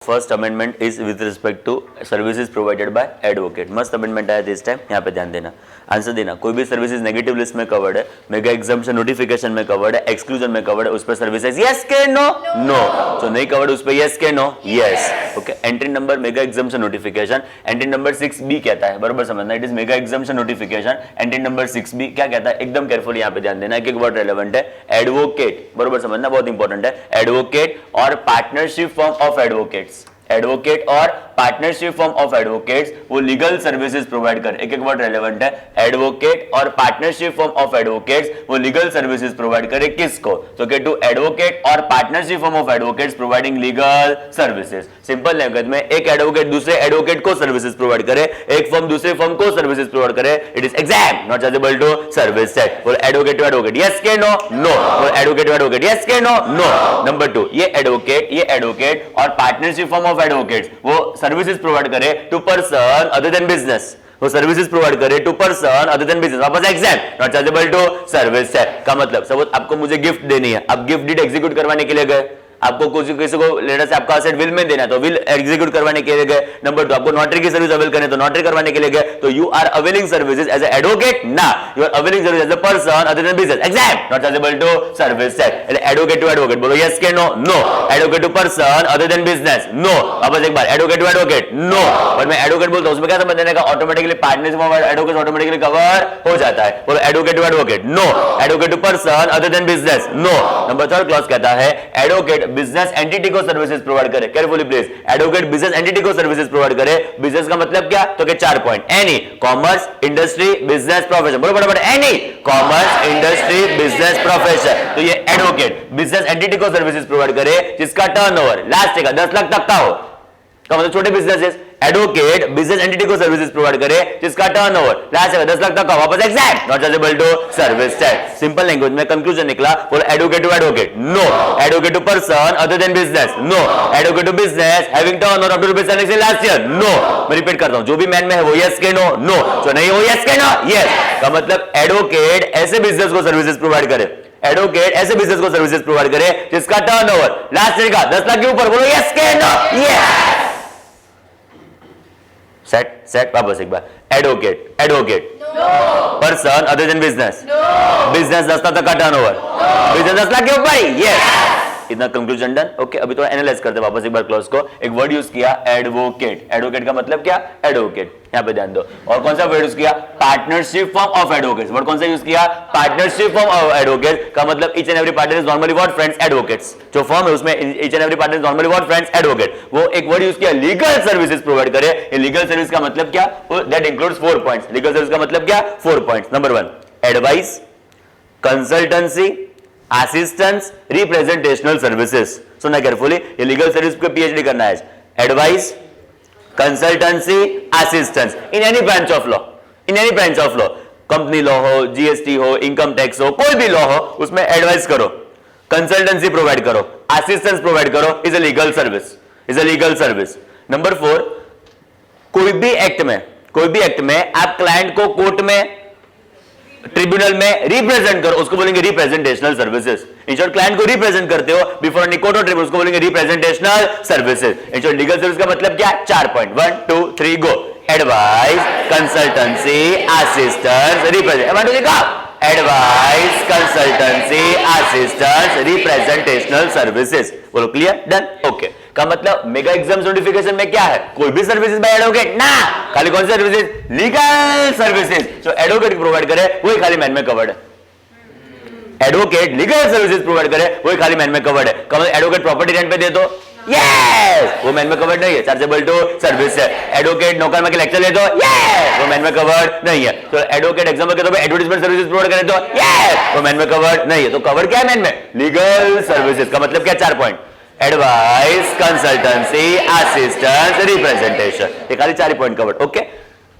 First amendment is with respect to services provided by advocate. मस्त amendment आया this time, यहाँ पे ध्यान देना, आंसर देना। कोई भी सर्विसेज नेगेटिव लिस्ट में कवर्ड है, मेगा एग्जाम्पशन नोटिफिकेशन में कवर्ड है, एक्सक्लूजन में कवर्ड है, उस पर सर्विसेज यस के नो, नो। जो नहीं कवर्ड उस पर यस के no, yes. Okay, entry number mega exemption notification, entry number 6B कहता है, बराबर समझना, it is mega exemption notification. Entry number 6B क्या कहता है, एकदम केयरफुली यहाँ पे ध्यान देना, एक वर्ड रेलेवेंट है, एडवोकेट, बराबर समझना, बहुत इंपॉर्टेंट है। एडवोकेट और partnership form of advocates, advocate और पार्टनरशिप फॉर्म ऑफ एडवोकेट्स वो लीगल सर्विसेज प्रोवाइड कर, एक एक वर्ड रेलेवेंट है, एडवोकेट और पार्टनरशिप फॉर्म ऑफ एडवोकेट्स वो लीगल सर्विसेज प्रोवाइड करे, किसको, तो कि टू एडवोकेट और partnership form of advocates providing legal services. Simple language में एक एडवोकेट दूसरे एडवोकेट को सर्विसेज प्रोवाइड करे, एक फर्म दूसरे फर्म को सर्विसेज प्रोवाइड करे, it is exempt not chargeable to service set. बोल एडवोकेट टू एडवोकेट यस के नो, नो। बोल एडवोकेट टू एडवोकेट यस के नो, नो। नंबर 2, ये एडवोकेट और पार्टनरशिप फॉर्म ऑफ एडवोकेट्स वो सर्विसेज प्रोवाइड करे to person other than business, वो services provide करे to person other than business, वापस exempt not chargeable to service set. का मतलब सपोज आपको मुझे गिफ्ट देनी है, आप गिफ्ट डीड एग्जीक्यूट करवाने के लिए गए, आपको किसी को लेटर से आपका असेट विल में देना है तो विल एग्जीक्यूट करवाने के लिए गए। नंबर 2, आपको नोटरी की सर्विस अवेल करनी है तो नोटरी करवाने के लिए गए, तो you are availing services as a advocate, ना you are availing service as a person other than business, exempt not chargeable to service set. Advocate to advocate बोलो यस के no, no. Advocate to person other than business, no. वापस एक बार, advocate to advocate, no. और मैं advocate बोलता हूं उसमें क्या समझ लेने का, automatically partnership of advocate automatically cover हो जाता है। बोलो advocate to advocate, no. Advocate to person other than business, no. Number 3 clause कहता है एडवोकेट बिजनेस एंटिटी को सर्विसेज प्रोवाइड करे, carefully please, advocate business entity को सर्विसेज प्रोवाइड करे। बिजनेस का मतलब क्या, तो के 4 point, any commerce industry business profession, बोलो फटाफट, any commerce industry business profession. तो ये एडवोकेट बिजनेस एंटिटी को सर्विसेज प्रोवाइड करे जिसका टर्नओवर लास्ट का 10 लाख तक का हो, का मतलब छोटे बिजनेसेस। एडवोकेट बिजनेस एंटिटी को सर्विसेज प्रोवाइड करे जिसका टर्नओवर लास्ट है 10 लाख तक का, वापस exempt not chargeable to service set. Simple language में कंक्लूजन निकला, बोलो advocate to advocate, no. Advocate to person other than business, no. Advocate to business having turnover up to rupees last year, no. मैं repeat करता हूं, जो भी man में है वो यस के नो, नो। जो नहीं वो यस के नो, यस। का मतलब एडवोकेट ऐसे बिजनेस को सर्विसेज प्रोवाइड करे, एडवोकेट ऐसे बिजनेस को सर्विसेज प्रोवाइड करे जिसका टर्नओवर लास्ट ईयर का 10 लाख के ऊपर, बोलो यस के नो, यस। सेट सेट, वापस एक बार, advocate person other than business, business 10 lakh तक का टर्नओवर, बिजनेस 10 लाख के ऊपर, यस। इतना कंक्लूजन डन। ओके, अभी थोड़ा एनालाइज करते हैं वापस एक बार क्लॉज को। एक वर्ड यूज किया एडवोकेट, एडवोकेट का मतलब क्या, एडवोकेट, यहां पे ध्यान दो। और कौन सा वर्ड यूज किया, partnership form of advocates, word कौन सा यूज किया, पार्टनरशिप फॉर्म ऑफ एडवोकेट्स। का मतलब each and every partner is normally what, friends advocates. जो फॉर्म है उसमें each and every partner is normally what, friends advocate. वो एक वर्ड यूज किया लीगल सर्विसेज प्रोवाइड करे। ये लीगल सर्विस का मतलब क्या, that includes 4 points. Legal service का मतलब क्या, 4 points. Number 1, advice, consultancy, assistance, representational services. सुनना केयरफुली, ये लीगल सर्विस पे पीएचडी करना है। Advice, consultancy, assistance in any branch of law, in any branch of law, company law हो, GST हो, इनकम टैक्स हो, कोई भी लॉ हो, उसमें एडवाइस करो, कंसल्टेंसी प्रोवाइड करो, असिस्टेंस प्रोवाइड करो, is a legal service, is a legal service. Number 4, कोई भी एक्ट में आप क्लाइंट को कोर्ट में, ट्रिब्यूनल में रिप्रेजेंट करो, उसको बोलेंगे representational services. In short client को रिप्रेजेंट करते हो बिफोर एनी कोर्ट और ट्रिब्यूनल, उसको बोलेंगे representational services. In short legal service का मतलब क्या, 4 point, 1 2 3 go. Advice, consultancy, assistance, representation, advice, consultancy, assistance, representational services. बोलो क्लियर, डन, ओके। का मतलब मेगा एग्जाम नोटिफिकेशन में क्या है, कोई भी सर्विसेज बाय एडवोकेट ना, खाली कौन सी सर्विसेज, लीगल सर्विसेज जो एडवोकेट प्रोवाइड करे वही खाली मैन में कवर्ड है। एडवोकेट लीगल सर्विसेज प्रोवाइड करे वही खाली मैन में कवर्ड है। का मतलब एडवोकेट प्रॉपर्टी रेंट पे दे दो, यस, वो मैन में कवर्ड नहीं है, चार्जेबल टू सर्विस है। एडवोकेट नौकर में के लेक्चर ले दो, यस, वो मैन में कवर्ड नहीं है। तो एडवोकेट एग्जाम के तौर पे एडवर्टाइजमेंट सर्विसेज प्रोवाइड करे तो यस, वो मैन में कवर्ड नहीं है। तो कवर क्या है मैन में, लीगल सर्विसेज। का मतलब क्या, 4 point, advice, consultancy, assistance, representation, ये खाली 4 point covered. Okay,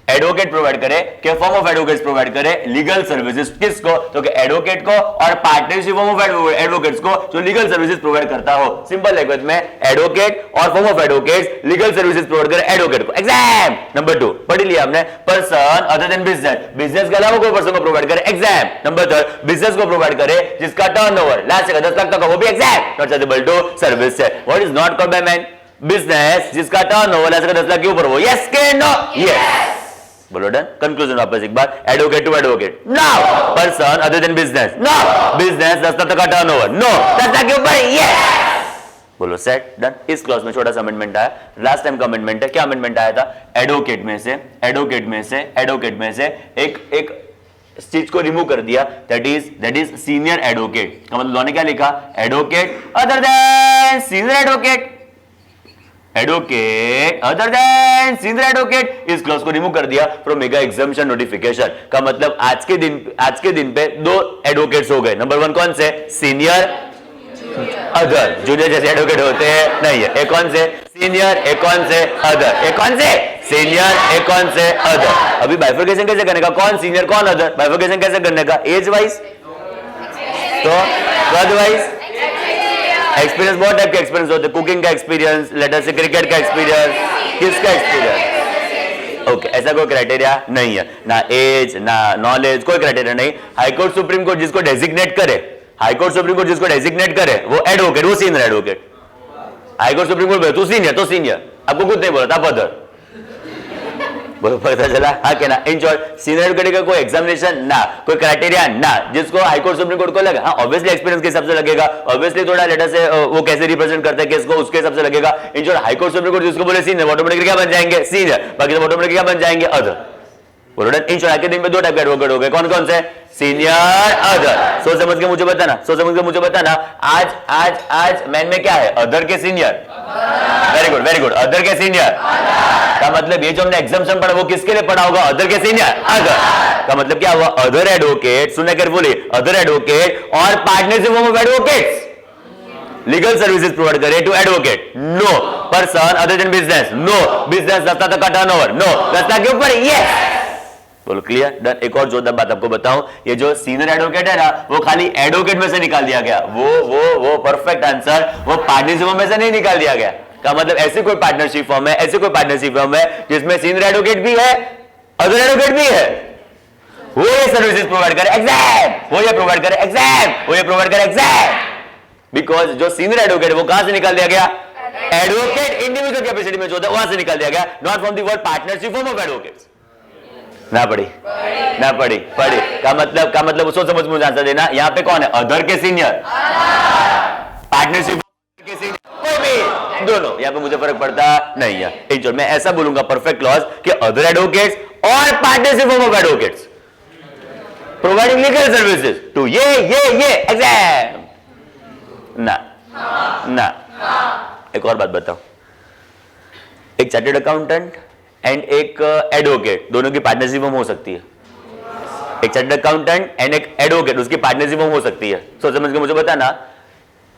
advocate provide करे, क्या फॉर्म ऑफ एडवोकेट्स प्रोवाइड करे, लीगल सर्विसेज। किसको, तो कि एडवोकेट को और पार्टनरशिप फॉर्म ऑफ एडवोकेट्स को जो लीगल सर्विसेज प्रोवाइड करता हो। सिंपल लैंग्वेज में एडवोकेट और form of advocates legal services provide करे एडवोकेट को। एग्जाम नंबर 2 पढ़ लिया हमने, person other than business, business के अलावा कोई पर्सन को प्रोवाइड करे। एग्जाम नंबर 3, बिजनेस को प्रोवाइड करे जिसका टर्नओवर लास्ट का 10 लाख तक का, वो भी exempt not chargeable to service है। What is not covered by man, business जिसका टर्नओवर ऐसा 10 लाख के ऊपर हो, यस के नो, यस। बोलो डन। कंक्लूजन वापस एक बार, advocate to advocate, no. Person other than business, no. Business 10 lakh का टर्नओवर, नो। 10 लाख के ऊपर, यस। बोलो सेट, डन। इस क्लॉज में छोटा सा अमेंडमेंट आया, लास्ट टाइम का अमेंडमेंट है। क्या अमेंडमेंट आया था? एडवोकेट में से एक चीज को रिमूव कर दिया, दैट इज सीनियर एडवोकेट। का मतलब उन्होंने क्या लिखा? Advocate other than senior advocate, advocate other than senior advocate. इस क्लॉज को रिमूव कर दिया फ्रॉम मेगा एग्जामिनेशन नोटिफिकेशन। का मतलब आज के दिन पे 2 एडवोकेट्स हो गए। नंबर 1 कौन से? Senior, other. जूनियर जैसे एडवोकेट होते हैं नहीं है। एक कौन से? सीनियर, एक कौन से? अदर। एक कौन से? सीनियर, एक कौन से? अदर। अभी बाइफर्केशन कैसे करने का? कौन सीनियर कौन अदर? बाइफर्केशन कैसे करने का? एज वाइज, तो पद वाइज, एक्सपीरियंस। बहुत टाइप के एक्सपीरियंस होते हैं, कुकिंग का एक्सपीरियंस, लेटर से क्रिकेट का एक्सपीरियंस, किसका एक्सपीरियंस। ओके, ऐसा कोई क्राइटेरिया नहीं है, ना एज ना नॉलेज, कोई क्राइटेरिया नहीं। हाईकोर्ट सुप्रीम कोर्ट जिसको डेजिग्नेट करे, हाईकोर्ट सुप्रीम कोर्ट जिसको डेजिग्नेट करे वो एडवोकेट, वो senior advocate. High court supreme court तू सीनियर तो सीनियर, आपको कुछ नहीं बोला था, अदर। बोलो पता चला? हाँ क्या ना? इन शॉर्ट सीनियर एडवोकेट का कोई एग्जामिनेशन ना, कोई क्राइटेरिया ना, जिसको हाईकोर्ट सुप्रीम कोर्ट को लगा। हाँ ऑब्वियसली एक्सपीरियंस के हिसाब से लगेगा, ऑब्वियसली थोड़ा लेटर से वो कैसे रिप्रेजेंट करता है केस को उसके हिसाब से लगेगा। In short high court supreme court जिसको बोले सीनियर, ऑटोमेटिकली क्या बन जाएंगे? सीनियर। बाकी सब ऑटोमेटिकली क्या बन जाएंगे? अदर। बोलो डन। इन शॉर्ट आज के दिन में 2 टाइप के एडवोकेट हो गए, कौन कौन से? Senior, other. सोच समझ के मुझे बताना, आज मैन में क्या है? अदर के सीनियर। Very good. अदर के सीनियर का मतलब ये जो हमने एग्जाम्पशन पढ़ा वो किसके लिए पढ़ा होगा? अदर के सीनियर, अदर। का मतलब क्या हुआ? अदर एडवोकेट, सुनना केयरफुली, अदर एडवोकेट और partnership of advocates legal services provide करे to advocate, no. Person other than business, no. Business 10 lakh का टर्नओवर, नो। 10 लाख के ऊपर, यस। बोलो क्लियर, डन। एक और जोरदार बात आपको बताऊं, ये जो सीनियर एडवोकेट है ना वो खाली एडवोकेट में से निकाल दिया गया, वो परफेक्ट आंसर, वो पार्टनरशिप में से नहीं निकाल दिया गया। का मतलब ऐसी कोई पार्टनरशिप फॉर्म है, जिसमें सीनियर एडवोकेट भी है, अदर एडवोकेट भी है, वो ये सर्विसेज प्रोवाइड करे एग्जाम, वो ये प्रोवाइड करे एग्जाम। बिकॉज जो सीनियर एडवोकेट वो कहां से निकाल दिया गया? एडवोकेट इंडिविजुअल कैपेसिटी में जो होता है वहां से निकाल दिया गया, not from the word partnership form of advocates. ना पढ़ी। का मतलब सोच समझ मुझे आंसर देना। यहाँ पे कौन है? अदर के सीनियर, पार्टनरशिप के सीनियर, कोई भी, दोनों। यहाँ पे मुझे फर्क पड़ता नहीं है। मैं ऐसा बोलूंगा परफेक्ट क्लॉज कि अदर एडवोकेट्स और partnership of advocates providing legal services to ये एग्जाम। ना। एक और बात बताओ, एक चार्टर्ड अकाउंटेंट एंड एक एडवोकेट दोनों की पार्टनरशिप हो सकती है। एक चार्टर्ड अकाउंटेंट एंड एक एडवोकेट उसकी पार्टनरशिप हो सकती है। सोच समझ के मुझे बताना,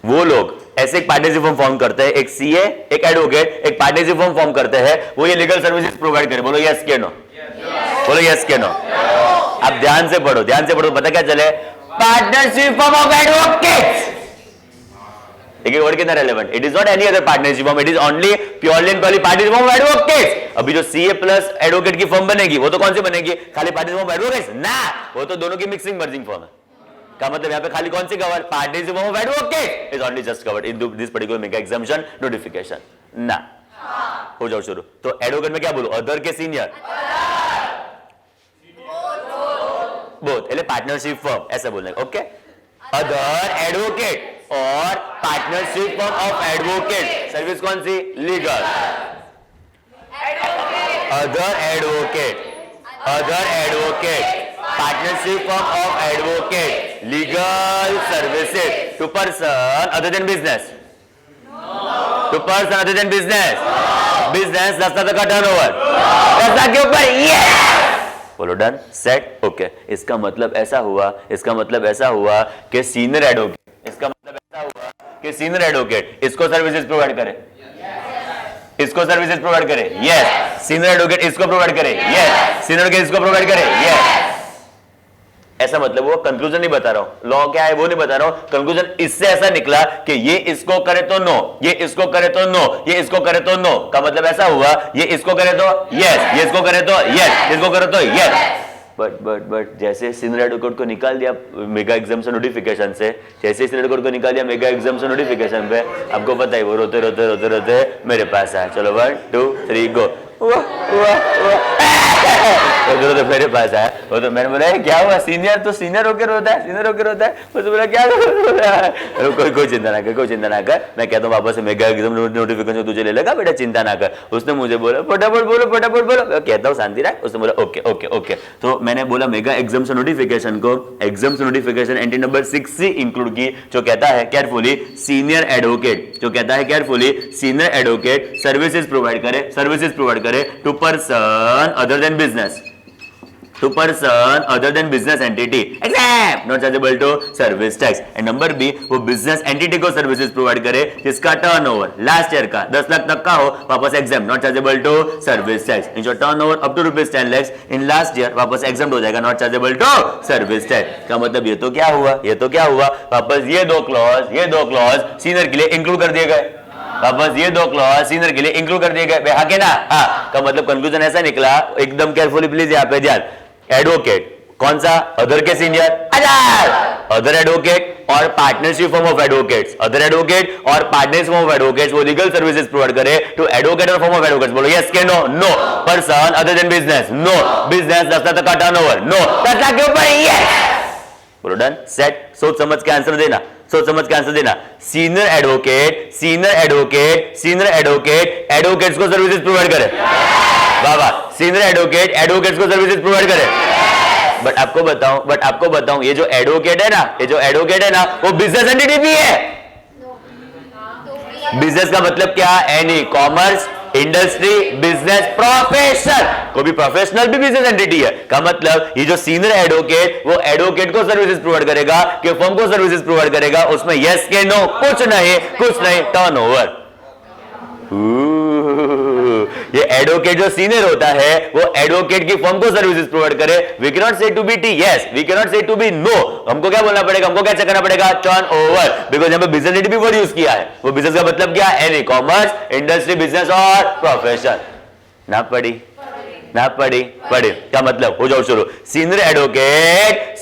वो लोग ऐसे एक पार्टनरशिप फॉर्म करते हैं, एक सीए एक एडवोकेट एक पार्टनरशिप फॉर्म करते हैं, वो ये लीगल सर्विसेज प्रोवाइड करे। बोलो यस के नो, बोलो यस के नो। आप ध्यान से पढ़ो, पता क्या चले? Partnership of advocates. देखिए वर्ड कितना relevant, it is not any other partnership form, it is only purely and purely partnership of advocates. अभी जो सीए प्लस एडवोकेट की फॉर्म बनेगी वो तो कौन सी बनेगी? खाली पार्टनरशिप ऑफ एडवोकेट्स ना, वो तो दोनों की मिक्सिंग मर्जिंग फॉर्म है। का मतलब यहाँ पे खाली कौन सी cover? Partnership of advocate is only just covered in this particular mega examination notification. ना हो जाओ शुरू। तो एडवोकेट में क्या बोलूं? अदर के सीनियर, बोथ, એટલે पार्टनरशिप फॉर्म ऐसा बोलना है। ओके, अदर एडवोकेट और partnership form of advocate, service कौन सी? Legal. Other advocate partnership form of advocate legal services to person other than business, business 10 lakh का टर्नओवर, 10 लाख के ऊपर, यस। बोलो डन, सेट, ओके। इसका मतलब ऐसा हुआ कि सीनियर एडवोकेट इसको सर्विसेज प्रोवाइड करे, यस। सीनियर एडवोकेट इसको प्रोवाइड करे, यस। सीनियर एडवोकेट इसको प्रोवाइड करे, यस। ऐसा मतलब वो कंक्लूजन नहीं बता रहा हूं, लॉ क्या है वो नहीं बता रहा हूं, कंक्लूजन इससे ऐसा निकला कि ये इसको करे तो नो, ये इसको करे तो नो, ये इसको करे तो नो। का मतलब ऐसा हुआ, ये इसको करे तो यस, ये इसको करे तो यस, इसको करे तो यस। बट जैसे सीनियर एडवोकेट को निकाल दिया मेगा एग्जाम्शन नोटिफिकेशन से, जैसे सीनियर एडवोकेट को निकाल दिया मेगा एग्जाम्शन नोटिफिकेशन पे, आपको पता है वो रोते रोते रोते रोते मेरे पास आया। चलो 1 2 3 गो। तो मेरे पास आया वो, तो मैंने बोला क्या हुआ सीनियर, तो सीनियर होकर रोता है, सीनियर होकर रोता है। वो तो बोला क्या कोई चिंता ना कर, कोई चिंता ना कर, मैं कहता हूँ वापस से मेगा एग्जाम नोटिफिकेशन तुझे ले लेगा बेटा, चिंता ना कर। उसने मुझे बोला फटाफट बोलो फटाफट बोलो, कहता हूँ शांति रख। उसने बोला ओके ओके ओके। तो मैंने बोला मेगा एग्जाम्स नोटिफिकेशन को एग्जाम्स नोटिफिकेशन एंट्री नंबर 6 से इंक्लूड की, जो कहता है केयरफुली सीनियर एडवोकेट, जो कहता है carefully senior advocate services provide करे to person other than business, to person other than business entity except not chargeable to service tax। And number B, वो बिजनेस एंटिटी को सर्विसेज प्रोवाइड करे जिसका turnover last year का 10 लाख तक का हो, वापस exempt not chargeable to service tax. In जो turnover up to ₹10 lakhs in last year वापस एग्जाम हो जाएगा not chargeable to service tax. का मतलब ये तो क्या हुआ, वापस ये दो क्लॉज सीनियर के लिए इंक्लूड कर दिए गए, वापस ये दो क्लॉज सीनियर के लिए इंक्लूड कर दिए गए। हाँ के ना? हाँ। का मतलब कंक्लूजन ऐसा निकला, एकदम केयरफुली प्लीज यहाँ पे ध्यान। एडवोकेट कौन सा? अदर के सीनियर, अदर एडवोकेट और partnership form of advocates, other advocate और पार्टनरशिप फॉर्म ऑफ एडवोकेट्स वो लीगल सर्विसेज प्रोवाइड करे टू एडवोकेट और फॉर्म ऑफ एडवोकेट्स। बोलो यस के no? No. Person other than business, no. Business 10 lakh तक का टर्नओवर, नो। 10 लाख के ऊपर, यस। बोलो डन, सेट। सोच समझ के आंसर देना, सोच समझ के आंसर देना। सीनियर एडवोकेट एडवोकेट्स को सर्विसेज प्रोवाइड करे, बाबा सीनियर एडवोकेट्स को सर्विसेज प्रोवाइड करे। बट आपको बताऊं ये जो एडवोकेट है ना वो बिजनेस एंटिटी भी है। बिजनेस का मतलब क्या? Any commerce, industry, business, profession, कोई भी प्रोफेशनल भी बिजनेस एंटिटी है। का मतलब ये जो सीनियर एडवोकेट वो एडवोकेट को सर्विसेज प्रोवाइड करेगा कि फर्म को सर्विसेज प्रोवाइड करेगा, उसमें यस के नो, कुछ नहीं टर्नओवर। ये एडवोकेट जो सीनियर होता है वो एडवोकेट की फर्म को सर्विसेज प्रोवाइड करे। We can not say to be T yes, we can not say to be no. हमको क्या बोलना पड़ेगा, हमको क्या चेक करना पड़ेगा? टर्नओवर, बिकॉज़ यहां पे बिजनेस एंटिटी भी वर्ड यूज किया है। वो बिजनेस का मतलब क्या? एनी कॉमर्स, इंडस्ट्री, बिजनेस और प्रोफेशन। ना पड़ी क्या मतलब? हो जाओ शुरू। सीनियर एडवोकेट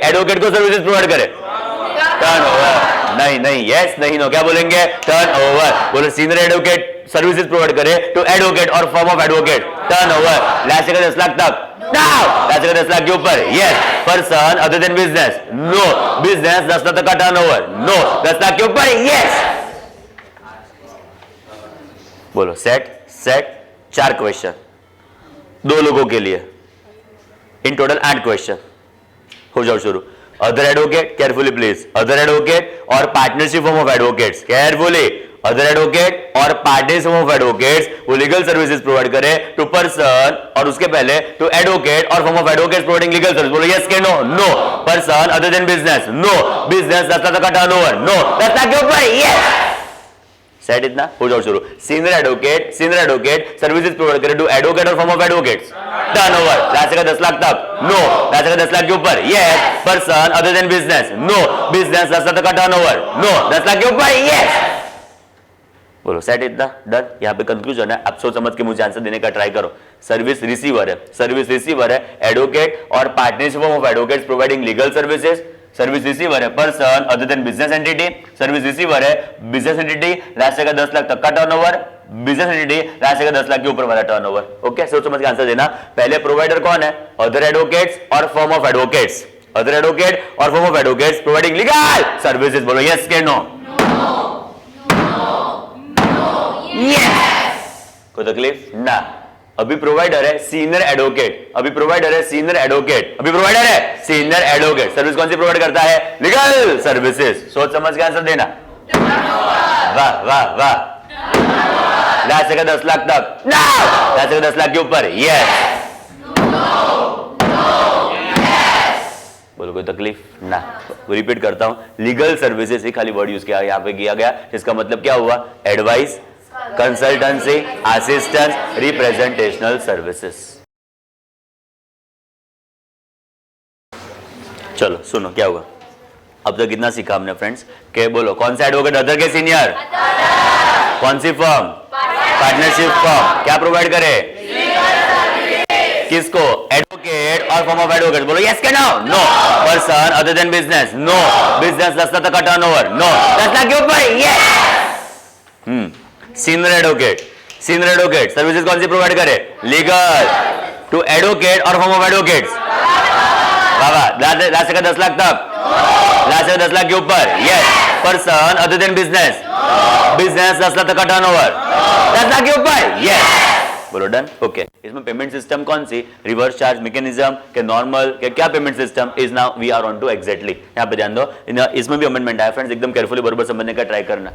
एडवोकेट को सर्विसेज प्रोवाइड करे, टर्नओवर। नहीं यस नहीं नो, क्या बोलेंगे? टर्नओवर। बोलो सीनियर एडवोकेट सर्विसेज प्रोवाइड करे टू एडवोकेट और firm of advocate, turnover last year 10 lakh तक, लास्ट ईयर 10 लाख के ऊपर, yes. Person other than business, no. Business 10 lakh तक का टर्नओवर, नो। 10 लाख के ऊपर, यस। बोलो सेट। 4 क्वेश्चन, 2 लोगों के लिए, इन टोटल 8 क्वेश्चन। हो जाओ शुरू। Other advocate, carefully please, other advocate और partnership form of advocates, carefully, other advocate और पार्टनरशिप ऑफ एडवोकेट्स वो लीगल सर्विसेज प्रोवाइड करे टू पर्सन, और उसके पहले टू एडवोकेट और form of advocates providing legal service. बोलो यस के no? No. Person other than business, no. Business 10 lakh का टर्नओवर, नो। 10 लाख के ऊपर, यस। सेट इतना। हो जाओ शुरू। सीनियर एडवोकेट सर्विसेज प्रोवाइड करे टू एडवोकेट और form of advocates, turnover last का 10 लाख तक, नो। लास्ट का 10 लाख के ऊपर, yes. Person other than business, no. Business 10 lakh का टर्नओवर, नो। 10 लाख के ऊपर, यस। बोलो सेट इतना। डन। यहाँ पे कंक्लूजन है, आप सोच समझ के मुझे आंसर देने का ट्राई करो। सर्विस रिसीवर है एडवोकेट और partnership of advocates providing legal services. Service receiver है person other than business entity. Service receiver है बिजनेस एंटिटी, लास्ट का 10 लाख तक का टर्नओवर। बिजनेस एंटिटी, लास्ट का 10 लाख के ऊपर वाला टर्नओवर। ओके, सोच समझ के आंसर देना। पहले प्रोवाइडर कौन है? अदर एडवोकेट्स और firm of advocates, other advocate और firm of advocates providing legal services. बोलो यस के नो? यस। कोई तकलीफ ना? अभी प्रोवाइडर है senior advocate, senior advocate. Service कौन सी प्रोवाइड करता है? Legal services. सोच समझ के आंसर देना। वाह वाह वाह। लास्ट का 10 लाख तक, लास्ट का 10 लाख के ऊपर, यस। बोलो कोई तकलीफ ना? रिपीट करता हूं, लीगल सर्विसेज ही खाली वर्ड यूज किया यहाँ पे किया गया, जिसका मतलब क्या हुआ? Advice, consultancy, assistance, representational services. चलो सुनो क्या हुआ अब तक। कितना सीखा हमने फ्रेंड्स? के बोलो कौन सा एडवोकेट अदर के सीनियर? कौन सी फर्म? पार्टनरशिप फर्म क्या प्रोवाइड करे? किसको? एडवोकेट और फॉर्म ऑफ एडवोकेट. बोलो यस के no? No. Person other than business? No. Business 10 lakh का टर्नओवर? नो. 10 लाख के ऊपर? Yes. Senior advocate. Senior advocate services कौन सी प्रोवाइड करे? लीगल टू एडवोकेट और फॉर्म ऑफ एडवोकेट्स. बाबा लास्ट का 10 लाख तक? लास्ट का 10 लाख के ऊपर? Yes. Person other than business? Business 10 lakh का टर्नओवर? 10 लाख के ऊपर? यस. बोलो डन. ओके. इसमें पेमेंट सिस्टम कौन सी? रिवर्स चार्ज मैकेनिज्म के नॉर्मल के क्या payment system? Is now we are on to exactly. यहाँ पे ध्यान दो, इसमें भी अमेंडमेंट है फ्रेंड्स, एकदम केयरफुली बराबर समझने का ट्राई करना.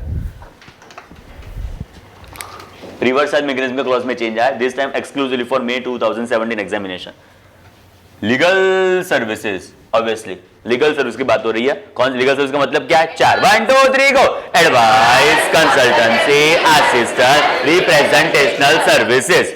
रिवर्स चार्ज मैकेनिज्म के क्लॉज में चेंज आया, this time exclusively for May 2017 examination. Legal services, obviously legal service की बात हो रही है. कौन लीगल सर्विस का मतलब क्या है? 4 1 2 3 go. Advice, consultancy, assistant, representational services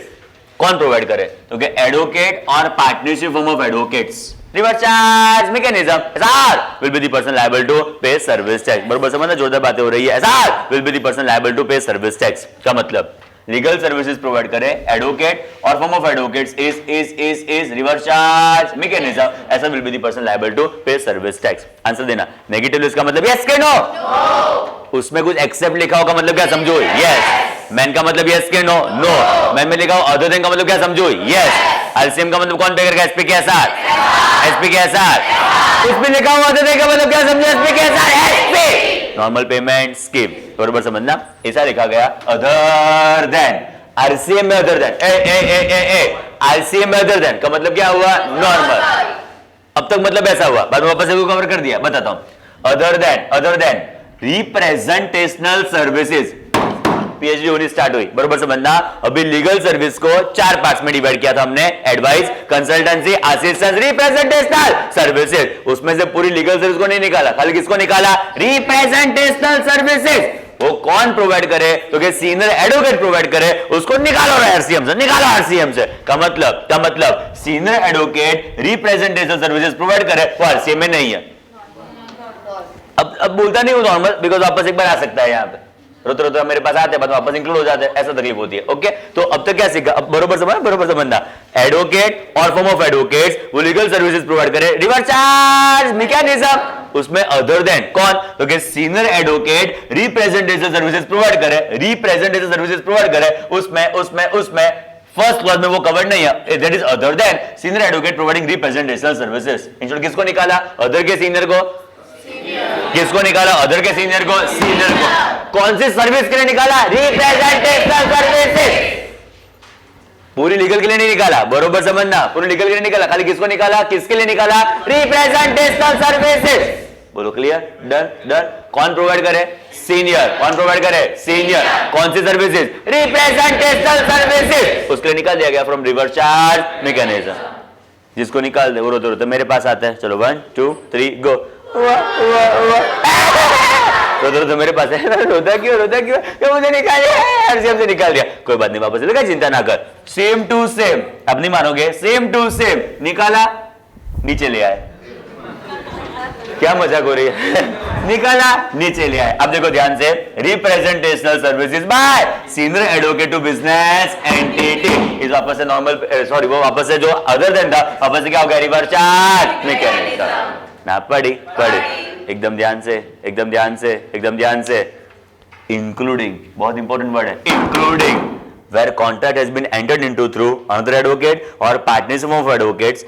कौन प्रोवाइड करे? क्योंकि एडवोकेट और partnership form of advocates. Reverse charge mechanism, SR will be the person liable to pay service tax. बराबर समझना, जोरदार बातें हो रही है. SR will be the person liable to pay service tax का मतलब लीगल सर्विसेज प्रोवाइड करे एडवोकेट और form of advocates is reverse charge mechanism. SR will be the person liable to pay service tax. Answer देना. Negative इसका मतलब yes के no? उसमें कुछ एक्सेप्ट लिखा होगा मतलब क्या समझो? यस. मैन का मतलब यस के नो? नो. मैन में लिखा हो अदर देन का मतलब क्या समझो? यस. एलसीएम का मतलब कौन पे करेगा? एसपी के एसआर. एसपी के एसआर. उसमें लिखा हुआ अदर देन का मतलब क्या समझो? एसपी के SR. SP normal payment scheme. बरोबर समझना. ऐसा लिखा गया अदर देन. आरसीएम में अदर देन. आरसीएम में अदर देन का मतलब क्या हुआ? नॉर्मल. अब तक मतलब ऐसा हुआ, बाद में वापस से कवर कर दिया. बताता हूं. Other than representational services. PhD होनी स्टार्ट हुई. बरोबर समझना. अभी लीगल सर्विस को 4 पार्ट्स में डिवाइड किया था हमने. Advice, consultancy, assistance, representational services. उसमें से पूरी लीगल सर्विस को नहीं निकाला, खाली किसको निकाला? Representational services. वो कौन प्रोवाइड करे? तो कि सीनियर एडवोकेट प्रोवाइड करे. उसको निकालो आरसीएम से. निकालो आरसीएम से का मतलब senior advocate representational services provide करे, वो आरसीएम में नहीं है. अब बोलता नहीं हूं नॉर्मल, बिकॉज वापस एक बार आ सकता है. यहाँ पे रोते मेरे पास आते हैं, बाद वापस इंक्लूड हो जाते हैं, ऐसा तकलीफ होती है. ओके, तो अब तक क्या सीखा? अब बरोबर समझना. एडवोकेट और फॉर्म ऑफ एडवोकेट्स वो लीगल सर्विसेज प्रोवाइड करे. रिवर्स चार्ज मैकेनिज्म, उसमें अदर देन कौन? तो कि senior advocate representation services provide करे. रिप्रेजेंटेशन सर्विसेज प्रोवाइड करे. उसमें फर्स्ट क्लॉज में वो कवर्ड नहीं है. That is other than senior advocate providing representational services. In किसको निकाला? अदर के सीनियर को. किसको निकाला? अदर के सीनियर को. सीनियर को कौन सी सर्विस के लिए निकाला? Representational services. पूरी लीगल के लिए नहीं निकाला. बरोबर समझना. पूरी लीगल के लिए निकाला, खाली किसको निकाला? किसके लिए निकाला? Representational services. बोलो क्लियर? डन. कौन प्रोवाइड करे? सीनियर. कौन प्रोवाइड करे? सीनियर. कौन सी सर्विसेज? Representational services. उसके लिए निकाल दिया गया फ्रॉम रिवर्स चार्ज मैकेनिज्म. जिसको निकाल दे वो रोते मेरे पास आता है. चलो 1 2 3 गो. तो मेरे पास है. रोता क्यों? मुझे निकाल दिया, आरसीएम से निकाल दिया. कोई बात नहीं, वापस लगा, चिंता ना कर. Same to same. अब नहीं मानोगे, सेम टू सेम निकाला, नीचे ले आए. क्या मजाक हो रही है? निकाला, नीचे ले आए. अब देखो ध्यान से. Representational services by senior advocate to business entity. इस वापस से नॉर्मल, सॉरी वो वापस से जो अदर देन था, वापस से क्या हो गया? Reverse charge mechanism. ना पढ़ी. एकदम ध्यान से. इंक्लूडिंग, बहुत इंपॉर्टेंट वर्ड है. Including where contract has been entered into through another advocate or partnership of advocates,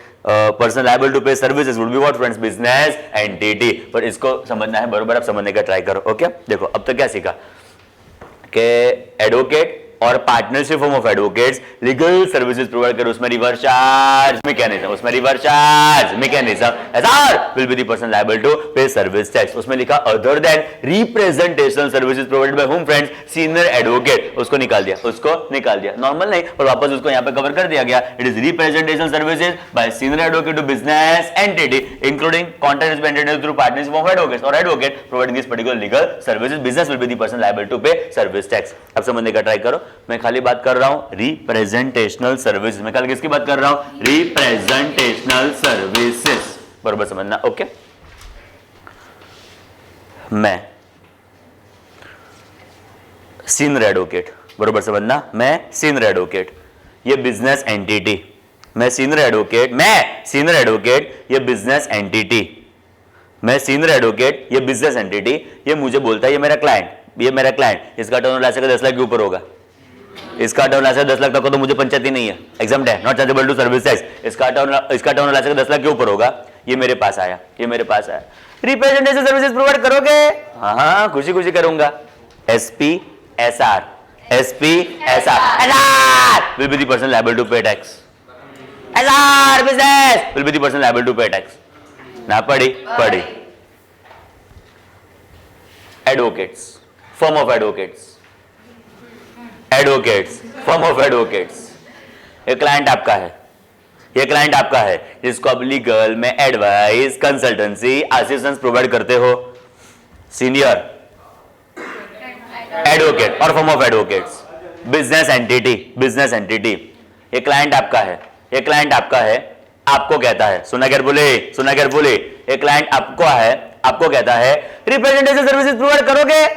person liable to pay services would be what friends? Business entity. पर इसको समझना है, बरोबर आप समझने का ट्राई करो. ओके, देखो अब तक क्या सीखा कि एडवोकेट और partnership form of advocates legal services provide करे. उसमें reverse charge mechanism. SR will be the person liable to pay service tax. उसमें लिखा other than representational services provided by home friends? Senior advocate. उसको निकाल दिया. Normal नहीं, और वापस उसको यहां पे कवर कर दिया गया. It is representational services by senior advocate to business entity including contract is entered through partnership of advocates और advocate providing this particular legal services. Business will be the person liable to pay service tax. अब समझने का try करो. मैं खाली बात कर रहा हूं रिप्रेजेंटेशनल सर्विसेज. मैं कल किसकी बात कर रहा हूं? Representational services. बरोबर समझना. ओके, मैं सीनियर एडवोकेट. बरोबर समझना. मैं सीनियर एडवोकेट. ये बिजनेस एंटिटी मैं सीनियर एडवोकेट, ये बिजनेस एंटिटी, मैं सीनियर एडवोकेट, ये बिजनेस एंटिटी, ये मुझे बोलता है ये मेरा क्लाइंट, इसका टर्नओवर ऐसे का 10 लाख के ऊपर होगा, इसका टर्नओवर ऐसे 10 लाख तक को तो मुझे पंचायत ही नहीं है, एग्जाम्प्ट है, not chargeable to service tax, इसका टर्नओवर ऐसे का 10 लाख के ऊपर होगा, ये मेरे पास आया, रिप्रेजेंटेशन सर्विसेज प्रोवाइड करोगे? हाँ, खुशी करूंगा। SP SR will be the person liable to pay tax. SR business will be the person liable to pay tax. ना पढ़ी। Advocates, firm of advocates, firm of advocates. ये क्लाइंट आपका है, जिसको आप लीगल में एडवाइस, कंसल्टेंसी, असिस्टेंस प्रोवाइड करते हो। सीनियर एडवोकेट और firm of advocates, business entity, ये क्लाइंट आपका है, आपको कहता है, सुना केयरफुली, ये क्लाइंट आपको कहता है रिप्रेजेंटेशन सर्विसेज प्रोवाइड करोगे?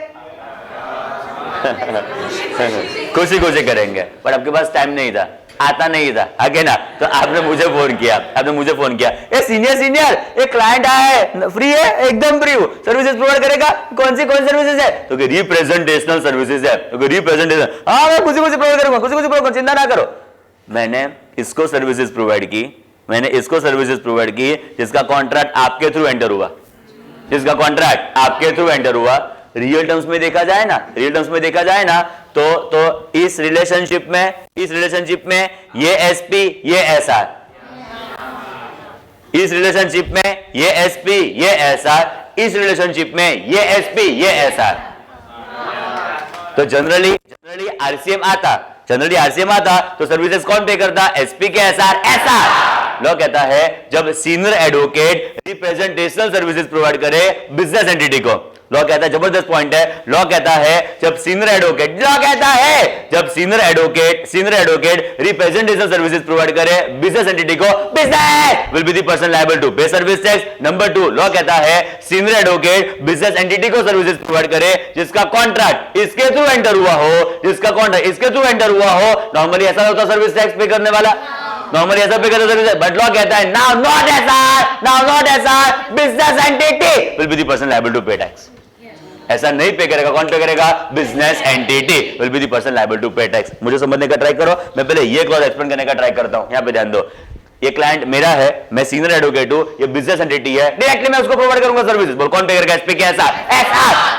खुशी करेंगे, पर आपके पास टाइम नहीं था, आता नहीं था, आगे ना, तो आपने मुझे फोन किया, ए सीनियर, एक क्लाइंट आया है, फ्री है, एकदम फ्री हो, सर्विसेज प्रोवाइड करेगा? कौन सी सर्विसेज है? तो रिप्रेजेंटेशनल सर्विसेज है, तो रिप्रेजेंटेशन, हाँ मैं खुशी प्रोवाइड करूंगा, चिंता ना करो। मैंने इसको सर्विसेज प्रोवाइड की, जिसका कॉन्ट्रैक्ट आपके थ्रू एंटर हुआ, रियल टर्म्स में देखा जाए ना, तो इस रिलेशनशिप में ये एसपी, ये एसआर, इस रिलेशनशिप में ये एसपी, ये एसआर, इस रिलेशनशिप में ये एसपी, ये एसआर। तो जनरली आरसीएम आता, तो सर्विसेज कौन पे करता? एसपी के एसआर। लॉ कहता है जब senior advocate representational services provide करे बिजनेस एंटिटी को, लॉ कहता है, जबरदस्त पॉइंट है, लॉ कहता है जब senior advocate representation services provide करे बिजनेस एंटिटी को, business will be the person liable to pay service tax. Number 2, law कहता है सीनियर एडवोकेट बिजनेस एंटिटी को सर्विसेज प्रोवाइड करे जिसका कॉन्ट्रैक्ट इसके थ्रू एंटर हुआ हो, नॉर्मली ऐसा होता सर्विस टैक्स पे करने वाला, नॉर्मली ऐसा पे करता सर्विस, बट लॉ कहता है now not SR, business entity will be the person liable to pay tax. ऐसा नहीं पे करेगा, कौन पे करेगा? Business entity will be the person liable to pay tax. मुझे समझने का ट्राई करो, मैं पहले ये क्लॉज एक्सप्लेन करने का ट्राई करता हूं, यहां पे ध्यान दो। ये क्लाइंट मेरा है, मैं सीनियर एडवोकेट हूं, ये बिजनेस एंटिटी है, डायरेक्टली मैं उसको प्रोवाइड करूंगा सर्विसेज। बोल कौन पे करेगा? एसपी के SR,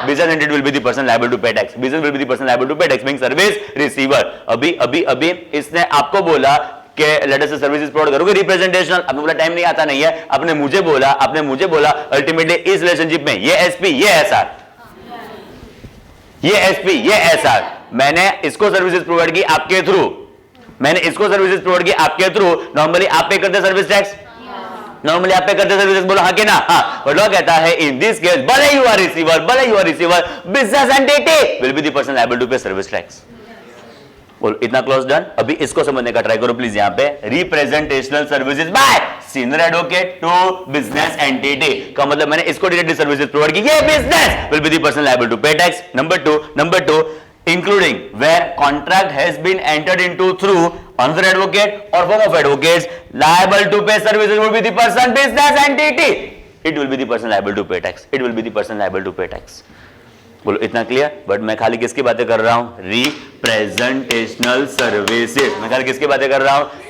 business entity will be the person liable to pay tax, business will be the person liable to pay tax being service receiver. अभी इसने आपको बोला कि लेट अस सर्विसेज प्रोवाइड करोगे रिप्रेजेंटेशनल, आपने बोला टाइम नहीं आता नहीं है, आपने मुझे बोला अल्टीमेटली इस रिलेशनशिप में ये एसपी, ये एसआर, ये एसपी, ये एसआर, मैंने इसको सर्विसेज प्रोवाइड की आपके थ्रू, नॉर्मली आप पे करते सर्विस टैक्स, बोलो हाँ कि ना? हाँ। लॉ कहता है इन दिस केस भले you are receiver, business entity will be the person liable to pay service tax. बोलो इतना क्लोज डन। अभी इसको समझने का ट्राई करो प्लीज। यहाँ पे representational services by senior advocate to business entity का मतलब मैंने इसको डायरेक्टली सर्विसेज प्रोवाइड की, ये business will be the person liable to pay tax. Number two including where contract has been entered into through another advocate or firm of advocates liable to pay services will be the person business entity, it will be the person liable to pay tax, बोलो इतना clear. But मैं खाली किसकी बातें कर रहा हूं? Representational services,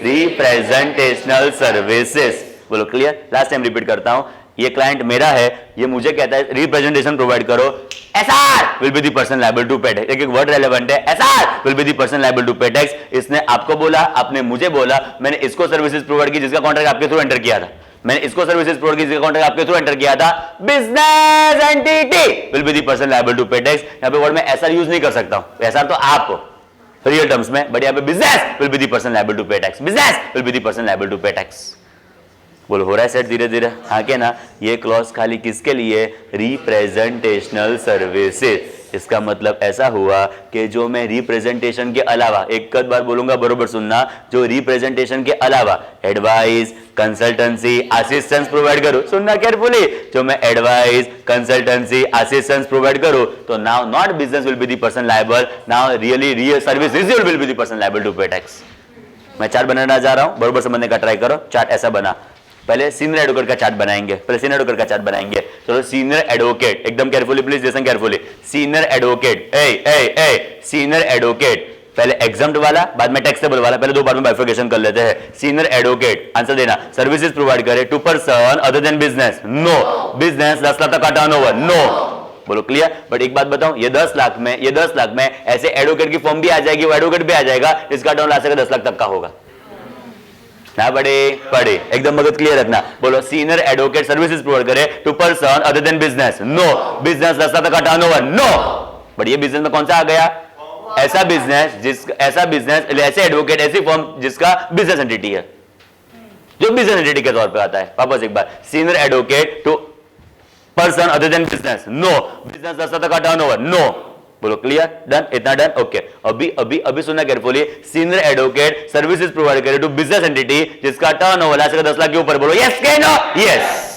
representational services, बोलो क्लियर। लास्ट टाइम रिपीट करता हूं, ये क्लाइंट मेरा है, ये मुझे कहता है रिप्रेजेंटेशन प्रोवाइड करो, SR will be the person liable to pay tax. एक वर्ड रेलेवेंट है, SR will be the person liable to pay tax. इसने आपको बोला, आपने मुझे बोला, मैंने इसको सर्विसेज प्रोवाइड की जिसका कॉन्ट्रैक्ट आपके थ्रू एंटर किया था, business entity will be the person liable to pay tax. यहां पे वर्ड में एसआर यूज नहीं कर सकता हूं, एसआर तो आप रियल टर्म्स में, बट यहां पे business will be the person liable to pay tax, बोलो हो रहा है सेट धीरे धीरे? हाँ के ना? ये क्लॉज खाली किसके लिए? Representational services. इसका मतलब ऐसा हुआ कि जो मैं रिप्रेजेंटेशन के अलावा, एक बार बोलूंगा बरोबर सुनना, जो रिप्रेजेंटेशन के अलावा एडवाइस, कंसल्टेंसी, असिस्टेंस प्रोवाइड करूं, सुनना केयरफुली, जो मैं एडवाइस, कंसल्टेंसी, असिस्टेंस प्रोवाइड करूं, तो now not business will be the person liable, now real service received will be the person liable to pay tax. मैं चार्ट बनाना जा रहा हूं, बरोबर समझने का ट्राई करो। चार्ट ऐसा बना, पहले सीनियर एडवोकेट का चार्ट बनाएंगे, पहले सीनियर एडवोकेट का चार्ट बनाएंगे। चलो सीनियर एडवोकेट, एकदम carefully please listen carefully. Senior advocate, senior advocate, पहले एग्जाम्ड वाला बाद में टैक्सेबल वाला, पहले दो बार में बाइफर्केशन कर लेते हैं। सीनियर एडवोकेट, आंसर देना, सर्विसेज प्रोवाइड करे to person other than business, no. Business 10 lakh तक का टर्नओवर, नो। बोलो क्लियर। बट एक बात बताऊं, ये 10 लाख में ऐसे एडवोकेट की फॉर्म भी आ जाएगी, वो एडवोकेट भी आ जाएगा जिसका टर्न ला सके 10 लाख तक का होगा ना। पढ़े एकदम मदद क्लियर रखना। बोलो सीनियर एडवोकेट सर्विसेज प्रोवाइड करे to person other than business, no. Business 10 lakh तक का टर्नओवर, नो। बट ये बिजनेस में कौन सा आ गया? ऐसा बिजनेस ऐसे एडवोकेट, ऐसी फर्म जिसका बिजनेस एंटिटी है, जो बिजनेस एंटिटी के तौर पे आता है। वापस एक बार, senior advocate to person other than business, no. Business 10 lakh का टर्नओवर, नो। बोलो क्लियर, डन, इतना डन, ओके। अभी सुनना carefully, senior advocate services provide करे टू बिजनेस एंटिटी जिसका टर्नओवर 10 लाख के ऊपर, बोलो यस के नो? यस।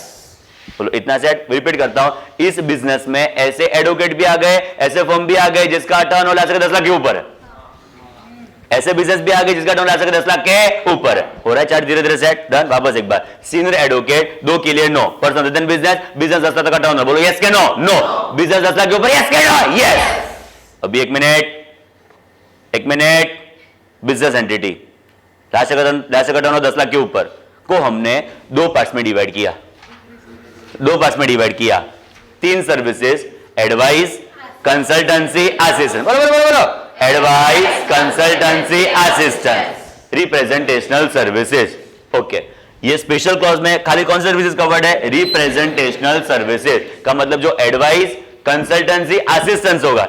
बोलो इतना सेट। रिपीट करता हूं, इस बिजनेस में ऐसे एडवोकेट भी आ गए, ऐसे फर्म भी आ गए जिसका टर्नओवर 10 लाख के ऊपर है, ऐसे बिजनेस भी आ गए जिसका टर्नओवर 10 लाख के ऊपर है। हो रहा है चार्ट धीरे धीरे सेट, डन। वापस एक बार, सीनियर एडवोकेट, दो clear, no. Person other than business, business 10 lakh का टर्नओवर, बोलो यस के नो? नो। बिजनेस 10 लाख के ऊपर, यस के नो? यस। अभी एक मिनट, बिजनेस एंटिटी लास्ट का टर्नओवर 10 लाख के ऊपर को हमने दो पार्ट्स में डिवाइड किया, 3 सर्विसेज, एडवाइस, कंसल्टेंसी, असिस्टेंस। बोलो advice, consultancy, assistance, representational services. Okay, ये स्पेशल क्लॉज में खाली कौन सी सर्विसेज कवर्ड है? रिप्रेजेंटेशनल सर्विसेज का मतलब जो एडवाइस, कंसल्टेंसी, असिस्टेंस होगा,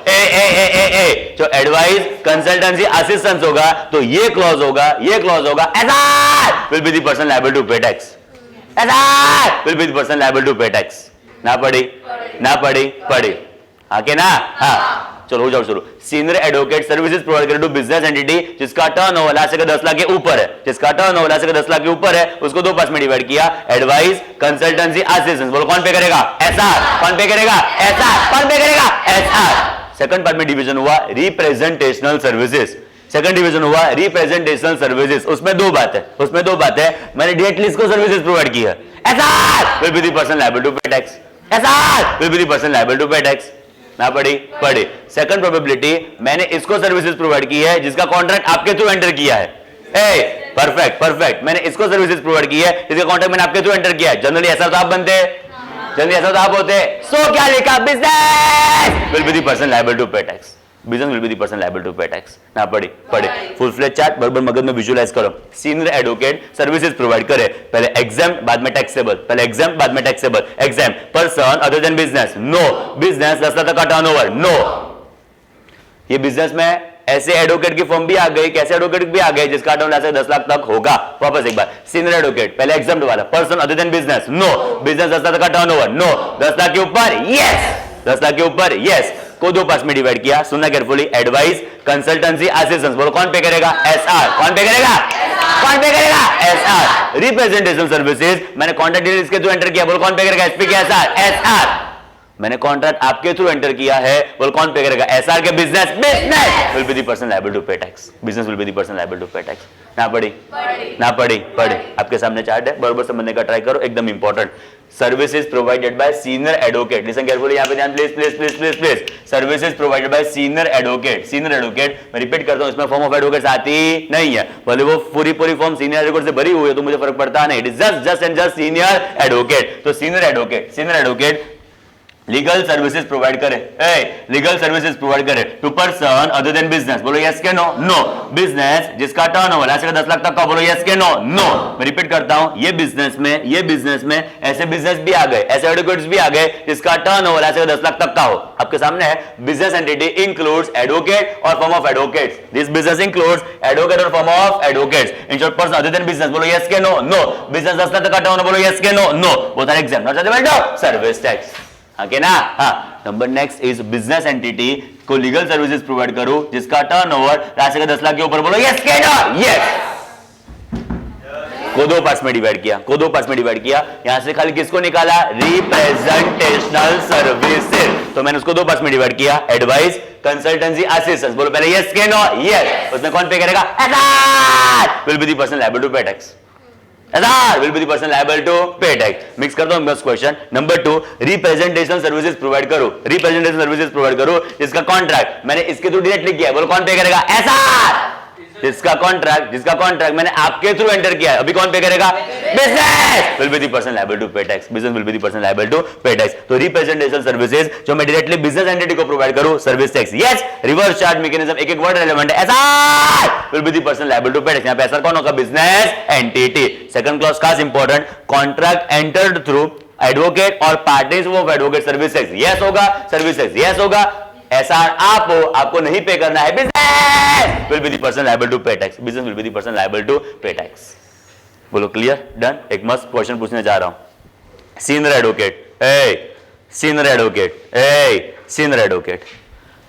जो एडवाइस, कंसल्टेंसी, असिस्टेंस होगा, तो ये क्लॉज होगा, SR will be the person liable to pay tax, SR will be the person liable to pay tax. ना पढ़ी आके ना, हाँ चलो हो जाओ शुरू। सीनियर एडवोकेट सर्विसेज प्रोवाइड करे टू बिजनेस एंटिटी जिसका टर्नओवर 10 लाख के ऊपर है, 10 लाख के ऊपर है, उसको दो पार्ट में डिवाइड किया, एडवाइस, कंसल्टेंसी, असिस्टेंस। बोलो कौन पे करेगा? एसआर। कौन पे करेगा? एसआर। कौन पे करेगा? एसआर। सेकंड पार्ट में डिवीजन हुआ रिप्रेजेंटेशनल सर्विसेज, सेकंड डिवीजन हुआ रिप्रेजेंटेशनल सर्विसेज। उसमें दो बात है, मैंने डायरेक्टली इसको सर्विसेज प्रोवाइड की है, SR will be the person liable to pay tax, SR will be the person liable to pay tax. ना पढ़ी। सेकंड प्रोबेबिलिटी, मैंने इसको सर्विसेज प्रोवाइड की है जिसका कॉन्ट्रैक्ट आपके थ्रू एंटर किया है, परफेक्ट। मैंने इसको सर्विसेज प्रोवाइड की है जिसका कॉन्ट्रैक्ट मैंने आपके थ्रू एंटर किया है। जनरली ऐसा तो आप बनते हैं, जनरली ऐसा तो आप होते। सो क्या लिखा? Business will be the person liable to pay tax, business will be the person liable to pay tax. ना पढ़ी। फुल फ्लेज चार्ट बराबर मगज में विजुअलाइज करो। सीनियर एडवोकेट सर्विसेज प्रोवाइड करे, पहले एग्जाम बाद में taxable, exempt person other than business, no. Business 10 lakh तक का टर्नओवर, नो। ये बिजनेस में ऐसे एडवोकेट की फर्म भी आ गई, कैसे एडवोकेट भी आ गए जिसका टर्नओवर 10 लाख तक होगा। वापस एक बार, सीनियर एडवोकेट, पहले एग्जाम वाला, person other than business, no. Business 10 lakh का टर्नओवर, नो। 10 लाख के ऊपर, यस। 10 लाख के ऊपर, यस। को दो पार्ट्स में डिवाइड किया, सुनना केयरफुली, एडवाइस, कंसल्टेंसी, असिस्टेंस। बोलो कौन पे करेगा? एसआर। कौन पे करेगा? एसआर। रिप्रेजेंटेशन सर्विसेज, मैंने कॉन्ट्रैक्ट डिटेल्स के थ्रू एंटर किया, बोलो कौन पे करेगा? एसपी के एसआर, एसआर। मैंने कॉन्ट्रैक्ट आपके थ्रू एंटर किया है, बोल कौन पे करेगा? एसआर के business will be the person liable to pay tax, business will be the person liable to pay tax. ना पढ़ी। आपके सामने चार्ट है, बराबर समझने का ट्राई करो, एकदम important. Services provided bye senior advocate, listen carefully, यहां पे ध्यान please. Services provided bye senior advocate, मैं रिपीट करता हूं, इसमें फॉर्म ऑफ एडवोकेट्स आती नहीं है, भले वो पूरी फॉर्म सीनियर एडवोकेट से भरी हुई है तो मुझे फर्क पड़ता नहीं, it is just senior advocate. तो senior advocate legal services provide करे, लीगल सर्विसेज प्रोवाइड करे to person other than business. बोलो यस के नो? नो। बिजनेस जिसका टर्नओवर 10 लाख तक का, बोलो यस के नो? नो। मैं रिपीट करता हूं, ये बिजनेस में ऐसे बिजनेस भी आ गए, ऐसे एडवोकेट्स भी आ गए जिसका टर्नओवर 10 लाख तक का हो। आपके सामने है, बिजनेस एंटिटी इंक्लूड्स एडवोकेट और firm of advocates. This business includes advocate और firm of advocates. In short, person other than business, बोलो यस के नो? नो। बिजनेस 10 लाख तक का टर्नओवर, बोलो यस के no? No. Both are exempt, not service tax. Okay ना? हाँ। Number next is business entity को लीगल सर्विसेज प्रोवाइड करो जिसका टर्नओवर 10 लाख के ऊपर, बोलो यस के नो? यस। को दो पार्ट्स में डिवाइड किया, को दो पार्ट्स में डिवाइड किया, यहां से खाली किसको निकाला, रिप्रेजेंटेशनल सर्विसेज, तो मैंने उसको दो पार्ट्स में डिवाइड किया, एडवाइस, कंसल्टेंसी, असिस्टेंस। बोलो पहले यस के नो, यस, उसमें कौन पे करेगा, SR will be the person liable to pay tax, SR will be the person liable to pay tax. Mix करता हूं बस question number 2, representation services provide करो, रिप्रेजेंटेशन सर्विसेज प्रोवाइड करो जिसका कॉन्ट्रैक्ट मैंने इसके थ्रू डायरेक्टली किया, बोलो कौन पे करेगा, एसआर। जिसका कॉन्ट्रैक्ट मैंने आपके थ्रू एंटर किया है, अभी कौन पे करेगा, business will be the person liable to pay tax, business will be the person liable to pay tax. तो रिप्रेजेंटेशन सर्विसेज जो मैं डायरेक्टली बिजनेस एंटिटी को प्रोवाइड करूं, service tax, yes, reverse charge mechanism, एक एक वर्ड रेलेवेंट है, SR will be the person liable to pay tax. यहां पे एसआर कौन होगा, बिजनेस एंटिटी। सेकंड क्लॉज खास important, contract entered through advocate और parties of advocate, service tax yes होगा, सर्विस टैक्स यस होगा, एसआर आप हो, आपको नहीं पे करना है, business will be the person liable to pay tax, business will be the person liable to pay tax. बोलो क्लियर, डन। एक मस्त क्वेश्चन पूछने जा रहा हूं, senior advocate, senior advocate, senior advocate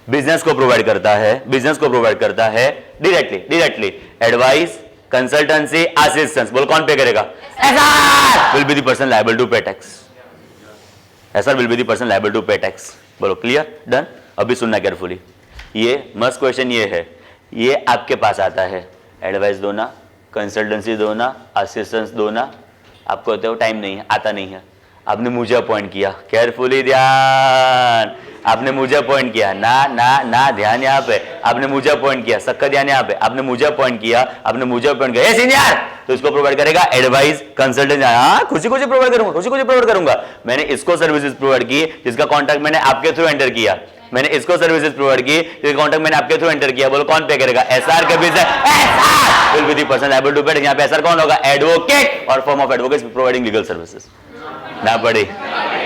business को प्रोवाइड करता है, बिजनेस को प्रोवाइड करता है डायरेक्टली एडवाइस, कंसल्टेंसी, असिस्टेंस, बोलो कौन पे करेगा, SR will be the person liable to pay tax, SR will be the person liable to pay tax. बोलो क्लियर, डन। अभी सुनना केयरफुली, ये मस्त क्वेश्चन ये है, ये आपके पास आता है, एडवाइस दो ना, कंसल्टेंसी दो ना, असिस्टेंस दो ना, आपको होते हो टाइम नहीं है, आता नहीं है, आपने मुझे अपॉइंट किया, केयरफुली ध्यान, आपने मुझे अपॉइंट किया, ना ना ना ध्यान यहाँ पे, आपने मुझे अपॉइंट किया, सबका ध्यान यहाँ पे, आपने मुझे अपॉइंट किया, आपने मुझे अपॉइंट किया, सीनियर, तो इसको प्रोवाइड करेगा एडवाइस, कंसल्टेंसी, हाँ खुशी खुशी प्रोवाइड करूंगा, खुशी खुशी प्रोवाइड करूंगा। मैंने इसको सर्विसेज प्रोवाइड की जिसका कॉन्ट्रैक्ट मैंने आपके थ्रू एंटर किया, मैंने इसको सर्विसेज प्रोवाइड की जिसका कॉन्ट्रैक्ट मैंने आपके थ्रू एंटर किया, बोलो कौन पे करेगा, एसआर के business, SR will be the person liable to pay tax. यहां पे एसआर कौन होगा, एडवोकेट और firm of advocates providing legal services. ना पढ़े,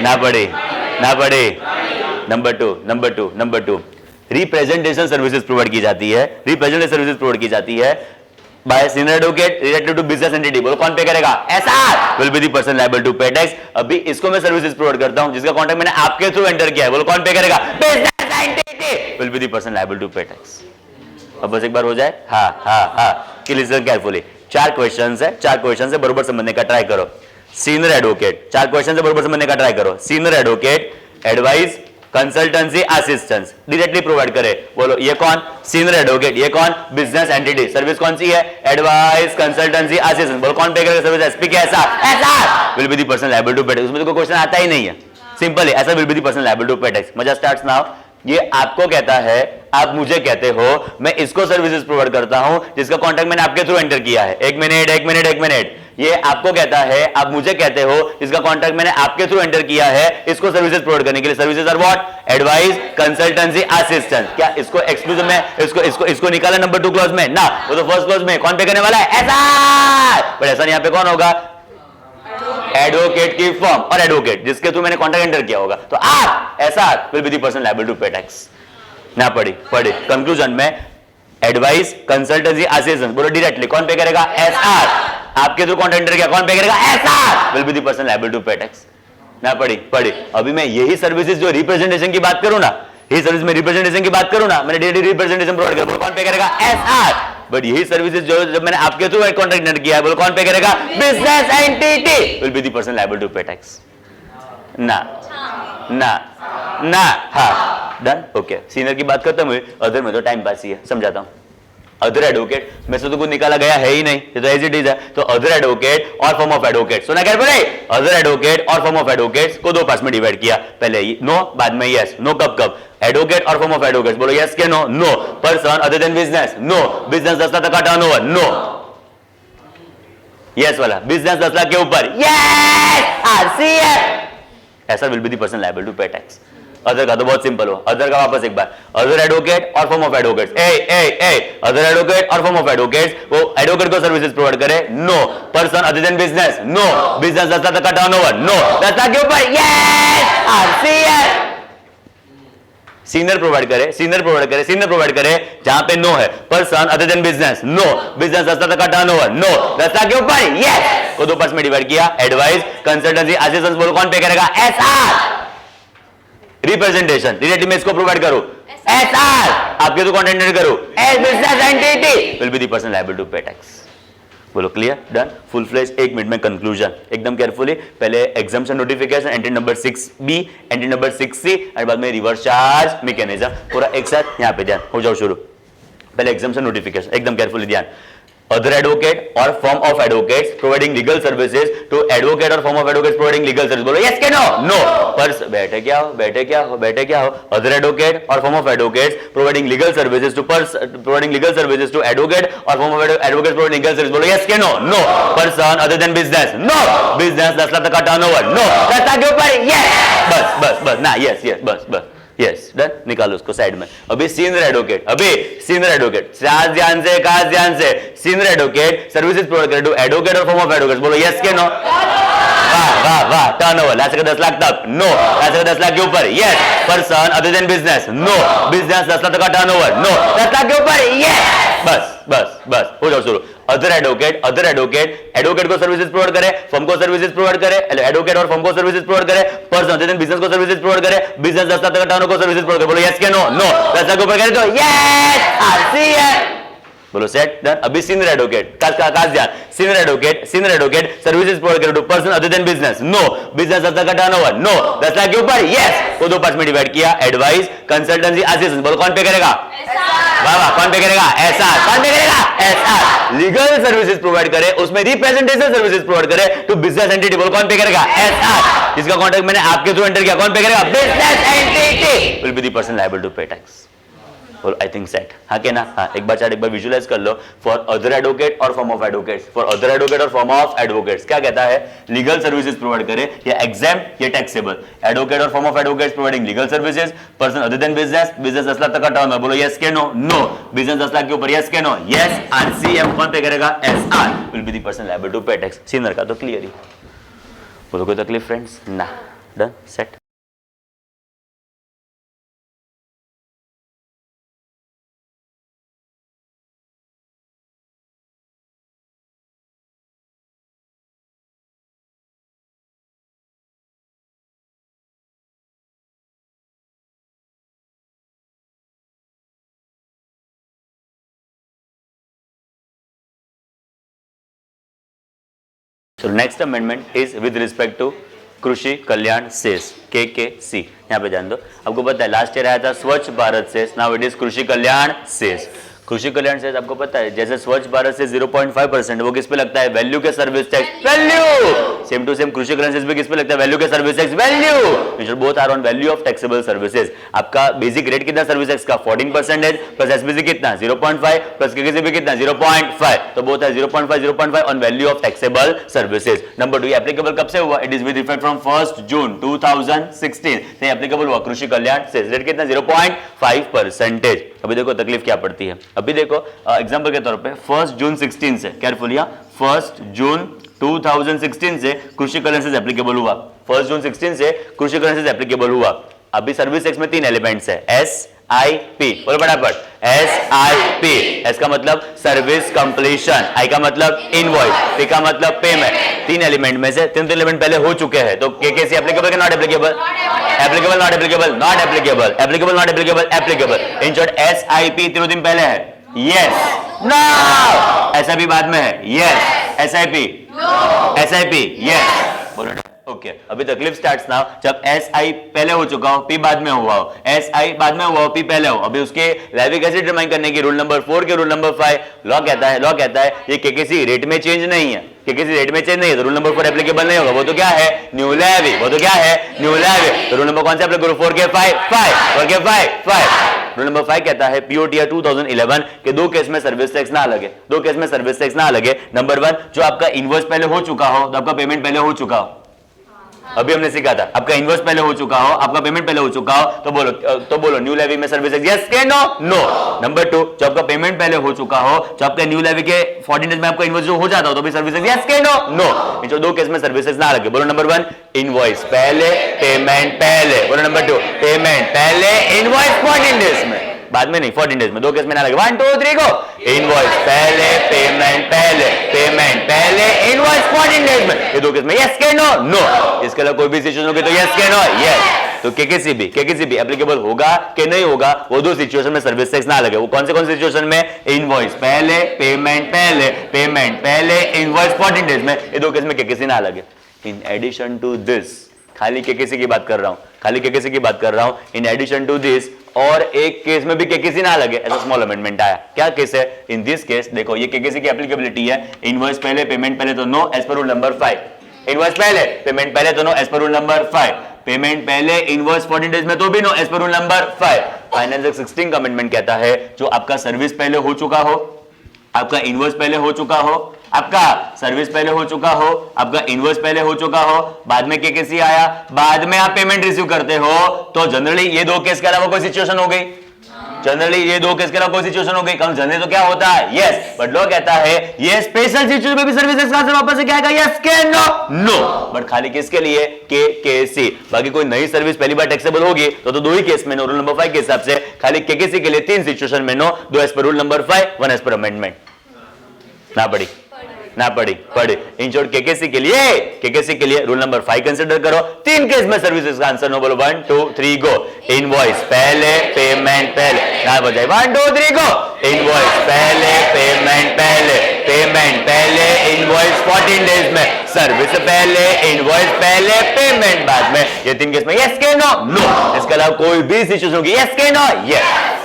ना पढ़े, ना पढ़े। Number two representation services provide की जाती है, रिप्रेजेंटेशन सर्विसेज प्रोवाइड की जाती है by senior advocate related to business entity, बोलो कौन पे करेगा, SR will be the person liable to pay tax. अभी इसको मैं सर्विसेज प्रोवाइड करता हूं जिसका कॉन्ट्रैक्ट मैंने आपके थ्रू एंटर किया है, बोलो कौन पे करेगा, business entity will be the person liable to pay tax. अब बस एक बार हो जाए, हाँ, लिसन केयरफुली। 4 क्वेश्चंस है, 4 क्वेश्चंस है, बरोबर समझने का ट्राई करो। सीनियर एडवोकेट, 4 क्वेश्चन से बरोबर समझने का ट्राई करो। Senior advocate advice, consultancy, assistance directly provide करे, बोलो ये कौन, सीनियर एडवोकेट, ये कौन, बिजनेस एंटिटी, सर्विस कौन सी है, एडवाइस, कंसल्टेंसी, असिस्टेंस, बोलो कौन पे करेगा सर्विस, एसपी के SR will be the person liable to pay tax. उसमें तो कोई क्वेश्चन आता ही नहीं है, सिंपल है, SR will be the person liable to pay tax. मजा स्टार्ट्स नाउ। ये आपको कहता है, आप मुझे कहते हो, मैं इसको सर्विसेज प्रोवाइड करता हूं जिसका कॉन्ट्रैक्ट मैंने आपके थ्रू एंटर किया है। एक मिनट, ये आपको कहता है, आप मुझे कहते हो जिसका कॉन्ट्रैक्ट मैंने आपके थ्रू एंटर किया है, इसको सर्विसेज प्रोवाइड करने के लिए। Services are what, advice, consultancy, assistance. क्या इसको एक्सक्लूसिव में इसको निकाला नंबर 2 क्लॉज में ना, वो तो फर्स्ट क्लॉज में कौन पे करने वाला है, एसआर। बट ऐसा यहां पे कौन होगा, एडवोकेट की फर्म और एडवोकेट जिसके थ्रू मैंने कॉन्ट्रैक्ट एंटर किया होगा, तो आप SR will be the person liable to pay tax. ना पढ़े कंक्लूजन में एडवाइस, कंसल्टेंसी, असिस्टेंस, बोलो डायरेक्टली कौन पे करेगा, एसआर। आपके थ्रू कॉन्ट्रैक्ट एंटर किया, कौन पे करेगा, SR will be the person liable to pay tax. ना पढ़ी। अभी मैं यही सर्विसेज जो रिप्रेजेंटेशन की बात करूं ना, यही सर्विस में रिप्रेजेंटेशन की बात करूं ना, मैंने डायरेक्टली रिप्रेजेंटेशन प्रोवाइड किया, बोलो कौन पे करेगा, एसआर। बट यही सर्विसेज जो जब मैंने आपके थ्रू कॉन्ट्रैक्ट एंटर किया है, बोलो कौन पे करेगा, business entity will be the person liable to pay tax. ना हाँ, डन, ओके। सीनियर की बात खत्म हुई, अदर में तो टाइम पास ही है, समझाता हूं। अदर एडवोकेट में से तो कुछ निकाला गया है ही नहीं, ये तो एज इट इज है। तो अदर एडवोकेट और फॉर्म ऑफ एडवोकेट, सुना क्या बोले, अदर एडवोकेट और फॉर्म ऑफ एडवोकेट्स को 2 पार्ट्स में डिवाइड किया, पहले नो, बाद में यस। नो कब, एडवोकेट और फॉर्म ऑफ एडवोकेट्स, बोलो यस के no, no. Person other than business, no. Business 10 lakh का टर्नओवर, नो। यस वाला, बिजनेस 10 लाख के ऊपर, yes, RCF, SR will be the person liable to pay tax. Other का तो बहुत सिंपल हो, अदर का वापस एक बार, अदर एडवोकेट और form of advocates, other advocate और फॉर्म ऑफ एडवोकेट्स, वो एडवोकेट को सर्विसेज प्रोवाइड करे, no. Person other than business, no. Business 10 lakh का टर्नओवर, नो। 10 लाख के ऊपर, यस, आरसीएफ। सीनियर प्रोवाइड करे जहां पे नो है, person other than business, no. Business 10 lakh का टर्नओवर, नो। 10 लाख के ऊपर, यस, को 2 पार्ट्स में डिवाइड किया, एडवाइस, कंसल्टेंसी, असिस्टेंस, बोलो कौन पे करेगा, एसआर। रिप्रेजेंटेशन डायरेक्टली मैं इसको प्रोवाइड करूं, एसआर। आपके तो कॉन्ट्रैक्ट करूं, as business entity will be the person liable to pay tax. बोलो clear, done, full fledge, 1 minute में कंक्लूजन, एकदम केयरफुली। पहले exemption notification, entry number 6B, entry number 6C, और बाद में रिवर्स चार्ज मैकेनिज्म, पूरा एक साथ यहाँ पे ध्यान हो जाओ शुरू। पहले एग्जाम्पशन नोटिफिकेशन, एकदम केयरफुली ध्यान। Other advocate or firm of advocates providing legal services to advocate or firm of advocates providing legal services. बोलो yes के no? No. पर बैठे क्या हो, बैठे क्या हो, बैठे क्या हो? Other advocate or firm of advocates providing legal services to providing legal services to advocate or firm of advocates providing legal services. बोलो yes के no? No. Person other than business. No. Business 10 lakh तक का turnover. No. 10 lakh के ऊपर yes. बस ना yes बस. Yes done, निकालो उसको साइड में। अभी सीनियर एडवोकेट, खास ध्यान से सीनियर एडवोकेट सर्विसेज प्रोवाइड करे टू एडवोकेट और फॉर्म ऑफ एडवोकेट। बोलो यस के नो? वाह, टर्नओवर लास्ट का 10 लाख तक, नो, लास्ट का 10 लाख के ऊपर, yes. Person other than business, no, business 10 lakh तक का टर्नओवर, नो, 10 लाख के ऊपर, यस। बस हो जाओ शुरू। अदर एडवोकेट एडवोकेट को सर्विसेज प्रोवाइड करे, फर्म को सर्विसेज प्रोवाइड करे, एडवोकेट और फर्म को सर्विसेज प्रोवाइड करे, पर्सन अदर देन बिजनेस को सर्विसेज प्रोवाइड करे, बिजनेस 10 लाख तक का टर्नओवर को सर्विसेज प्रोवाइड करे। बोलो यस के नो? 10 लाख के ऊपर करे तो यस, आरसी है। बोलो सेट, डन। अभी सीनियर एडवोकेट, खास ध्यान, सीनियर एडवोकेट सर्विसेज प्रोवाइड करे to person other than business, no, business 10 lakh का टर्नओवर, नो, 10 लाख के ऊपर, यस। को 2 पार्ट में डिवाइड किया, एडवाइस, कंसल्टेंसी, असिस्टेंस। बोलो कौन पे करेगा? वाह, कौन पे करेगा? एसआर। कौन पे करेगा? एसआर। लीगल सर्विसेज प्रोवाइड करे, उसमें रिप्रेजेंटेशन सर्विसेज प्रोवाइड करे टू बिजनेस एंटिटी। बोलो कौन पे करेगा? एसआर। जिसका कॉन्ट्रैक्ट मैंने आपके थ्रू एंटर किया, कौन पे करेगा? Business entity will be the person liable to pay tax. I think set, हाँ के ना? हाँ, एक बार चार्ट एक बार विजुअलाइज कर लो। फॉर अदर एडवोकेट और form of advocates, for other advocate और फॉर्म ऑफ एडवोकेट्स क्या कहता है? लीगल सर्विसेज प्रोवाइड करे, या एग्जेम्प्ट या टैक्सेबल। एडवोकेट और form of advocates providing legal services, person other than business 10 lakh तक का टर्न। बोलो यस के नो? नो, बिजनेस 10 लाख के ऊपर, यस के नो? यस। आरसीएम कौन पे करेगा? SR will be the person liable to pay tax. Senior का तो क्लियर ही। बोलो कोई तकलीफ फ्रेंड्स? ना, done, set. So next amendment is with respect to कृषि कल्याण सेस, KKC। यहाँ पे ध्यान दो, आपको पता है लास्ट ईयर आया था Swachh Bharat cess, now it is Krishi Kalyan cess. कृषि कल्याण सेस आपको पता है जैसे स्वच्छ भारत से 0.5% वो किस पे लगता है? वैल्यू के service tax, value. Same to same Krishi Kalyan cess भी किस पे लगता है? वैल्यू के service tax, value. Both are on value of taxable services. आपका बेसिक रेट कितना सर्विस टैक्स का? 14% प्लस एसपीसी कितना? 0.5 प्लस केकेसी भी कितना? 0.5। तो बोथ है 0.5 on value of taxable services. Number 2 applicable कब से हुआ? It is with effect from 1 जून 2016 से एप्लीकेबल हुआ कृषि कल्याण सेस। रेट कितना? 0.5%। अभी देखो तकलीफ क्या पड़ती है। अभी देखो एग्जांपल के तौर पे 1 जून 16 से, केयरफुल, 1 जून 2016 से कृषि कल्याण सेस एप्लीकेबल हुआ। 1 जून 16 से कृषि कल्याण सेस एप्लीकेबल हुआ। अभी सर्विस टैक्स में 3 एलिमेंट्स है, SIP, बोलो फटाफट, SIP। एस का मतलब सर्विस कंप्लीशन, आई का मतलब इनवॉइस, पी का मतलब पेमेंट। 3 एलिमेंट में से 3 एलिमेंट पहले हो चुके हैं, तो KKC applicable not applicable? Applicable not applicable? Not applicable. Applicable not applicable? Applicable. In short SIP 3 दिन पहले है, यस, नो। SIP बाद में है, यस। SIP, SIP, yes. बोलो ओके। अभी तकलीफ स्टार्ट्स नाउ जब SI पहले हो चुका हो, P बाद में हुआ हो, SI बाद में हुआ हो, P पहले हो। अभी उसके लैवी कैसे डिटरमाइन करने की? रूल नंबर 4 के रूल नंबर 5 लॉ कहता है ये केकेसी रेट में चेंज नहीं है, केकेसी रेट में चेंज नहीं है तो रूल नंबर 4 एप्लीकेबल नहीं होगा। वो तो क्या है? New levy. वो तो क्या है? New levy. तो रूल नंबर कौन सा एप्लाई करो? 4 के 5। रूल नंबर 5 कहता है POTR 2011 के 2 केस में सर्विस टैक्स ना लगे, 2 केस में सर्विस टैक्स ना लगे। नंबर 1, जो आपका इनवॉइस पहले हो चुका हो, तो आपका पेमेंट पहले हो चुका हो। अभी हमने सीखा था आपका इनवॉइस पहले हो चुका हो, आपका पेमेंट पहले हो चुका हो, तो बोलो न्यू लेवी में सर्विस टैक्स यस के नो? नो। नंबर 2, जो आपका पेमेंट पहले हो चुका हो, जो आपका न्यू लेवी के 14 डेज में आपका इनवॉइस जो हो जाता हो, तो भी सर्विस टैक्स यस के नो? नो। जो 2 केस में सर्विस टैक्स ना लगे। बोलो नंबर 1 इनवॉइस पहले, पेमेंट पहले। बोलो नंबर 2 पेमेंट पहले, इनवॉइस 14 डेज में, बाद में नहीं, 14 डेज में, 2 केस में ना लगे। 1 2 3 गो। इनवॉइस पहले, पेमेंट पहले, इनवॉइस 14 डेज में, ये 2 केस में यस के नो? नो। इसके अलावा कोई भी सिचुएशन होगी तो यस के नो? यस। तो केकेसीबी एप्लीकेबल होगा कि नहीं होगा, वो दो सिचुएशन में सर्विस टैक्स ना लगे। वो कौन से सिचुएशन में? इनवॉइस पहले, पेमेंट पहले, इनवॉइस 14 डेज में, ये दो केस में केकेसी ना लगे। इन एडिशन टू दिस, खाली केकेसी की बात कर रहा हूं, इन एडिशन टू दिस, और एक केस में भी केकेसी ना लगे, ऐसा स्मॉल अमेंडमेंट आया। क्या केस है? इन दिस केस देखो, ये केकेसी की एप्लीकेबिलिटी है। इनवॉइस पहले, पेमेंट पहले तो no, as per rule number 5। Invoice पहले, पेमेंट पहले तो no, as per rule number 5। Payment पहले, इनवॉइस 14 डेज में तो भी no, as per rule number 5। Finance act 16 का अमेंडमेंट कहता है, जो आपका सर्विस पहले हो चुका हो, आपका इनवॉइस पहले हो चुका हो, आपका सर्विस पहले हो चुका हो, आपका इनवॉइस पहले हो चुका हो, बाद में केकेसी आया, बाद में आप पेमेंट रिसीव करते हो, तो जनरली ये दो केस के अलावा कोई सिचुएशन हो गई? जनरली ये दो केस के अलावा कोई सिचुएशन हो गई? कम जनरली तो क्या होता है? यस, बट लॉ कहता है ये स्पेशल सिचुएशन में भी सर्विस टैक्स का वापस से क्या आएगा? यस के नो? नो, बट खाली किसके लिए? केकेसी। बाकी कोई नई सर्विस पहली बार टैक्सेबल होगी तो दो ही केस में नो, रूल नंबर 5 के हिसाब से। खाली केकेसी के लिए 3 सिचुएशन में no, 2 as per rule number 5, 1 as per amendment. ना पड़ी। इन शॉर्ट केकेसी के लिए रूल नंबर 5 कंसीडर करो। 3 केस में सर्विसेज का आंसर नो, बोलो 1 2 3 गो। इनवॉइस पहले, पेमेंट पहले, ना बजाए 1 2 3 गो। इनवॉइस पहले, पेमेंट पहले, इनवॉइस 14 डेज में, सर्विस पहले, इनवॉइस पहले, पेमेंट बाद में। ये 3 केस में यस के नो? नो। इसके अलावा कोई भी सिचुएशन होगी यस के नो? यस।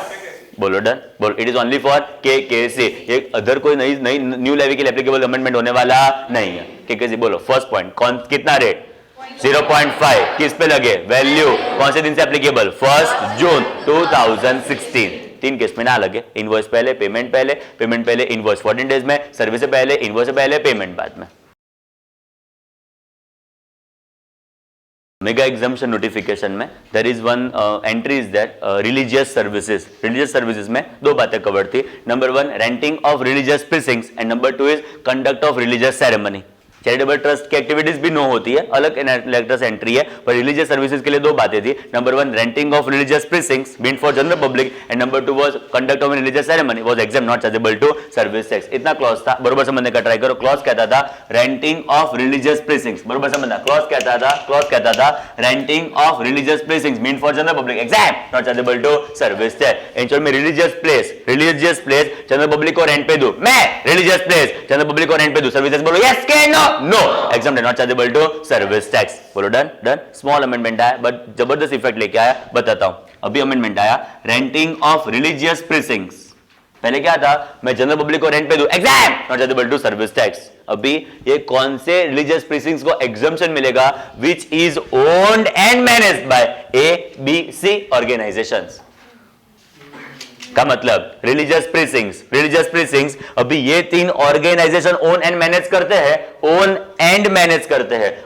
बोलो डन, बोलो it is only for KKC. ये अदर कोई नई न्यू लेवी के लिए एप्लीकेबल अमेंडमेंट होने वाला नहीं है। केकेसी बोलो फर्स्ट पॉइंट, कौन कितना रेट? 0.5। किस पे लगे? वैल्यू। कौन से दिन से एप्लीकेबल? 1 जून 2016। 3 केस में ना लगे। इनवॉइस पहले, पेमेंट पहले, इनवॉइस 14 डेज में, सर्विस से पहले, इनवॉइस से पहले, पेमेंट बाद में। मेगा एग्जाम्पशन नोटिफिकेशन में there is one entry is that religious services में 2 बातें कवर थी। Number 1 renting of religious precincts and number 2 is conduct of religious ceremony. Charitable trust की एक्टिविटीज भी नो होती है, अलग इलेक्टर्स एंट्री है, पर रिलीजियस सर्विसेज के लिए 2 बातें थी। Number 1 renting of religious precincts meant for general public and number 2 was conduct of religious ceremony was exempt not chargeable to service tax. इतना क्लॉज था, बरोबर समझने का ट्राई करो। क्लॉज कहता था रेंटिंग ऑफ रिलीजियस प्रीसिंक्ट्स, बरोबर समझना। क्लॉज कहता था renting of religious precincts meant for general public exempt not chargeable to service tax. In short में रिलीजियस प्लेस जनरल पब्लिक को रेंट पे दूं, मैं रिलीजियस प्लेस जनरल पब्लिक को रेंट पे दूं, सर्विस टैक्स बोलो यस के no? No, exempt not chargeable to service tax. बोलो डन। स्मॉल अमेंडमेंट आया बट जबरदस्त इफेक्ट लेके आया, बताता हूं। अभी अमेंडमेंट आया रेंटिंग ऑफ रिलीजियस प्रीसिंक्ट्स। पहले क्या था? मैं जनरल पब्लिक को रेंट पे दूं, exempt not chargeable to service tax. अभी ये कौन से रिलीजियस प्रीसिंक्ट्स को एग्जम्पशन मिलेगा? Which is owned and managed by ABC organisations. का मतलब रिलीजियस प्रीसिंक्ट्स अभी ये 3 ऑर्गेनाइजेशन ओन एंड मैनेज करते हैं,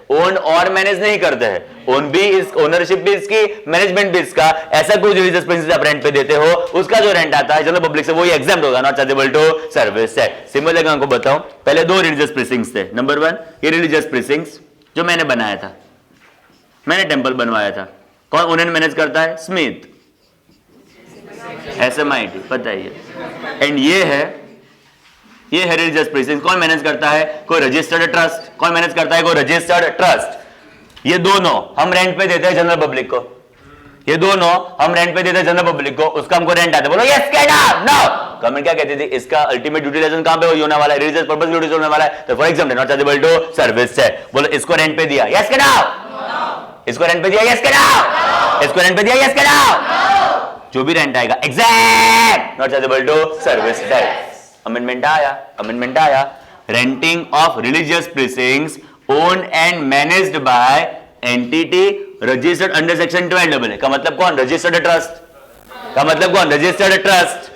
ओन और मैनेज नहीं करते हैं। ओन भी इस ओनरशिप भी इसकी, मैनेजमेंट भी इसका। ऐसा कोई रिलीजियस प्रीसिंक्ट्स आप रेंट पे देते हो, उसका जो रेंट आता है जनरल पब्लिक से, वो ही एग्जाम्प्ट होगा, not chargeable to service tax. Simple है, आपको बताऊं। पहले 2 रिलीजियस प्रीसिंक्ट्स थे। नंबर 1 ये रिलीजियस प्रीसिंक्ट्स जो मैंने बनाया था, मैंने टेंपल बनवाया था, कौन ओन एंड मैनेज करता है? स्मिथ, SMIT, पता ही है। एंड ये है रिलीजियस प्रीसिंक्ट्स, कौन मैनेज करता है? कोई रजिस्टर्ड ट्रस्ट। कौन मैनेज करता है? कोई रजिस्टर्ड ट्रस्ट। ये दोनों हम रेंट पे देते हैं जनरल पब्लिक को, उसका हमको रेंट आता है। बोलो यस के नो? गवर्नमेंट क्या कहती थी? इसका अल्टीमेट यूटिलाइजेशन कहां पे होने वाला है? रिलीजियस पर्पस यूटिलाइज होने वाला है, तो for example not chargeable to service tax. बोलो इसको रेंट पे दिया, यस के नो? इसको रेंट पे दिया, यस के नो? इसको रेंट पे दिया, यस के नो? जो भी रेंट आएगा exempt not chargeable to service tax. Amendment आया renting of religious precincts owned and managed by entity registered under section 12AA। का मतलब कौन? Registered trust.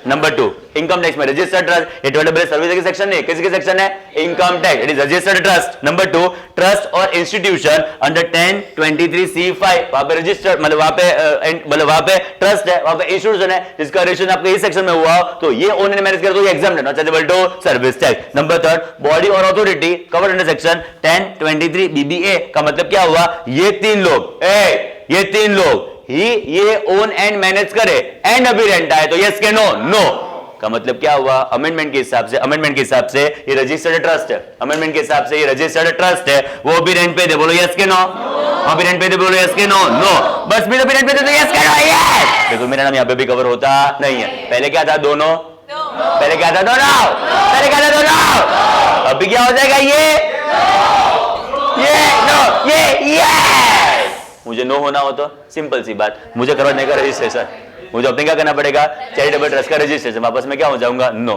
Number 2 income tax में रजिस्टर्ड ट्रस्ट। ये 12AA सर्विस के सेक्शन नहीं, किसके सेक्शन है? Income tax. It is registered trust. Number 2 trust और इंस्टीट्यूशन अंडर 1023C5, वहां पे रजिस्टर्ड मतलब वहां पे ट्रस्ट है, वहां पे इंस्टीट्यूशन है जिसका रजिस्ट्रेशन आपके इस सेक्शन में हुआ, तो ये ओन एंड मैनेज करे तो ये एग्जाम्प्ट है, not chargeable to service tax. Number 3 body और authority covered under section 1023BBA। का मतलब क्या हुआ? ये 3 लोग ये ओन एंड मैनेज करे एंड अभी रेंट आए तो यस के नो? नो। का मतलब क्या हुआ? अमेंडमेंट के हिसाब से ये रजिस्टर्ड ट्रस्ट है, वो भी रेंट पे दे, बोलो यस के नो? अभी रेंट पे दे, बोलो यस के नो? नो। बस भी तो रेंट पे दे दो, यस करो, यस। देखो मेरा नाम यहाँ पे भी कवर होता नहीं है। पहले क्या था दोनों, पहले क्या था दोनों, पहले क्या था दोनों, अभी क्या हो जाएगा ये नो, ये मुझे नो होना हो तो सिंपल सी बात, मुझे करवाने का रजिस्ट्रेशन, मुझे अपने क्या करना पड़ेगा, चैरिटेबल ट्रस्ट का रजिस्ट्रेशन, वापस में क्या हो जाऊंगा, नो।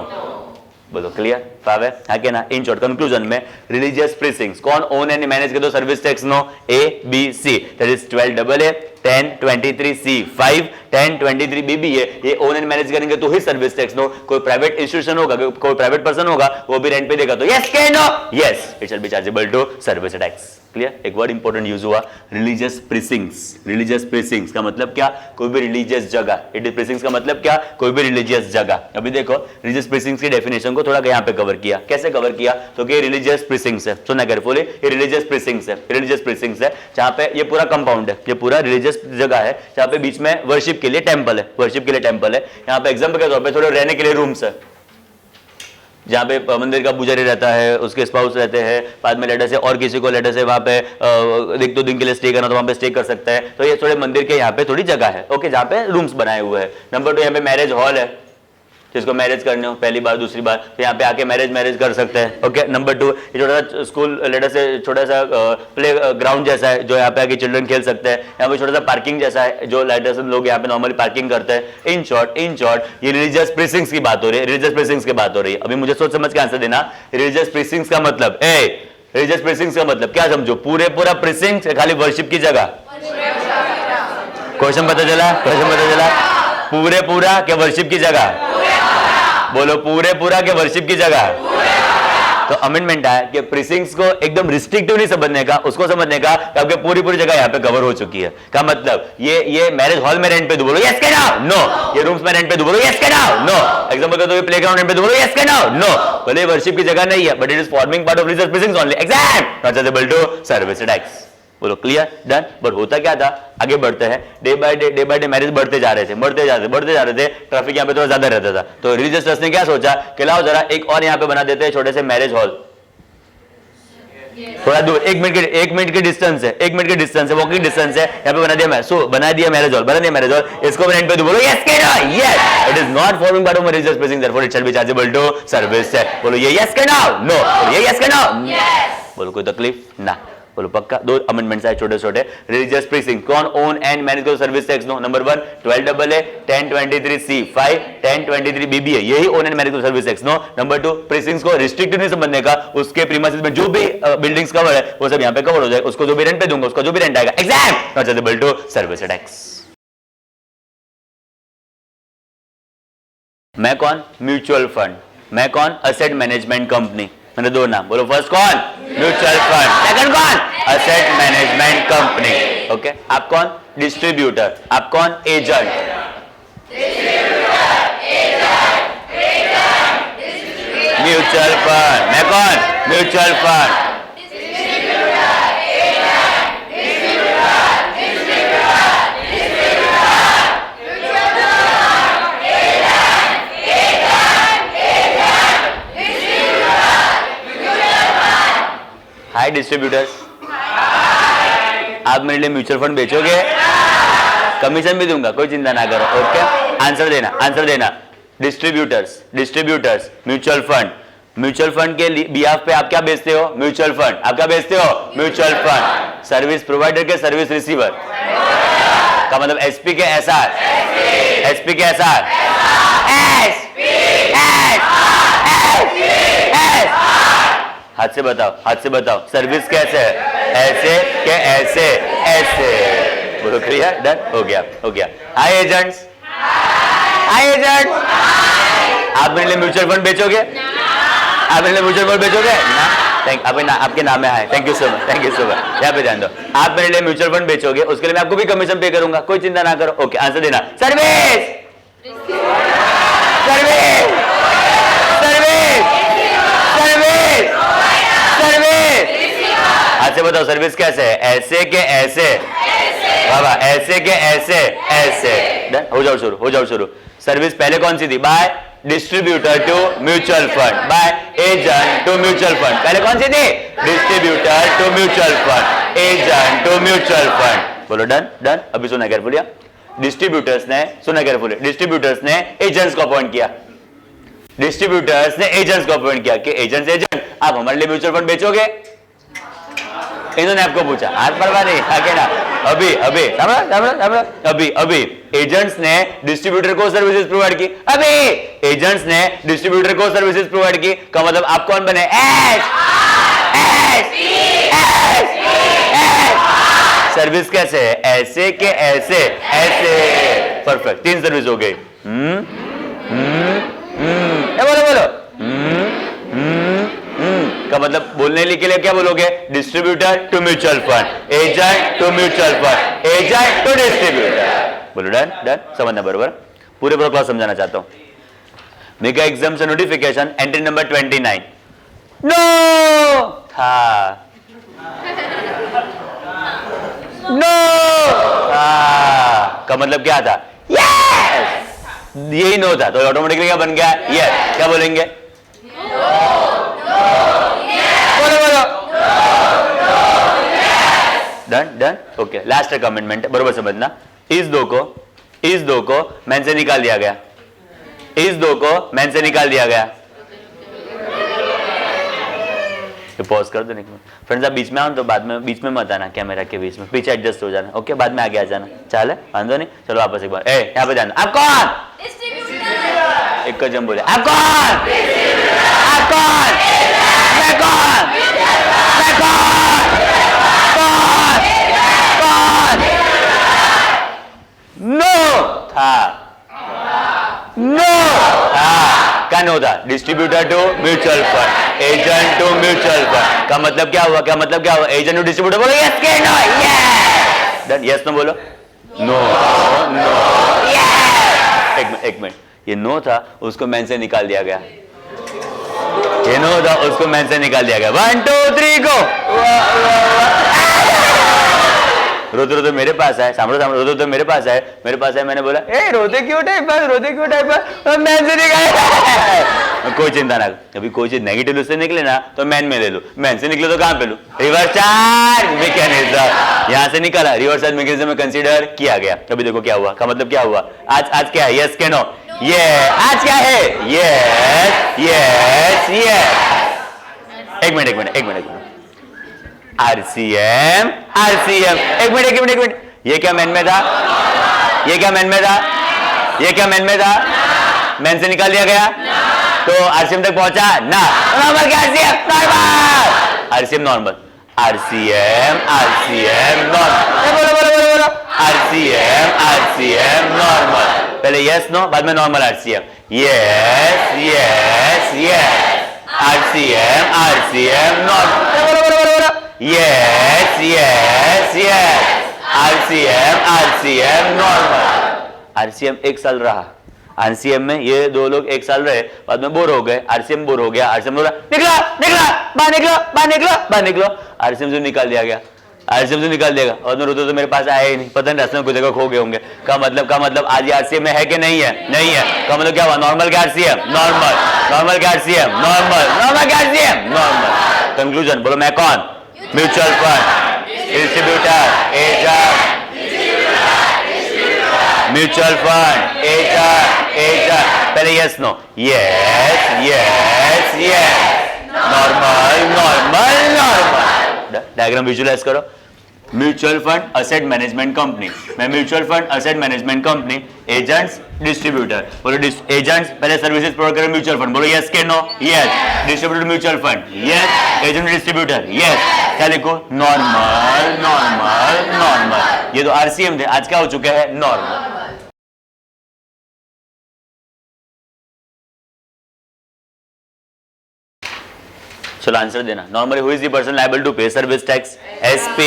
बोलो क्लियर पावे है कि ना। इन शॉर्ट कंक्लूजन में रिलीजियस प्रीसिंक्स कौन ओन एंड मैनेज के, तो service tax no A B C, that is 12AA, 1023C5, 1023BBA, ये ओन एंड मैनेज करेंगे तो ही सर्विस टैक्स नो। कोई प्राइवेट इंस्टीट्यूशन होगा, कोई प्राइवेट पर्सन होगा, वो भी रेंट पे देगा तो यस के no, yes it shall be chargeable to service tax. Clear. एक वर्ड इंपॉर्टेंट यूज हुआ, रिलीजियस प्रीसिंक्स। रिलीजियस प्रीसिंक्स का मतलब क्या, कोई भी रिलीजियस जगह। इट इज प्रीसिंक्स का मतलब क्या, कोई भी रिलीजियस जगह। अभी देखो रिलीजियस प्रीसिंक्स की डेफिनेशन को थोड़ा यहाँ पे कवर किया, कैसे कवर किया, तो कि रिलीजियस प्रीसिंक्स है, सुनना केयरफुली, ये रिलीजियस प्रीसिंक्स है, रिलीजियस प्रीसिंक्स है जहाँ पे ये पूरा कंपाउंड है, ये पूरा रिलीजियस जगह है जहाँ पे बीच में वर्शिप के लिए टेंपल है, वर्शिप के लिए टेंपल है। यहाँ पे एग्जाम्पल के तौर पे थोड़े रहने के लिए रूम्स है, जहाँ पे मंदिर का पुजारी रहता है, उसके स्पाउस रहते हैं, बाद में लेटर से और किसी को लेटर से वहाँ पे एक दो दिन के लिए स्टे करना तो वहाँ पे स्टे कर सकता है। तो ये थोड़े मंदिर के यहाँ पे थोड़ी जगह है, ओके, जहाँ पे रूम्स बनाए हुए हैं। नंबर 2 यहाँ पे मैरिज हॉल है, जिसको मैरिज करने हो पहली बार दूसरी बार तो यहाँ पे आके मैरिज कर सकते हैं, ओके। नंबर 2 ये छोटा सा स्कूल लेटर से छोटा सा प्ले ग्राउंड जैसा है जो यहाँ पे आके चिल्ड्रन खेल सकते हैं। यहाँ पे छोटा सा पार्किंग जैसा है जो लेटर से लोग यहाँ पे नॉर्मली पार्किंग करते हैं। इन शॉर्ट ये रिलीजियस प्रीसिंक्स की बात हो रही है, रिलीजियस प्रीसिंक्स की बात हो रही है। अभी मुझे सोच समझ के आंसर देना, रिलीजियस प्रीसिंक्स का मतलब रिलीजियस प्रीसिंक्स का मतलब क्या समझो, पूरा प्रीसिंक्स खाली वर्शिप की जगह। क्वेश्चन पता चला, पूरा क्या वर्शिप की जगह, बोलो पूरा के वर्शिप की जगह। तो अमेंडमेंट है कि प्रीसिंक्स को एकदम रिस्ट्रिक्टिव नहीं समझने का, उसको समझने का कि आपके पूरी जगह यहाँ पे कवर हो चुकी है। का मतलब ये मैरिज हॉल में रेंट पे दो, बोलो यस के नो। ये रूम्स में रेंट पे दो, बोलो यस के नो। एग्जांपल के तौर पे प्लेग्राउंड रेंट पे दो, बोलो यस के नो। भले वर्शिप की जगह नहीं है but it is forming part of religious precincts only, exempt not chargeable to service tax. बोलो क्लियर, डन। बट होता क्या था, आगे बढ़ते हैं, डे बाय डे मैरिज बढ़ते जा रहे थे, ट्रैफिक यहाँ पे थोड़ा ज्यादा रहता था। तो रिलीजियस ट्रस्ट ने क्या सोचा कि लाओ जरा एक और यहाँ पे बना देते हैं छोटे से मैरिज हॉल, थोड़ा दूर, 1 मिनट के डिस्टेंस है, वॉकिंग डिस्टेंस है, यहाँ पे बना दिया मैरिज हॉल, इसको रेंट पे दो, बोलो यस के no, yes it is not forming part of religious precincts, therefore it shall be chargeable to service tax. बोलो ये यस के नो, ये यस के नो, बोलो कोई तकलीफ ना, बोलो पक्का। 2 अमेंडमेंट्स आए छोटे, रिलीजियस प्रीसिंक्स कौन ओन एंड मैनेज को service tax no. Number 1 12AA, 1023C5, 1023BBA, यही ओन एंड मैनेज को service tax no. Number 2 precincts को रिस्ट्रिक्टिव नहीं समझने का, उसके प्रीमाइसेस में जो भी बिल्डिंग्स कवर है वो सब यहाँ पे कवर हो जाएगा, उसको जो भी रेंट पे दूंगा उसका जो भी रेंट आएगा, exempt not chargeable to service tax. मैं कौन, म्यूचुअल फंड, मैं कौन, असेट मैनेजमेंट कंपनी। मैंने 2 नाम, बोलो फर्स्ट कौन, म्यूचुअल फंड, सेकंड कौन, असेट मैनेजमेंट कंपनी, ओके। आप कौन, डिस्ट्रीब्यूटर, आप कौन, एजेंट। म्यूचुअल फंड, मैं कौन, म्यूचुअल फंड। हाय डिस्ट्रीब्यूटर्स, आप मेरे लिए म्यूचुअल फंड बेचोगे, कमीशन भी दूंगा, कोई चिंता ना करो, ओके। आंसर देना। डिस्ट्रीब्यूटर्स म्यूचुअल फंड के बिहाफ पे आप क्या बेचते हो, म्यूचुअल फंड। आप क्या बेचते हो, म्यूचुअल फंड। सर्विस प्रोवाइडर के सर्विस रिसीवर का मतलब एसपी के एसआर, हाथ से बताओ सर्विस कैसे है, ऐसे के ऐसे। बोलो क्लियर, डन, हो गया। हाय एजेंट्स, आप मेरे लिए म्यूचुअल फंड बेचोगे, ना? आपके नाम में है, थैंक यू सो मच, यहाँ पे ध्यान दो। आप मेरे लिए म्यूचुअल फंड बेचोगे, उसके लिए मैं आपको भी कमीशन पे करूंगा, कोई चिंता ना करो, ओके। आंसर देना, सर्विस। हाथ से बताओ सर्विस कैसे है, ऐसे के ऐसे, बाबा ऐसे के ऐसे। हो जाओ शुरू। सर्विस पहले कौन सी थी, by distributor to mutual fund, by agent to mutual fund. पहले कौन सी थी, distributor to mutual fund, agent to mutual fund. बोलो डन डन। अभी सुना केयरफुली, डिस्ट्रीब्यूटर्स ने, सुना केयरफुली, डिस्ट्रीब्यूटर्स ने एजेंट्स को अपॉइंट किया, डिस्ट्रीब्यूटर्स ने एजेंट्स को अपॉइंट किया कि एजेंट एजेंट आप हमारे लिए म्यूचुअल फंड बेचोगे। इन्होंने आपको पूछा, हाथ परवाह नहीं आगे ना, अभी अभी अभी अभी एजेंट्स ने डिस्ट्रीब्यूटर को सर्विसेज प्रोवाइड की, अभी एजेंट्स ने डिस्ट्रीब्यूटर को सर्विसेज प्रोवाइड की, का मतलब आप कौन बने? सर्विस कैसे है? ऐसे के ऐसे, ऐसे, परफेक्ट, 3 सर्विस हो गई। बोलो बोलो, का मतलब बोलने के लिए क्या बोलोगे? Distributor to mutual fund, agent to mutual fund, agent to distributor. बोलो डन डन, समझना बरोबर, पूरे क्लास समझाना चाहता हूं। Mega exams notification entry number 29 no था, नो का मतलब क्या था? यस, यही नो था, तो ऑटोमेटिकली क्या बन गया? यस। क्या बोलेंगे? बोलो बोलो, डन डन, ओके। लास्ट कमेंटमेंट है, बरोबर समझना। इस दो को मैन से निकाल दिया गया, इस दो को मैन से निकाल दिया गया। पॉज कर दो फ्रेंड्स, आप बीच में आओ तो बाद में बीच में मत आना, कैमरा के बीच में, पीछे एडजस्ट हो जाना, ओके? बाद में आगे आ जाना, चले वांधो नहीं। चलो वापस एक बार, यहाँ पे ध्यान, आप कौन? एक को जम बोले, आप कौन? आप कौन? मैं कौन? मैं कौन? कौन? कौन? नो था, नो था, का नो था। Distributor to mutual fund, agent to mutual fund, का मतलब क्या हुआ? क्या मतलब क्या हुआ? एजेंट टू डिस्ट्रीब्यूटर, बोलो यस के no? Yes done, yes no बोलो, नो नो यस। एक मिनट, ये नो था, उसको मैन से निकाल दिया गया, ये नो था, उसको मैन से निकाल दिया गया। 1 2 3 गो। रोते रोते मेरे पास आए, सामने सामने रोते रोते मेरे पास आए, मैंने बोला ए रोते क्यों टाइप पर, रोते क्यों टाइप पर? मैन से निकाल। कोई चिंता ना, कभी कोई चीज नेगेटिव उससे निकले ना तो मैन में ले लो, मैन से निकले तो कहां पे लूं? रिवर्स चार्ज मैकेनिज्म, यहां से निकाला, रिवर्स चार्ज मैकेनिज्म में कंसीडर किया गया। अभी देखो क्या हुआ, का मतलब क्या हुआ? आज क्या है? यस के नो? ये आज क्या है? Yes yes yes. एक मिनट, आरसीएम, एक मिनट, ये क्या मैन में था? ये क्या मैन में था? ये क्या मैन में था? मैन से निकाल दिया गया तो आरसीएम तक पहुंचा ना? नॉर्मल क्या? आरसीएम नॉर्मल, आरसीएम नॉर्मल, बोलो आरसीएम नॉर्मल। पहले यस नो, बाद में normal RCM, yes yes yes, RCM normal, बोलो yes yes yes, RCM normal. RCM 1 साल रहा, आरसीएम में ये 2 लोग 1 साल रहे, बाद में बोर हो गए, आरसीएम बोर हो गया, आरसीएम बोला बाहर निकलो, आरसीएम से निकाल दिया गया, और मैं रोते तो मेरे पास आया ही नहीं, पता नहीं रास्ते में कोई जगह खो गए होंगे। का मतलब आज ये आरसीएम में है कि नहीं है? नहीं है, का मतलब क्या हुआ? नॉर्मल का आरसीएम नॉर्मल का आरसीएम नॉर्मल। कंक्लूजन बोलो, मैं कौन? Mutual fund, distributor, agent, mutual fund, agent. पहले yes no, yes yes yes, normal. Diagram visualize करो। Mutual fund asset management company, मैं mutual fund asset management company, agents distributor, बोलो agents पहले services provide करें mutual fund, बोलो yes के no? Yes. Distributor mutual fund, yes. Agent distributor, yes. क्या लिखो? Normal. ये तो आरसीएम थे, आज क्या हो चुका है? नॉर्मल। चलो आंसर देना। Normally who is the person liable to pay service tax? SP.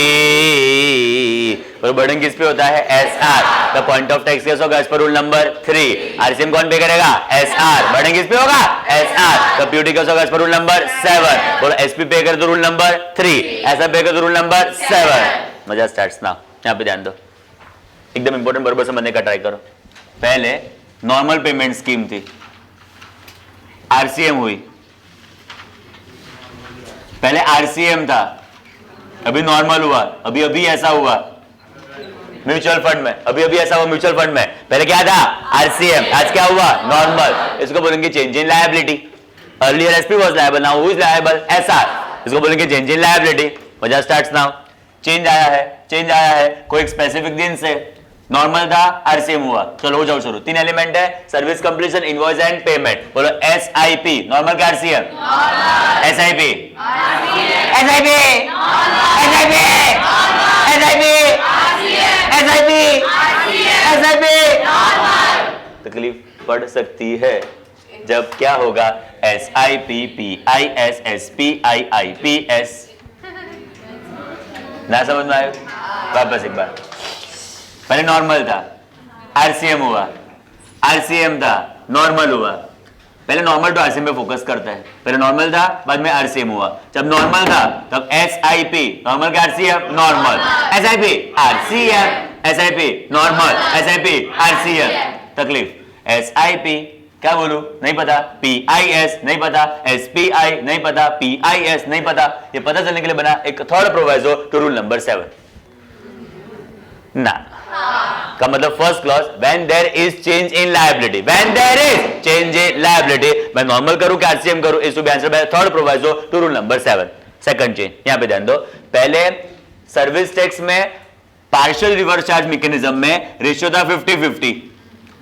पर बर्डन किस पे होता है? SR. The point of taxation होगा as per rule number 3। RCM कौन पे करेगा? एसआर। बर्डन किस पे होगा? एसआर। द प्यूटी केस होगा एज पर रूल नंबर 7। बोलो एसपी पे करे तो रूल नंबर 3, ऐसा पे करे तो रूल नंबर 7। मजा स्टार्ट्स नाउ। यहां पे ध्यान दो, एकदम इंपॉर्टेंट, बराबर समझने का ट्राई करो। पहले नॉर्मल पेमेंट स्कीम थी, आरसीएम हुई, पहले आरसीएम था, अभी नॉर्मल हुआ, अभी ऐसा हुआ, म्यूचुअल फंड में, अभी अभी ऐसा हुआ म्यूचुअल फंड में, पहले क्या था आरसीएम, आज क्या हुआ नॉर्मल, इसको बोलेंगे change in liability. Earlier SP was liable, now who is liable, SR, इसको बोलेंगे चेंज इन लायबिलिटी। वजह स्टार्ट्स नाउ, चेंज आया है, चेंज आया है कोई एक स्पेसिफिक दिन से, नॉर्मल था आरसीएम हुआ, चलो हो जाओ शुरू। तीन एलिमेंट है, service completion, invoice and payment. बोलो एसआईपी, नॉर्मल का RCM, SIP, SIP, SIP, SIP, SIP, SIP. तकलीफ पड़ सकती है जब क्या होगा, एसआईपी, पीआईएस, एसपीआईआईपीएस। ना समझ में आयो? वापस एक बार, पहले नॉर्मल था आरसीएम हुआ, आरसीएम था नॉर्मल हुआ, पहले नॉर्मल टू आरसीएम पे फोकस करता है, पहले नॉर्मल था बाद में आरसीएम हुआ। जब नॉर्मल था तब एसआईपी, नॉर्मल का RCM normal, SIP RCM, SIP normal, SIP RCM. तकलीफ एसआईपी क्या बोलूं नहीं पता, पीआईएस नहीं पता, एसपीआई नहीं पता, पीआईएस नहीं पता। ये पता चलने के लिए बना एक third proviso to rule number 7 ना का मतलब first clause, when there is change in liability, when there is change in liability, मैं नॉर्मल करूं कि आरसीएम करूं, is to be answered by third proviso to rule number 7। Second change, यहां पे ध्यान दो, पहले सर्विस टैक्स में पार्शियल रिवर्स चार्ज मैकेनिज्म में रेशियो था 50-50।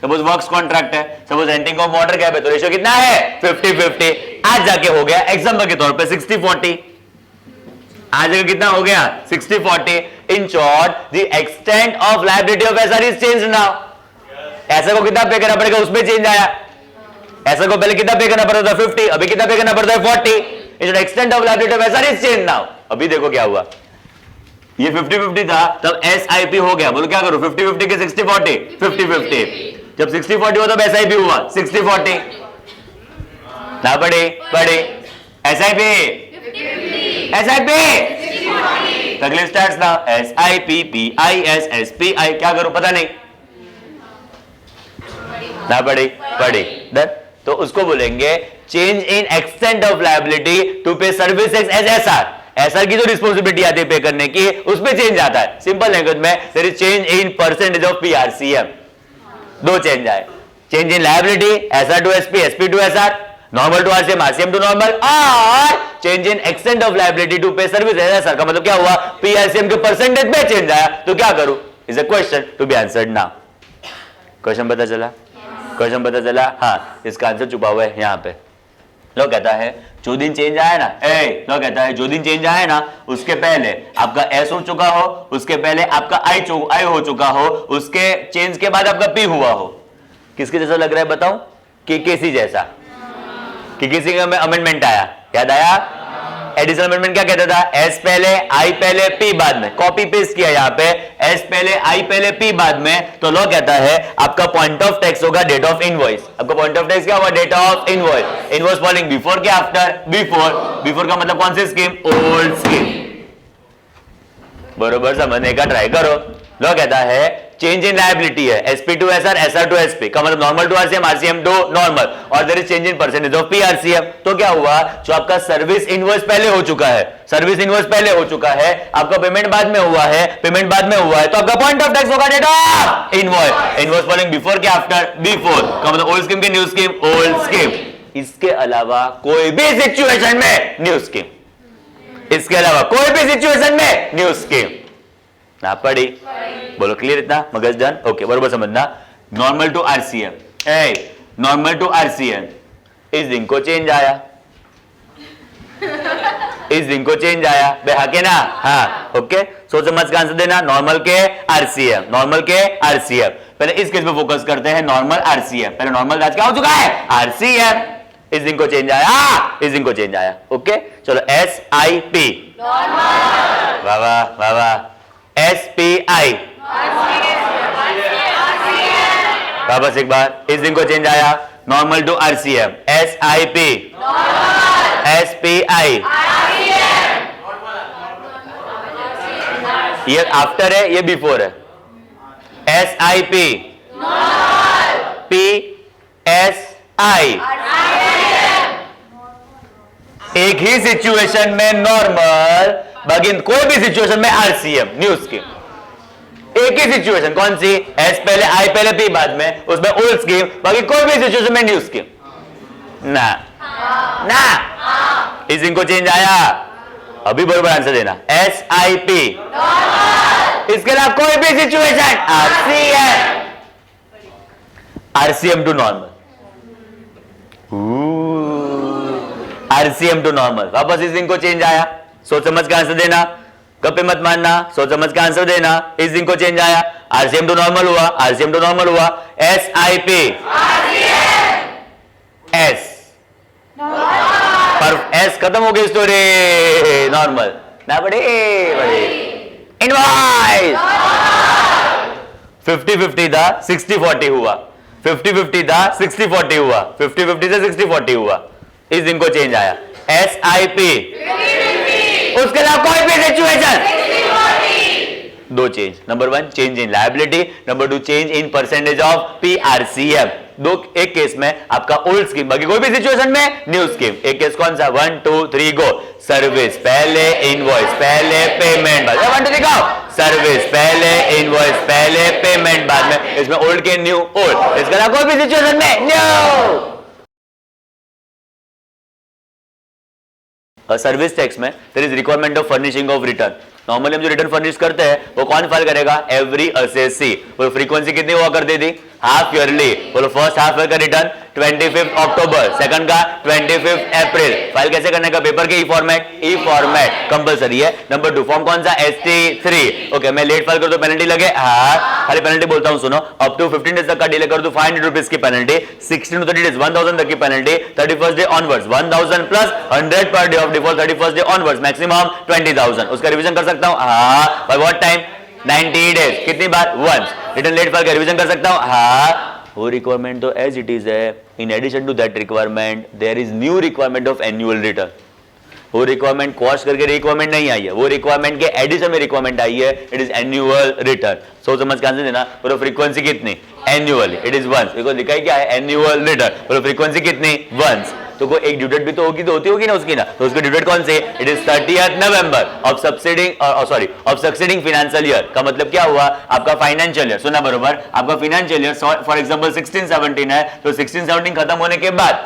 सपोज वर्क्स कॉन्ट्रैक्ट है, suppose renting of water cap है, तो रेशियो कितना है 50-50। आज जाके हो गया एग्जाम्पल के तौर पे 60-40, आज जाके कितना हो गया 60-40। In short the extent of liability of SR is changed now. ऐसा को कितना पे करना पड़ेगा, उसमें चेंज आया। ऐसा को पहले कितना पे करना पड़ता था 50, अभी कितना पे करना पड़ता है 40। In extent of liability of SR is changed now. अभी देखो क्या हुआ, ये 50-50 था तब एसआईपी हो गया, बोलो क्या करो 50-50 के 60-40, 50-50। जब 60-40 हुआ तब एसआईपी हुआ 60-40 ना, पढ़े पढ़े एसआईपी, एसआईपी, तकलीफ स्टार्ट्स ना, एसआईपी, पीआईएस, एसपीआई, क्या करूं पता नहीं ना, पढ़े पढ़े डन। तो उसको बोलेंगे change in extent of liability to pay service as SR. SR की जो रिस्पॉन्सिबिलिटी आती है पे करने की, उसमें चेंज आता है। सिंपल लैंग्वेज में there is change in percentage of PRCM. दो चेंज आए, change in liability SR to SP, SP to SR, normal to RCM, RCM to normal, और change in extent of liability to pay service as SR. का मतलब क्या हुआ, पीआरसीएम के percentage में change आया। तो क्या करूं, is a question to be answered now. Question पता चला, क्वेश्चन पता चला, हाँ इसका आंसर छुपा हुआ है यहाँ पे। लोग कहता है जो दिन चेंज आया ना, लोग कहता है जो दिन चेंज आया ना, उसके पहले आपका एस हो चुका हो, उसके पहले आपका आई हो चुका हो, उसके चेंज के बाद आपका पी हुआ हो। किसके जैसा लग रहा है बताऊं, कि किसी जैसा, कि किसी का अमेंडमेंट आया, याद आया एडिशनल अमेंडमेंट क्या कहता था, एस पहले आई पहले पी बाद में, कॉपी पेस्ट किया यहाँ पे, एस पहले आई पहले पी बाद में। तो लॉ कहता है आपका पॉइंट ऑफ टैक्स होगा डेट ऑफ इनवॉइस। आपका पॉइंट ऑफ टैक्स क्या होगा, date of invoice. Invoice following before के आफ्टर, बिफोर, बिफोर का मतलब कौन सी स्कीम, ओल्ड स्कीम। बरोबर समझने का ट्राई करो। लॉ कहता है चेंज इन लायबिलिटी है, SP to SR, SR to SP, का मतलब normal to RCM, RCM to normal, और there is change in percentage of PRCM. तो क्या हुआ, जो आपका सर्विस इनवॉइस पहले हो चुका है, सर्विस इनवॉइस पहले हो चुका है, आपका पेमेंट बाद में हुआ है, पेमेंट बाद में हुआ है, तो आपका पॉइंट ऑफ टैक्स होगा date of invoice. Invoice following before के आफ्टर, बिफोर, का मतलब ओल्ड स्कीम के न्यू स्कीम, ओल्ड स्कीम। इसके अलावा कोई भी सिचुएशन में न्यू स्कीम, इसके अलावा कोई भी सिचुएशन में न्यू स्कीम ना पड़ी। बोलो क्लियर इतना, मगज डन, ओके बरोबर समझना। Normal to RCM, normal to RCM, इस दिन को चेंज आया, इस दिन को चेंज आया के ना, हाँ ओके। सोच समझ का आंसर देना, नॉर्मल के आरसीएम, नॉर्मल के आरसीएम। पहले इस केस पे फोकस करते हैं, नॉर्मल आरसीएम, पहले नॉर्मल आज क्या हो चुका है आरसीएम, इस दिन को चेंज आया, इस दिन को चेंज आया, ओके। चलो एस आई पी, वाह वाह वाह वाह, एसपीआई, वापस एक बार, इस दिन को चेंज आया, normal to RCM, SIP, SPI, ये आफ्टर है, ये बिफोर है, एसआईपी, पीएसआई। एक ही सिचुएशन में नॉर्मल, बाकी कोई भी सिचुएशन में आरसीएम, न्यू स्कीम। एक ही सिचुएशन, कौन सी? एस पहले, आई पहले, पी बाद में, उसमें ओल्ड स्कीम, बाकी कोई भी सिचुएशन में न्यू स्कीम ना ना। इस इनको चेंज आया, अभी बराबर आंसर देना। एस आई पी, इसके अलावा कोई भी situation RCM, RCM to normal, RCM to normal. वापस इस दिन को चेंज आया, सोच समझ के आंसर देना, गप्पे मत मारना, सोच समझ के आंसर देना। इस दिन को चेंज आया, आरसीएम टू नॉर्मल हुआ, आरसीएम टू नॉर्मल हुआ। एस आई पी, एस पर एस खत्म हो गई स्टोरी, नॉर्मल ना बड़े बड़े। इनवॉइस 50-50 था, 60-40 हुआ, 50-50 था, 60-40 हुआ, 50-50 से 60-40 हुआ। इस दिन को चेंज आया, एस आई पी, उसके अलावा कोई भी सिचुएशन, दो change. Number 1 change in liability, number 2 change in percentage of PRCM. दो, एक केस में आपका ओल्ड स्कीम, बाकी कोई भी सिचुएशन में न्यू स्कीम। एक केस कौन सा? 1 2 3 गो। सर्विस पहले, इनवॉइस पहले, पेमेंट बाद में। 1 2 3 गो। सर्विस पहले, इनवॉइस पहले, पेमेंट बाद में। इसमें ओल्ड के न्यू, ओल्ड, इसके अलावा कोई भी सिचुएशन में न्यू। सर्विस टैक्स में there is requirement of furnishing of return. Normally हम जो रिटर्न फर्निश करते हैं वो कौन फाइल करेगा? Every assessee. बोलो फ्रीक्वेंसी कितनी हुआ कर दी थी? Half yearly. बोलो फर्स्ट हाफ ईयर का रिटर्न 25 अक्टूबर, सेकंड का 25 अप्रैल। फाइल कैसे करने का? पेपर के ई फॉर्मेट, ई फॉर्मेट कंपलसरी है। नंबर 2 फॉर्म कौन सा? ST3। ओके, मैं लेट फाइल कर तो पेनल्टी लगे? हाँ, खाली पेनल्टी बोलता हूं, सुनो। अप टू 15 डेज तक का डिले कर दो 500 रुपीज की पेनल्टी, 16 to 30 डेज 1000 तक की penalty, 31st day onwards 1000 plus 100 per day of default, 31st day onwards maximum 20,000। उसका रिवीजन कर सकता हूं? हाँ। By what time? 90 डेज। कितनी बार? वंस। रिटर्न लेट फाइल का रिवीजन कर सकता हूं? हाँ। वो रिक्वायरमेंट तो एज इट इज है। In addition to that requirement there is new requirement of annual return. वो रिक्वायरमेंट क्वॉश करके रिक्वायरमेंट नहीं आई है, वो रिक्वायरमेंट के एडिशन में रिक्वायरमेंट आई है। It is annual return. सोच समझ के आंसर देना। बोलो फ्रीक्वेंसी कितनी? एनुअली। It is once. देखो लिखा है क्या है? Annual return. बोलो फ्रीक्वेंसी कितनी? वंस। तो कोई एक ड्यू डेट भी तो होगी, तो होती ना उसकी ना, तो उसकी ड्यू डेट कौन सी? It is 30th November of succeeding financial year. का मतलब क्या हुआ? आपका फाइनेंशियल ईयर, सुना बरोबर, आपका फाइनेंशियल ईयर फॉर एग्जांपल 16-17 है, तो 16-17 खत्म होने के बाद,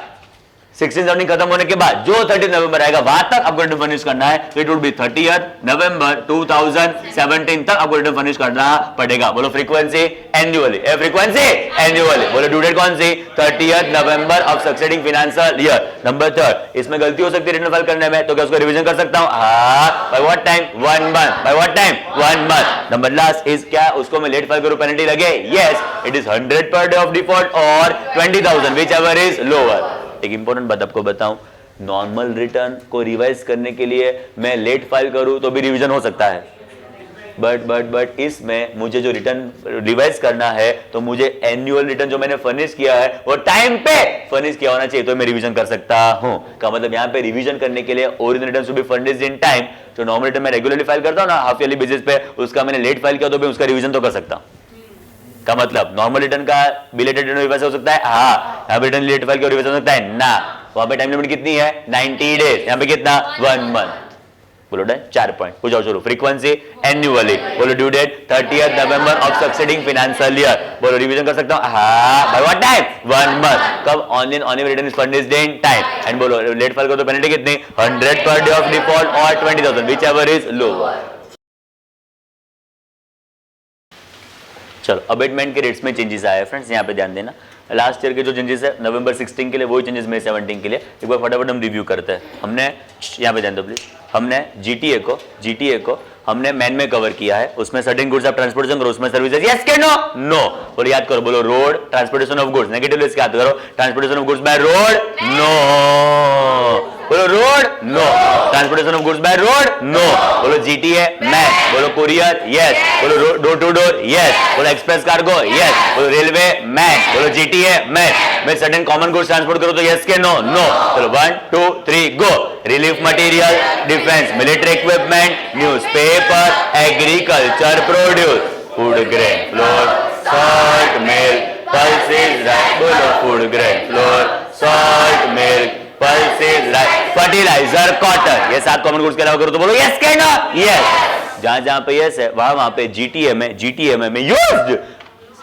16-17 खत्म होने के बाद जो 30 नवंबर आएगा वहां तक आपको रिटर्न फर्निश करना है। तो इट वुड बी 30th नवंबर 2017 तक आपको रिटर्न फर्निश करना पड़ेगा। बोलो फ्रीक्वेंसी एनुअली। Frequency annually. बोलो ड्यू डेट कौन सी? 30th November of succeeding financial year. Number 3 इसमें गलती हो सकती है रिटर्न फाइल करने में, तो क्या उसको रिवीजन कर सकता हूं? हाँ। By what time? 1 month. Bye what time? 1 month. Number last is क्या? उसको मैं लेट फाइल करूं, पेनल्टी लगे? Yes, it is 100 per day of default और 20,000 विच एवर इज लोअर। एक इंपॉर्टेंट बात आपको बताऊं, नॉर्मल रिटर्न को रिवाइज करने के लिए मैं लेट फाइल करूं तो भी रिवीजन हो सकता है, बट इसमें मुझे जो रिटर्न रिवाइज करना है तो मुझे एनुअल रिटर्न जो मैंने फर्निश किया है वो टाइम पे फर्निश किया होना चाहिए, तो मैं रिवीजन कर सकता हूं। का मतलब यहां पे रिवीजन करने के लिए original return should be furnished in time. जो नॉर्मल रिटर्न मैं रेगुलरली फाइल करता हूं ना हाफ ईयरली बेसिस पे, उसका मैंने लेट फाइल किया तो भी उसका रिवीजन तो कर सकता हूं। का मतलब नॉर्मल रिटर्न का बिलेटेड रिटर्न रिवाइज हो सकता है? हाँ। यहाँ पे रिटर्न लेट फाइल का रिवाइज हो सकता है? ना। वहां पे टाइम लिमिट कितनी है? 90 डेज। यहाँ पे कितना? 1 मंथ। बोलो डन। 4 पॉइंट हो जाओ। चलो फ्रीक्वेंसी एनुअली। बोलो due date 30th November of succeeding financial year. बोलो रिवीजन कर सकता हूँ? हाँ। By what time? 1 मंथ। कब? Online on return is furnished in time. And बोलो लेट फाइल को तो पेनल्टी कितनी? 100 पर डे ऑफ डिफॉल्ट और 20,000 विच एवर इज लोअर। चलो अबेटमेंट के रेट्स में चेंजेस आए फ्रेंड्स, यहाँ पे ध्यान देना। लास्ट ईयर के जो चेंजेस है नवंबर 16 के लिए वही चेंजेस मई 17 के लिए एक बार फटाफट हम रिव्यू करते हैं। हमने यहाँ पे ध्यान दो प्लीज, हमने जीटीए को हमने मैन में कवर किया है। उसमें सर्टेन गुड्स ऑफ ट्रांसपोर्टेशन करो, उसमें सर्विसेज यस के नो? नो। बोलो याद करो, बोलो road transportation of goods, negative इसके याद करो। Transportation of goods by road? No. बोलो road? No. Transportation of goods by road? No. बोलो जीटीए मैन। बोलो कुरियर? यस। बोलो डोर टू डोर? यस। बोलो एक्सप्रेस कार्गो? यस। बोलो रेलवे मैन? बोलो जीटीए मैन। मैं सर्टेन कॉमन गुड्स ट्रांसपोर्ट करो तो यस के नो? नो। चलो 1 2 3 go. Relief material, defence military equipment, newspaper, agriculture produce, food grain flour, salt milk, pulses rice. बोलो food grain flour, salt milk, pulses rice, fertiliser, cotton. ये 7 common goods के अलावा करो तो बोलो यस के नो? यस। जहां जहां पे यस है वहां पे GTM में यूज्ड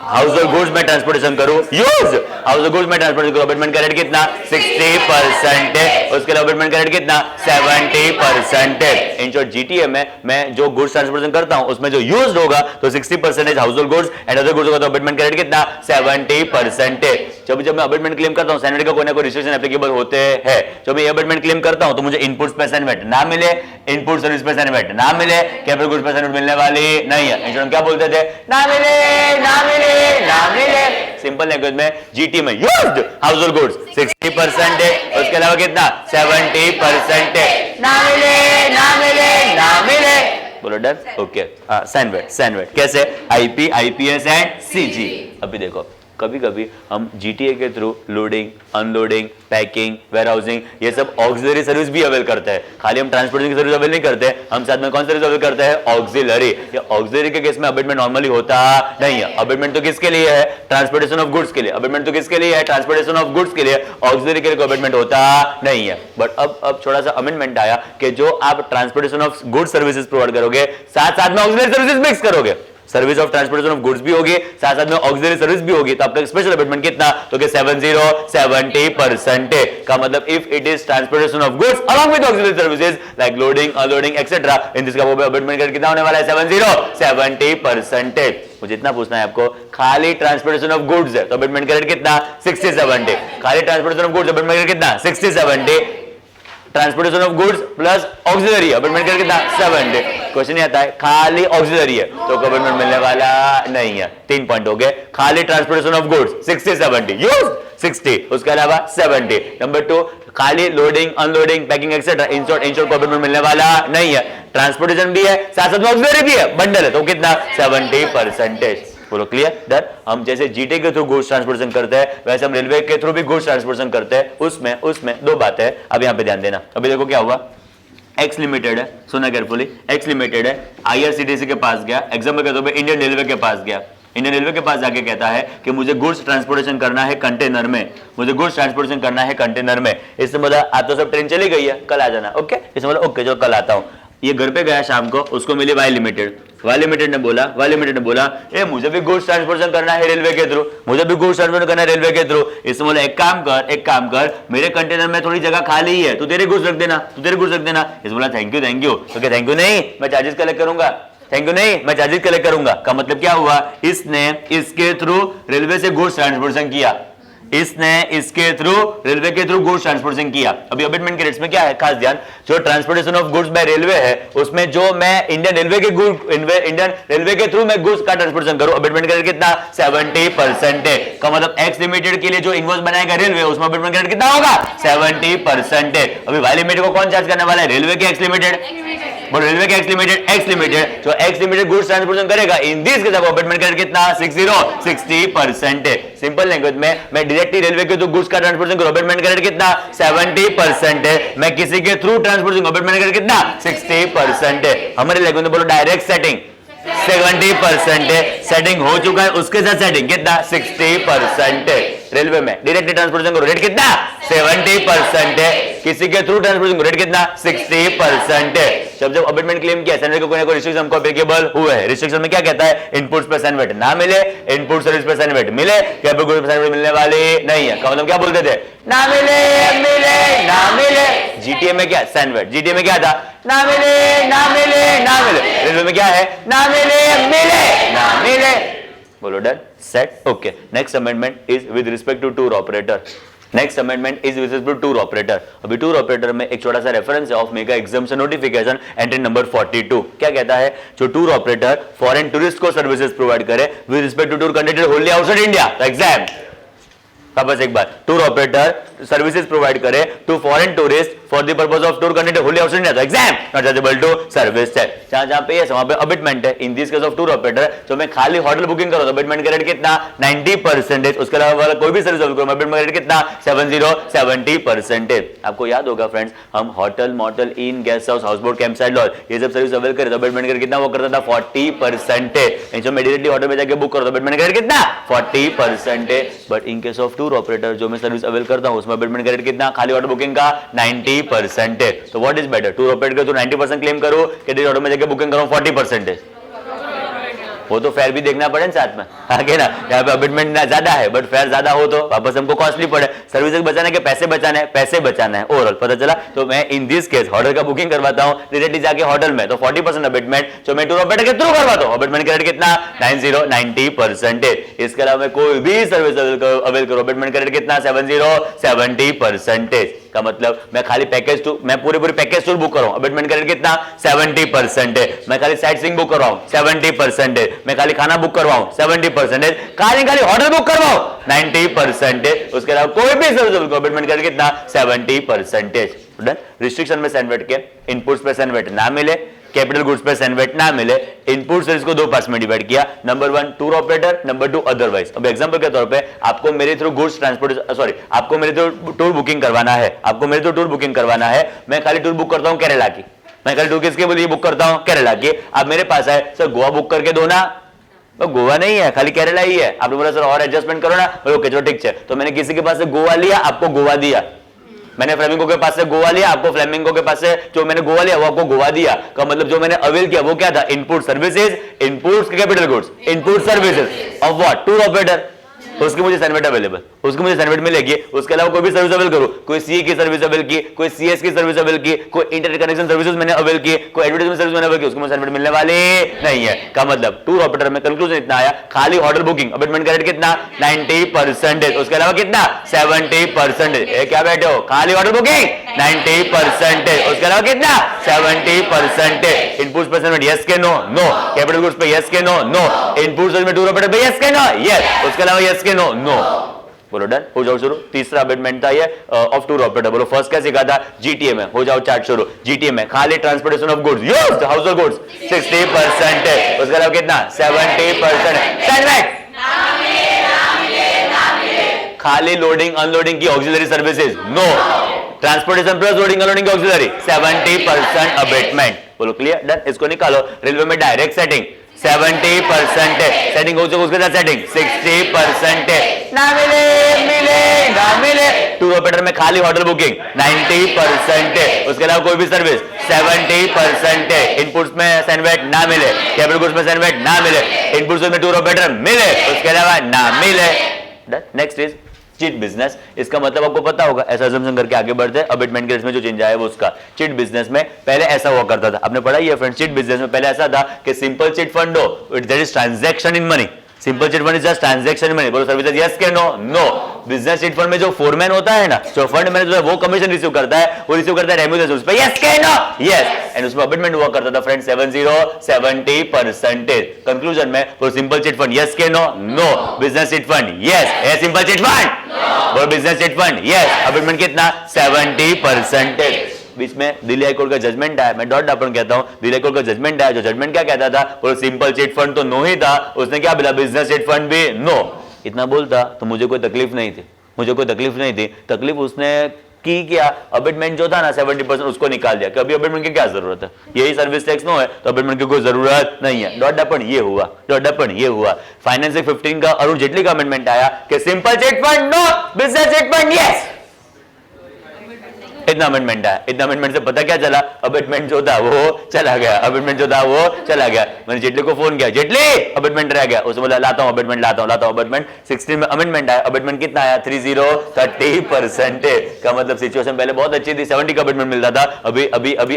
हाउसहोल्ड गुड्स में ट्रांसपोर्टेशन करो, यूज हाउसहोल्ड गुड्स में ट्रांसपोर्टेशन करो, अबेटमेंट का रेट कितना 60% है, उसके लिए अबेटमेंट का रेट कितना 70% है। इन शॉर्ट GTM में मैं जो गुड्स ट्रांसपोर्टेशन करता हूं उसमें जो यूज्ड होगा तो 60% household goods and other goods होगा, तो अबेटमेंट का रेट कितना 70% है। जब मैं अबेटमेंट क्लेम करता हूं सैनिटरी का कोई ना कोई रिस्ट्रिक्शन एप्लीकेबल होते हैं। जब मैं अबेटमेंट क्लेम करता हूं तो मुझे इनपुट्स पे असाइनमेंट ना मिले, इनपुट सर्विस पे असाइनमेंट ना मिले, कैपिटल गुड्स पे असाइनमेंट मिलने वाली नहीं है। इंश्योरेंस क्या बोलते थे, ना मिले। सिंपल लैंग्वेज में GT में यूज्ड हाउसहोल्ड गुड्स 60% है, उसके अलावा कितना 70% है। ना मिले बोलो डन, ओके। सैनवेट कैसे IP IPS एंड CG। अभी देखो कभी कभी हम GTA के through loading unloading packing warehousing ये सब ऑक्सिलरी सर्विस भी अवेल करते हैं। खाली हम ट्रांसपोर्टेशन की सर्विस अवेल नहीं करते, हम साथ में कौन सर्विस अवेल करते हैं, ऑक्सिलरी। ये ऑक्सिलरी के केस में अबेटमेंट नॉर्मली होता नहीं है। अबेटमेंट तो किसके लिए है, ट्रांसपोर्टेशन ऑफ गुड्स के लिए। अबेटमेंट तो किसके लिए है, ट्रांसपोर्टेशन ऑफ गुड्स के लिए। ऑक्सिलरी के लिए अबेटमेंट होता नहीं है। बट अब थोड़ा सा अमेंडमेंट आया कि जो आप transportation of goods services provide करोगे साथ साथ में ऑक्सिलरी सर्विसेज मिक्स करोगे। Service of transportation of goods भी होगी साथ साथ में ऑक्सिलरी सर्विस भी होगी, तो आपका स्पेशल अबेटमेंट कितना, तो कि 70% का मतलब if it is transportation of goods along with auxiliary services like loading unloading etcetera, in this का वो अबेटमेंट रेट कितना होने वाला है 70% मुझे इतना पूछना है आपको, खाली ट्रांसपोर्टेशन ऑफ गुड्स है तो अबेटमेंट का रेट कितना 60-70, खाली transportation of goods abatement rate कितना 60-70, transportation of goods plus auxiliary abatement का कितना 70। क्वेश्चन ये आता है खाली ऑक्सिलरी है तो अबेटमेंट मिलने वाला नहीं है। 3 पॉइंट हो गए, खाली ट्रांसपोर्टेशन ऑफ गुड्स 60-70 यूज 60, उसके अलावा 70। नंबर 2 खाली loading unloading packing etcetera in short abatement मिलने वाला नहीं है। ट्रांसपोर्टेशन भी है साथ साथ में ऑक्सिलरी भी है, बंडल है तो कितना 70%। बोलो क्लियर डन। हम जैसे GT के थ्रू गुड्स ट्रांसपोर्टेशन करते हैं वैसे हम रेलवे के थ्रू भी गुड्स ट्रांसपोर्टेशन करते हैं। उसमें 2 बातें हैं, अब यहाँ पे ध्यान देना। अभी देखो क्या हुआ, एक्स लिमिटेड है, सुना केयरफुली, एक्स लिमिटेड है IRCTC के पास गया, एग्जाम्पल के तौर पे इंडियन रेलवे के पास गया। इंडियन रेलवे के पास जाके कहता है कि मुझे गुड्स ट्रांसपोर्टेशन करना है कंटेनर में, मुझे गुड्स ट्रांसपोर्टेशन करना है कंटेनर में। इससे बोला आप तो सब ट्रेन चली गई है कल आ जाना, ओके। इससे बोला ओके जो कल आता हूं। ये घर पे गया शाम को, उसको मिली वाई लिमिटेड ने बोला ए मुझे भी गुड्स ट्रांसपोर्टेशन करना है रेलवे के थ्रू, मुझे भी गुड्स ट्रांसपोर्ट करना है रेलवे के थ्रू। इसमें बोला एक काम कर मेरे कंटेनर में थोड़ी जगह खाली है, तू तेरे गुड्स रख देना। इस बोला थैंक यू तो क्या थैंक यू नहीं मैं चार्जेस कलेक्ट करूंगा, का मतलब क्या हुआ, इसने इसके थ्रू रेलवे से गुड्स ट्रांसपोर्टेशन किया, इसके थ्रू रेलवे के थ्रू गुड्स ट्रांसपोर्टेशन किया। अभी अबेटमेंट के रेट्स में क्या है खास ध्यान, जो transportation of goods bye railway है उसमें जो मैं इंडियन रेलवे के थ्रू मैं गुड्स का ट्रांसपोर्टेशन करूं, अबेटमेंट का रेट कितना 70% है। का मतलब एक्स लिमिटेड के लिए जो इनवॉइस बनाएगा रेलवे उसमें अबेटमेंट का रेट कितना होगा 70% है। अभी वाई लिमिटेड को कौन चार्ज करने वाला है, रेलवे के एक्स लिमिटेड जो एक्स लिमिटेड गुड्स ट्रांसपोर्टेशन करेगा इन दिस केस अबेटमेंट का रेट कितना 60% है। सिंपल लैंग्वेज में मैं डायरेक्टली रेलवे के थ्रू गुड्स का ट्रांसपोर्टेशन करूं, अबेटमेंट का रेट कितना 70% है। मैं किसी के थ्रू ट्रांसपोर्टेशन अबेटमेंट का रेट कितना 60% है। हमारे लैंग्वेज में बोलो डायरेक्ट सेटिंग 70% है, सेटिंग हो चुका है उसके साथ सेटिंग कितना 60% है। रेलवे में डायरेक्टली ट्रांसपोर्टेशन करो रेट कितना 70% है, किसी के थ्रू ट्रांसपोर्टेशन रेट कितना 60% है। जब अबेटमेंट क्लेम किया सैनिटरी को कोई ना कोई रिस्ट्रिक्शन हमको एप्लीकेबल हुए है। रिस्ट्रिक्शन में क्या कहता है, इनपुट्स पे असाइनमेंट ना मिले, इनपुट सर्विस पे असाइनमेंट मिले, कैपिटल गुड्स पे असाइनमेंट मिलने वाली नहीं है। का मतलब क्या बोलते थे, ना मिले। GTM में क्या असाइनमेंट, GTM में क्या था ना मिले। रेलवे में क्या है ना मिले। बोलो done set okay. Next amendment is with respect to tour operator. अभी टूर ऑपरेटर में एक छोटा सा रेफरेंस है of mega exemption notification entry number 42। क्या कहता है, जो टूर ऑपरेटर फॉरेन टूरिस्ट को सर्विसेज प्रोवाइड करे with respect to tour conducted wholly outside India, exempt बस एक बार, टूर ऑपरेटर सर्विसेज प्रोवाइड करे to foreign tourist for the purpose of tour conducted wholly outside India, exempt not chargeable to service है। जहां पे वहां पे अबेटमेंट है। In this case of tour operator जो मैं खाली होटल बुकिंग करूं तो अबेटमेंट का रेट कितना 90%, उसके अलावा कोई भी सर्विस करूं अबेटमेंट का रेट कितना 70% है। आपको याद होगा फ्रेंड्स, हम hotel motel inn guest house houseboat campsite lodge ये सब सर्विस अवेल करे तो अबेटमेंट का रेट कितना वो करता था 40% है। जो मैं डायरेक्टली होटल में जाके बुक करूं तो अबेटमेंट का रेट कितना 40% है। But in case of tour tour operator जो मैं सर्विस अवेल करता हूँ उसमें अबेटमेंट क्रेडिट कितना, खाली ऑटो बुकिंग का 90% है। तो what is better, tour operator का तो 90% क्लेम करो कि डिलीवरी ऑटो में जाके बुकिंग करो 40%? वो तो फेयर भी देखना पड़े ना साथ में, आगे ना, यहाँ पे अबेटमेंट ज्यादा है बट फेयर ज्यादा हो तो वापस हमको कॉस्टली पड़े। सर्विसेज बचाने के पैसे बचाना है ओवरऑल, पता चला। तो मैं इन दिस केस होटल का बुकिंग करवाता हूँ डायरेक्टली जाके होटल में, तो 40% अबेटमेंट जो मैं टूर ऑपरेटर के थ्रू करवाता हूँ, अबेटमेंट क्रेडिट कितना 90%। इसके अलावा मैं कोई भी सर्विस अवेल करो, अबेटमेंट क्रेडिट कितना 70% का मतलब मैं खाली पैकेज टूर, मैं पूरी पैकेज टूर बुक कर रहा हूं, अबेटमेंट क्रेडिट कितना 70% है। मैं खाली साइट सीइंग बुक कर रहा हूं 70% है। मैं खाली खाना बुक करवाऊं 70% है। खाली होटल बुक करवाऊं 90% है। उसके अलावा कोई भी सर्विस अबेटमेंट क्रेडिट कितना 70%। रिस्ट्रिक्शन में सेंड के इनपुट्स पे सेंड ना मिले, कैपिटल गुड्स पे सेंड ना मिले, इनपुट सर्विस को दो पार्ट्स में डिवाइड किया, number 1 tour operator, number 2 otherwise. अब एग्जांपल के तौर पे आपको मेरे थ्रू गुड्स ट्रांसपोर्ट आपको मेरे थ्रू टूर बुकिंग करवाना है, मैं खाली टूर बुक करता हूं केरला की, मैं खाली टूर किसके लिए बुक करता हूं केरला की। अब मेरे पास है सर गोवा बुक करके दो ना, तो गोवा नहीं है खाली केरला ही है। आपने बोला सर और एडजस्टमेंट करो ना, ओके चलो ठीक है। तो मैंने किसी के पास से गोवा लिया, आपको गोवा दिया, मैंने फ्लेमिंगो के पास से गोवा लिया, आपको फ्लेमिंगो के पास से जो मैंने गोवा लिया वो आपको गोवा दिया, का मतलब जो मैंने अवेल किया वो क्या था, input services, inputs capital goods, input services of what tour operator. उसकी मुझे सर्विस अवेलेबल, उसकी मुझे सर्विस मिलेगी। उसके अलावा कोई भी सर्विस अवेल करो, कोई सीए की सर्विस अवेल की, कोई सीएस की सर्विस अवेल की, कोई इंटरनेट कनेक्शन सर्विसेज मैंने अवेल की, कोई एडवर्टाइजमेंट सर्विस मैंने अवेल की, उसको मुझे सर्विस मिलने वाली नहीं है। का मतलब टूर ऑपरेटर में कंक्लूजन इतना आया, खाली होटल बुकिंग अबेटमेंट क्रेडिट कितना 90%, उसके अलावा कितना 70%। क्या बैठे हो, खाली होटल बुकिंग 90%, उसके अलावा कितना 70%। इनपुट्स पे सेंड यस के नो, नो, कैपिटल गुड्स पे यस के नो, नो, इनपुट्स में टूर ऑपरेटर पे यस के नो, यस, उसके अलावा यस के नो, नो। बोलो डन, हो जाओ शुरू। तीसरा अबेटमेंट था ये ऑफ टूर ऑपरेटर। बोलो फर्स्ट क्या सीखा था, जीटीए में, हो जाओ चार्ट शुरू। जीटीए में खाली transportation of goods, used household goods 60% है, उसके अलावा कितना 70%। खाली लोडिंग अनलोडिंग की auxiliary services no, transportation plus loading unloading की ऑक्सिलरी 70% अबेटमेंट। बोलो क्लियर, डन। इसको निकालो। रेलवे में डायरेक्ट सेटिंग 70% है, सेटिंग हो चुका, उसके साथ सेटिंग 60% है, ना मिले। टूर ऑपरेटर में खाली होटल बुकिंग 90% है, उसके अलावा कोई भी सर्विस 70% है। इनपुट्स में सेंडवेट ना मिले, कैपिटल गुड्स में सेंडवेट ना मिले, इनपुट्स में टूर ऑपरेटर मिले, उसके अलावा ना मिले। Next is chit business. इसका मतलब आपको पता होगा, ऐसा अजम्पशन करके आगे बढ़ते हैं। अबेटमेंट केस में जो चेंज आया है वो उसका। चिट बिजनेस में पहले ऐसा हुआ करता था, आपने पढ़ा ही है फ्रेंड्स। चिट बिजनेस में पहले ऐसा था कि सिंपल चिट फंड हो, that is transaction in money. Simple chit fund is just transaction in money. बोलो सर्विसेज यस के no, no. Business chit fund में जो फोरमैन होता है ना, जो फंड मैनेजर है, वो कमीशन रिसीव करता है, वो रिसीव करता है रेम्यूनरेशन, उस पे यस के नो, यस। एंड उसमें अबेटमेंट हुआ करता था फ्रेंड्स 70% कंक्लूजन में। वो सिंपल चिट फंड यस के no, no. Business chit fund yes, है सिंपल चिट फंड, और business chit fund yes. Abatement कितना 70%। बीच में दिल्ली हाईकोर्ट का जजमेंट आया, मैं डॉट डापन कहता हूं, दिल्ली हाईकोर्ट का जजमेंट आया। जो जजमेंट क्या कहता था, वो सिंपल चिट फंड तो नो ही था, उसने क्या बोला बिजनेस चिट फंड भी नो। इतना बोलता तो मुझे कोई तकलीफ नहीं थी, तकलीफ उसने की क्या, अबेटमेंट जो था ना 70% उसको निकाल दिया कि अभी अबेटमेंट की क्या जरूरत है, यही सर्विस टैक्स नो है तो अबेटमेंट की कोई जरूरत नहीं है। डॉट डापन ये हुआ। फाइनेंस 15 का अरुण जेटली का अमेंडमेंट आया कि simple chit fund no, business chit fund yes. इतना अमेंडमेंट आया। इतना अमेंडमेंट से पता क्या चला, अबेटमेंट जो था वो चला गया। मैंने जेटली को फोन किया, जेटली अबेटमेंट रह गया, उसने बोला लाता हूं अबेटमेंट। 16 में अमेंडमेंट आया, अबेटमेंट कितना आया 30% का मतलब सिचुएशन पहले बहुत अच्छी थी, 70 का अबेटमेंट मिलता था, अभी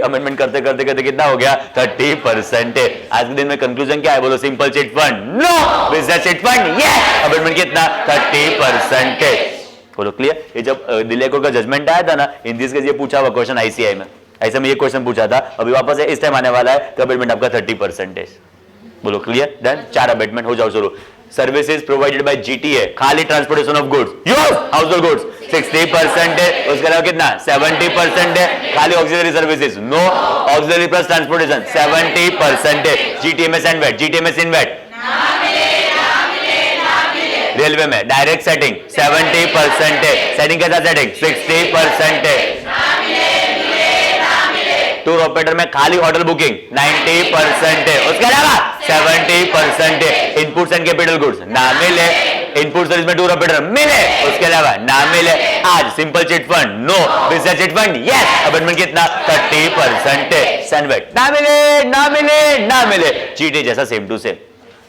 अमेंडमेंट करते कितना हो गया 30%। आज के दिन में कंक्लूजन क्या है, बोलो simple chit fund no, business chit fund yes. Abatement कितना 30%। बोलो क्लियर। ये जब दिल्ली कोर्ट का जजमेंट आया था ना, इन दिस केस ये पूछा हुआ क्वेश्चन आईसीआई में, ऐसे में ये क्वेश्चन पूछा था, अभी वापस है, इस टाइम आने वाला है कि अबेटमेंट आपका 30%। बोलो क्लियर, डन। 4 अबेटमेंट, हो जाओ शुरू। सर्विसेज प्रोवाइडेड बाय जीटीए, खाली transportation of goods, use household goods 60% है, उसके अलावा कितना 70% है। खाली auxiliary services no, auxiliary plus transportation 70% है। जीटीए में सिनवेट, रेलवे में डायरेक्ट सेटिंग 70% है, सेटिंग के साथ सेटिंग 60% है। टूर ऑपरेटर में खाली होटल बुकिंग 90% है, उसके अलावा 70% है। इनपुट्स एंड कैपिटल गुड्स ना मिले, इनपुट सर्विस में टूर ऑपरेटर मिले, उसके अलावा ना मिले। आज simple chit fund no, business chit fund yes, abatement कितना 30%। सैनवेट ना मिले ना मिले ना मिले, जीटी जैसा same to same.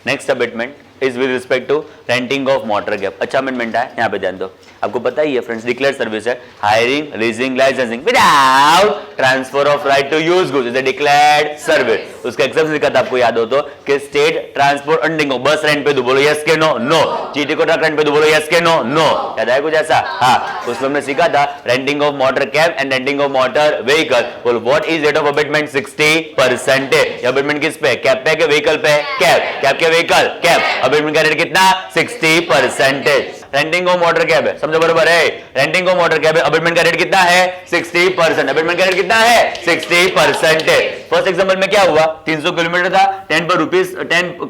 Next abatement is with respect to renting of motor cab. अच्छा अमेंडमेंट है, यहाँ पे ध्यान दो। आपको पता ही है फ्रेंड्स, डिक्लेयर्ड सर्विस है, hiring, leasing, licensing without transfer of right to use goods is a declared service. उसका एग्जाम्पल लिखा था, आपको याद हो तो, कि स्टेट ट्रांसपोर्ट एंडिंग हो, बस रेंट पे दो, बोलो यस के नो, नो। जीटी को ट्रक रेंट पे दो, बोलो यस के नो, नो। याद आया कुछ ऐसा? हाँ, उसमें हमने सीखा था renting of motor cab and renting of motor vehicle. बोलो what is rate of abatement? 60%। Abatement किस पे? कैब पे के व्हीकल पे? कैब। कैब के व्हीकल? कैब। अबेटमेंट का रेट कितना? 60%। रेंटिंग ऑफ मोटर कैब है, समझो बरोबर है। रेंटिंग ऑफ मोटर कैब है, अबेटमेंट का रेट कितना है? 60%। अबेटमेंट का रेट कितना है? 60%। फर्स्ट एग्जांपल में क्या हुआ? 300 किलोमीटर था, 10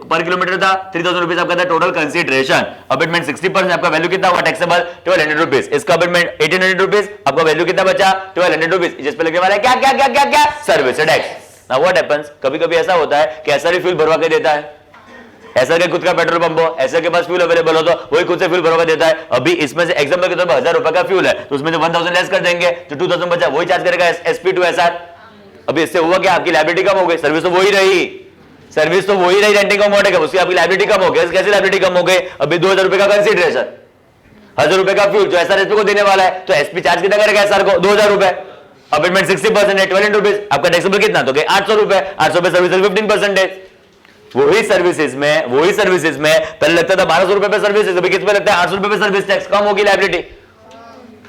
पर किलोमीटर था, 3000 रुपीज आपका था टोटल कंसीडरेशन। अबेटमेंट 60%, आपका वैल्यू कितना हुआ टैक्सेबल? 1200 रुपीज। इसका अबेटमेंट 1800 रुपीज, आपका वैल्यू कितना बचा? 1200 रुपीज। जिस पे लगने वाला है क्या क्या क्या क्या क्या? Service tax. Now what happens, कभी कभी ऐसा होता है कि एसआर फ्यूल भरवा के देता है, ऐसा के खुद का पेट्रोल पंप हो, ऐसे के पास फ्यूल अवेलेबल हो तो वही खुद से फ्यूल भरवा देता है। अभी इसमें से एग्जांपल के तौर पर 1000 रुपए का फ्यूल है, तो उसमें से 1000 लेस कर देंगे, जो 2000 बचा वही चार्ज करेगा एसपी टू एसआर। अभी इससे हुआ क्या? आपकी लायबिलिटी कम हो गई, सर्विस तो वही रही, सर्विस तो वही रही, रेंटिंग ऑफ मोटर कैब, उसकी आपकी लायबिलिटी कम हो गई। कैसे लायबिलिटी कम हो गई? अभी 2000 रुपए का कंसीडरेशन, 1000 रुपए का फ्यूल जो एसआर एसपी को देने वाला है, तो एसपी चार्ज कितना करेगा एसआर को? 2000 रुपए। अबेटमेंट 60% है, 1200 रुपीज। आपका टैक्सेबल कितना? तो 800 रुपए। 800 रुपए सर्विस 15%। वही सर्विसेज में पहले लगता था 1200 रुपए पे सर्विसेज, अभी कितने लगता है? 800 रुपए पे सर्विस टैक्स, कम होगी लायबिलिटी।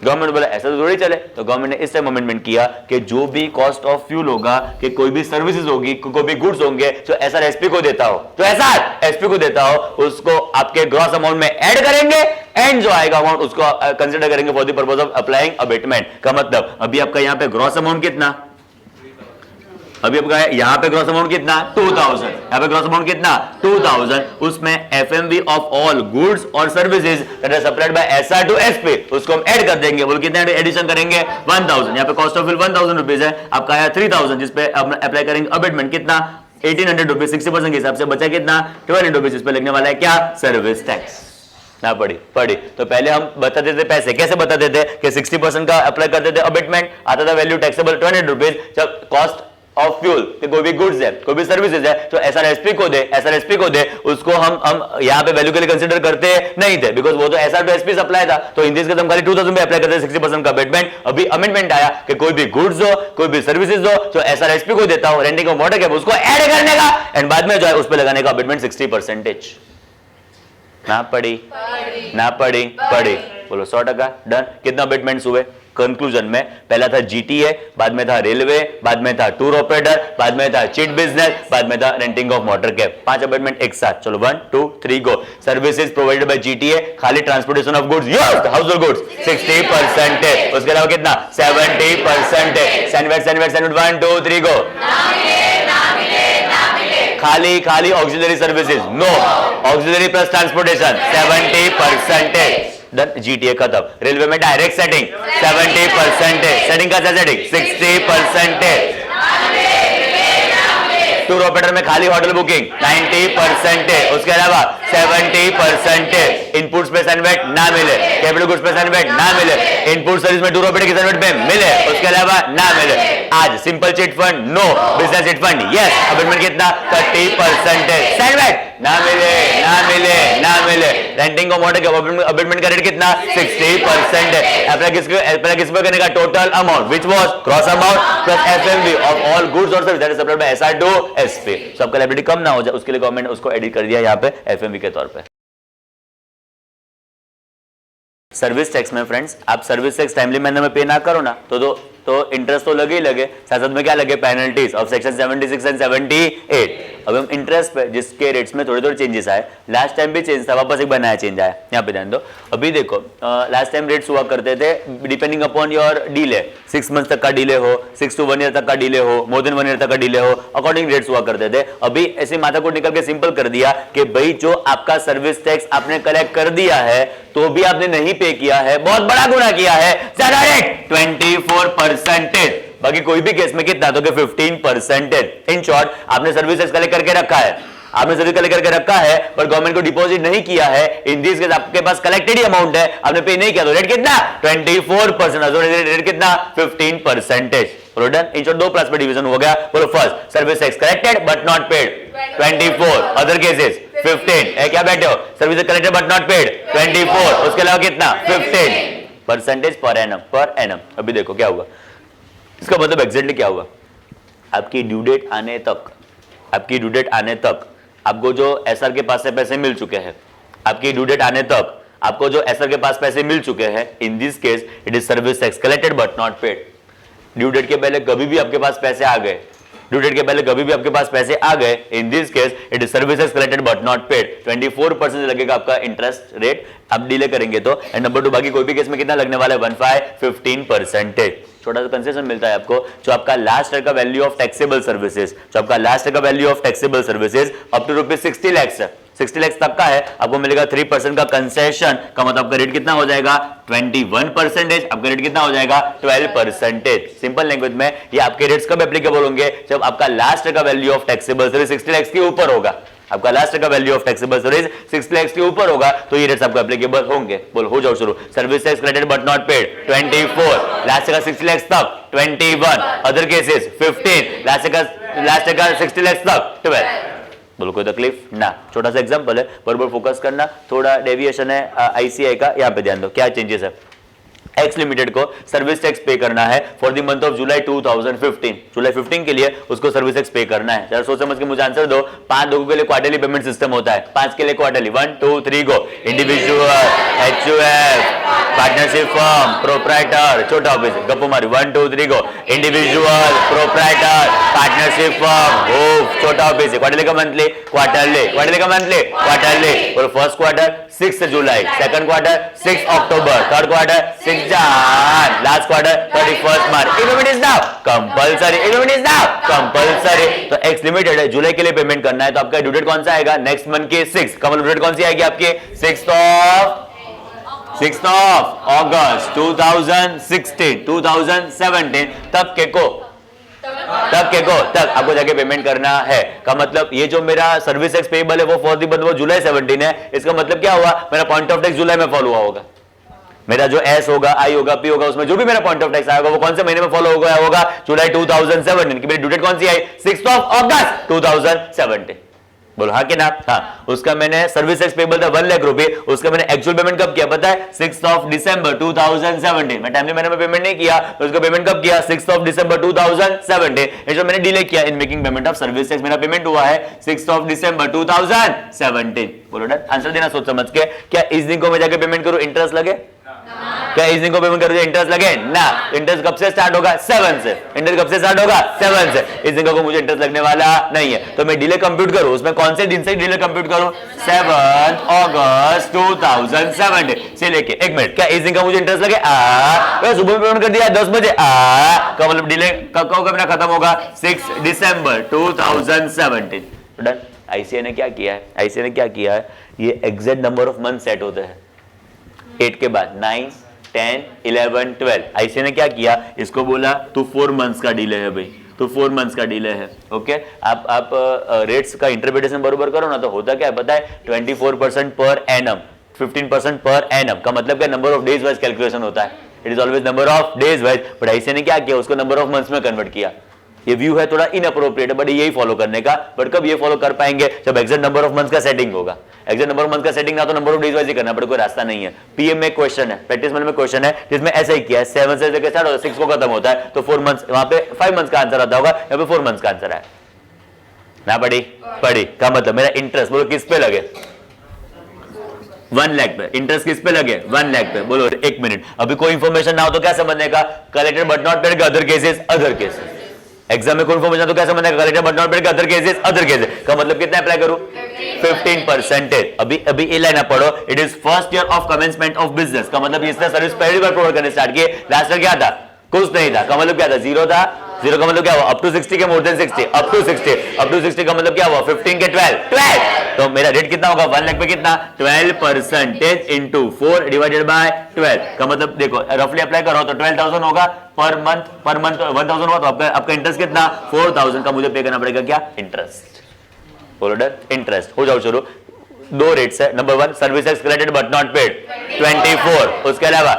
गवर्नमेंट बोला ऐसा तो थोड़ी चले, तो गवर्नमेंट ने इस टाइम अमेंडमेंट किया कि जो भी कॉस्ट ऑफ फ्यूल होगा, कि कोई भी सर्विसेज होगी, कोई भी गुड्स होंगे, जो एसआर एसपी को देता हो, तो एसआर एसपी को देता हो, उसको आपके ग्रॉस अमाउंट में ऐड करेंगे, एंड जो आएगा अमाउंट उसको कंसीडर करेंगे for the purpose of applying abatement. का मतलब अभी आपका यहाँ पे ग्रॉस अमाउंट कितना? अभी आपका यहाँ पे ग्रॉस अमाउंट कितना? 2000। यहाँ पे ग्रॉस अमाउंट कितना? 2000। उसमें एफएमवी ऑफ ऑल गुड्स और services that are supplied by SR to SP, उसको हम ऐड कर देंगे। बोल कितने एडिशन करेंगे? 1000। यहाँ पे कॉस्ट ऑफ फ्यूल 1000 रुपीज है, आपका आया 3000, जिसपे अप्लाई करेंगे अबेटमेंट कितना? 1800 रुपीज। 60% के हिसाब से बचा कितना? 1200 रुपीज। इस पे लगने वाला है क्या? Service tax. ना पड़ी तो पहले हम बताते थे पैसे, कैसे बताते थे कि 60% का अप्लाई करते थे अबेटमेंट, आता था वैल्यू टैक्सेबल 200 रुपीज। जब कॉस्ट ऑफ फ्यूल, कोई भी गुड्स है, कोई भी सर्विसेज है, तो एसआरएसपी को दे, उसको हम यहाँ पे वैल्यू के लिए कंसीडर करते नहीं थे, बिकॉज वो तो एसआर टू एसपी सप्लाई था। तो इन दिस केस हम खाली 2000 पे अप्लाई करते थे 60% का अबेटमेंट। अभी अमेंडमेंट आया कि कोई भी गुड्स हो, कोई भी सर्विसेज हो, जो एसआरएसपी को देता हो, रेंटिंग ऑफ मोटर कैब, उसको ऐड करने का, एंड बाद में जो है उस पे लगाने का अबेटमेंट 60%। ना पड़ी बोलो 100%। डन। कितना अबेटमेंट्स हुए कंक्लूजन में? पहला था जीटीए, बाद में था रेलवे, बाद में था टूर ऑपरेटर, बाद में था चिट बिजनेस, बाद में था renting of motor cab. 5 abatement एक साथ। चलो 1 2 3 go. Services provided by GTA, खाली transportation of goods, used household goods 60% है। उसके अलावा कितना? 70% है। CENVAT 1 2 3 go. खाली auxiliary services no, auxiliary plus transportation 70% है। जीटीए खत्म। रेलवे में डायरेक्ट सेटिंग 70% है। सेटिंग का सेटिंग 60% है। टूर ऑपरेटर में खाली होटल बुकिंग 90% है। उसके अलावा 70% है। इनपुट्स पे सनवेट ना मिले, कैपिटल गुड्स पे सनवेट ना मिले, इनपुट सर्विस में टूर ऑपरेटर की सनवेट पे मिले, उसके अलावा ना मिले। आज simple chit fund no, business chit fund yes, abatement कितना? 30% है। सनवेट ना मिले। Renting of motor cab abatement का रेट कितना? 60% है। अप्लाई किस पे करने का? Total amount which was gross amount plus FMV of all goods और service that is supplied by SR to SP. सबका लायबिलिटी कम ना हो जाए, उसके लिए गवर्नमेंट उसको एडिट कर दिया यहाँ पे एफएमवी के तौर पे। सर्विस टैक्स में फ्रेंड्स, आप सर्विस टैक्स टाइमली मैनर में पे ना करो ना, तो इंटरेस्ट तो लगे ही लगे, साथ में क्या लगे? Penalties of section 76 and 78। अब हम इंटरेस्ट पे जिसके रेट्स में थोड़े चेंजेस आए, लास्ट टाइम भी चेंज था, वापस एक बनाया चेंज आया। यहाँ पे ध्यान दो। अभी देखो लास्ट टाइम रेट्स हुआ करते थे depending upon your delay, 6 month तक का डिले हो, 6 to 1 year तक का डिले हो, मोर देन 1 year तक का डिले हो, अकॉर्डिंग रेट्स हुआ करते थे। अभी ऐसे माथा को निकल के सिंपल कर दिया कि भाई जो आपका सर्विस टैक्स आपने कलेक्ट कर दिया है, तो भी आपने नहीं पे किया है, बहुत बड़ा गुनाह किया है, ज्यादा रेट 24%। बाकी कोई भी केस में कितना? तो 15%। इन शॉर्ट आपने सर्विस टैक्स कलेक्ट करके रखा है, आपने सर्विस कलेक्ट करके रखा है पर गवर्नमेंट को डिपॉजिट नहीं किया है, इन दिस केस आपके पास कलेक्टेड ही अमाउंट है, आपने पे नहीं किया तो रेट कितना 24%, रेट कितना 15%। बोलो डन। इन शॉर्ट दो प्लस पे डिवीजन हो गया। बोलो first service tax collected but not paid 24, other cases 15 है, क्या बैठे हो, service collected but not paid 24, उसके अलावा कितना 15% पर एनम। अभी देखो क्या हुआ, इसका मतलब एग्जैक्टली क्या हुआ, आपकी ड्यू डेट आने तक, आपकी ड्यू डेट आने तक आपको जो एसआर के पास से पैसे मिल चुके हैं, आपकी ड्यू डेट आने तक आपको जो एसआर के पास पैसे मिल चुके हैं, in this case it is service tax collected but not paid. Due date के पहले कभी भी आपके पास पैसे आ गए, ड्यू डेट के पहले कभी भी आपके पास पैसे आ गए, इन this case it is service tax collected but not paid, 24% लगेगा आपका इंटरेस्ट रेट, आप डिले करेंगे तो। एंड नंबर 2 बाकी कोई भी केस में कितना लगने वाला है 15%। छोटा सा कंसेशन मिलता है आपको, जो आपका लास्ट ईयर का वैल्यू ऑफ टैक्सेबल सर्विसेज, जो आपका लास्ट ईयर का value of taxable services up to rupees 60 lakh है, 60 लाख तक का है, आपको मिलेगा 3% का कंसेशन, का मतलब आपका रेट कितना हो जाएगा 21%, आपका रेट कितना हो जाएगा 12%। सिंपल लैंग्वेज में ये आपके रेट्स कब एप्लीकेबल होंगे, जब आपका लास्ट ईयर का value of taxable service 60 lakh के ऊपर होगा, आपका लास्ट का value of taxable service 60 lakh के ऊपर होगा तो ये रेट्स आपको एप्लीकेबल होंगे। बोल हो जाओ शुरू। Service tax credit but not paid 24, last का 60 लाख तक 21, अदर केसेस 15, लास्ट का 60 लाख तक 12। बोलो कोई तकलीफ ना। छोटा सा एग्जांपल है, बराबर फोकस करना, थोड़ा डेविएशन है आईसीआई का, यहाँ पे ध्यान दो क्या चेंजेस है। एक्स लिमिटेड को सर्विस टैक्स पे करना है for the month of July 2015, जुलाई 15 के लिए उसको सर्विस टैक्स पे करना है। जरा सोच समझ के मुझे आंसर दो। 5 लोगों के लिए क्वार्टरली पेमेंट सिस्टम होता है, 5 के लिए quarterly 1 2 3 go. Individual, HUF, partnership firm, proprietor, छोटा ऑफिस गप्पू मारी 1 2 3 go. Individual, proprietor, partnership firm, hope, छोटा ऑफिस। क्वार्टरली का मंथली, क्वार्टरली, क्वार्टरली का मंथली, क्वार्टरली। और first quarter 6 July, second quarter 6 October, third quarter 6 Jan, last quarter 31 March. Payment is now compulsory, payment is now compulsory. तो X limited है, जुलाई के लिए payment करना है तो आपका ड्यू डेट कौन सा आएगा नेक्स्ट मंथ के 6, कमल ड्यू डेट कौन सी आएगी आपके 6th ऑफ अगस्त 2017 तक आपको जाके पेमेंट करना है। का मतलब ये जो मेरा सर्विस टैक्स पेएबल है वो फॉर द मंथ वो जुलाई 17 है, इसका मतलब क्या हुआ, मेरा पॉइंट ऑफ टैक्स जुलाई में फॉलो हुआ होगा। मेरा जो एस होगा, आई होगा, पी होगा, उसमें जो भी मेरा पॉइंट ऑफ टैक्स आएगा वो कौन से महीने में फॉलो हो गया होगा, जुलाई 2017 की। मेरी ड्यू डेट कौन सी आई 6th ऑफ अगस्त 2017। बोलो हाँ कि ना। हाँ, उसका मैंने सर्विस टैक्स पेबल था 1 लाख रुपए, उसका मैंने एक्चुअल पेमेंट कब किया पता है 6th ऑफ दिसंबर 2017। मैं टाइमली मैंने पेमेंट नहीं किया तो उसका पेमेंट कब किया 6th ऑफ दिसंबर 2017। इसमें मैंने डिले किया in making payment of service tax, मेरा पेमेंट हुआ है 6th ऑफ दिसंबर 2017। बोलो डन। आंसर देना सोच समझ के। क्या इस दिन को मैं जाके पेमेंट करूं इंटरेस्ट लगे, क्या इस दिन को पेमेंट करोगे इंटरेस्ट लगे ना। इंटरेस्ट कब से स्टार्ट होगा 7 से, इंटरेस्ट कब से स्टार्ट होगा 7 से। इस दिन को मुझे इंटरेस्ट लगने वाला नहीं है तो मैं डिले कंप्यूट करूं, उसमें कौन से दिन से डिले कंप्यूट करूं 7 अगस्त 2017 से लेके 1 मिनट। क्या इस दिन का मुझे इंटरेस्ट लगे मैं सुबह में पेमेंट कर दिया 10 बजे का मतलब डिले कब मेरा खत्म होगा 6 दिसंबर 2017। डन। आईसीआई ने क्या किया है, आईसीआई ने क्या किया है, ये exact number of month set होते हैं 8 के बाद 9 10 11 12। आईसीआई ने क्या किया, इसको बोला तू 4 मंथ्स का डिले है भाई, तो 4 मंथ्स का डिले है। ओके, आप रेट्स का इंटरप्रिटेशन बरोबर करो ना तो होता क्या है पता है 24% पर एनम, 15% पर एनम का मतलब क्या number of days wise calculation होता है, it is always number of days wise. But ICI ने क्या किया उसको नंबर ऑफ मंथ्स में कन्वर्ट किया। ये व्यू है थोड़ा इनअप्रोप्रिएट है बट यही फॉलो करने का, बट कब ये फॉलो कर पाएंगे जब एग्जैक्ट नंबर ऑफ मंथ्स का सेटिंग होगा। एग्जैक्ट नंबर ऑफ मंथ्स का सेटिंग ना तो नंबर ऑफ डेज वाइज ही करना पड़े, कोई रास्ता नहीं है। पीएम में क्वेश्चन है, प्रैक्टिस में क्वेश्चन है जिसमें ऐसा ही किया है 7 से लेकर स्टार्ट होता है 6 को खत्म होता है तो 4 मंथ्स, वहां पे 5 मंथ्स का आंसर आता होगा, यहाँ पे 4 मंथ्स का आंसर है ना। पढ़ी का मतलब मेरा इंटरेस्ट बोलो किस पे लगे 1 लाख पे, इंटरेस्ट किस पे लगे 1 लाख पे। बोलो 1 मिनट। अभी कोई इंफॉर्मेशन ना हो तो क्या समझने का collected but not paid, other cases. Exam में कोई इन्फॉर्मेशन तो क्या समझना है collected but not paid, other cases का मतलब कितना अप्लाई करूं 15%। अभी ये लाइन पढ़ो, it is first year of commencement of business का मतलब इसने सर्विस पहली बार प्रोवाइड करने स्टार्ट किए, लास्ट ईयर क्या था कुछ नहीं था, का मतलब क्या था 0 था। 0 का मतलब क्या हुआ अप टू 60 के मोर देन 60, अप टू 60 का मतलब क्या हुआ 15 के 12। तो मेरा रेट कितना होगा 1 लाख पे कितना 12% इंटू 4 डिवाइडेड बाय 12 का मतलब देखो रफली अप्लाई करो तो 12,000 होगा पर मंथ 1,000 होगा तो आपका इंटरेस्ट कितना 4,000 का मुझे पे करना पड़ेगा क्या इंटरेस्ट। बोलो डर इंटरेस्ट। हो जाओ शुरू। दो रेट्स है, number 1 service tax credit but not paid 24, उसके अलावा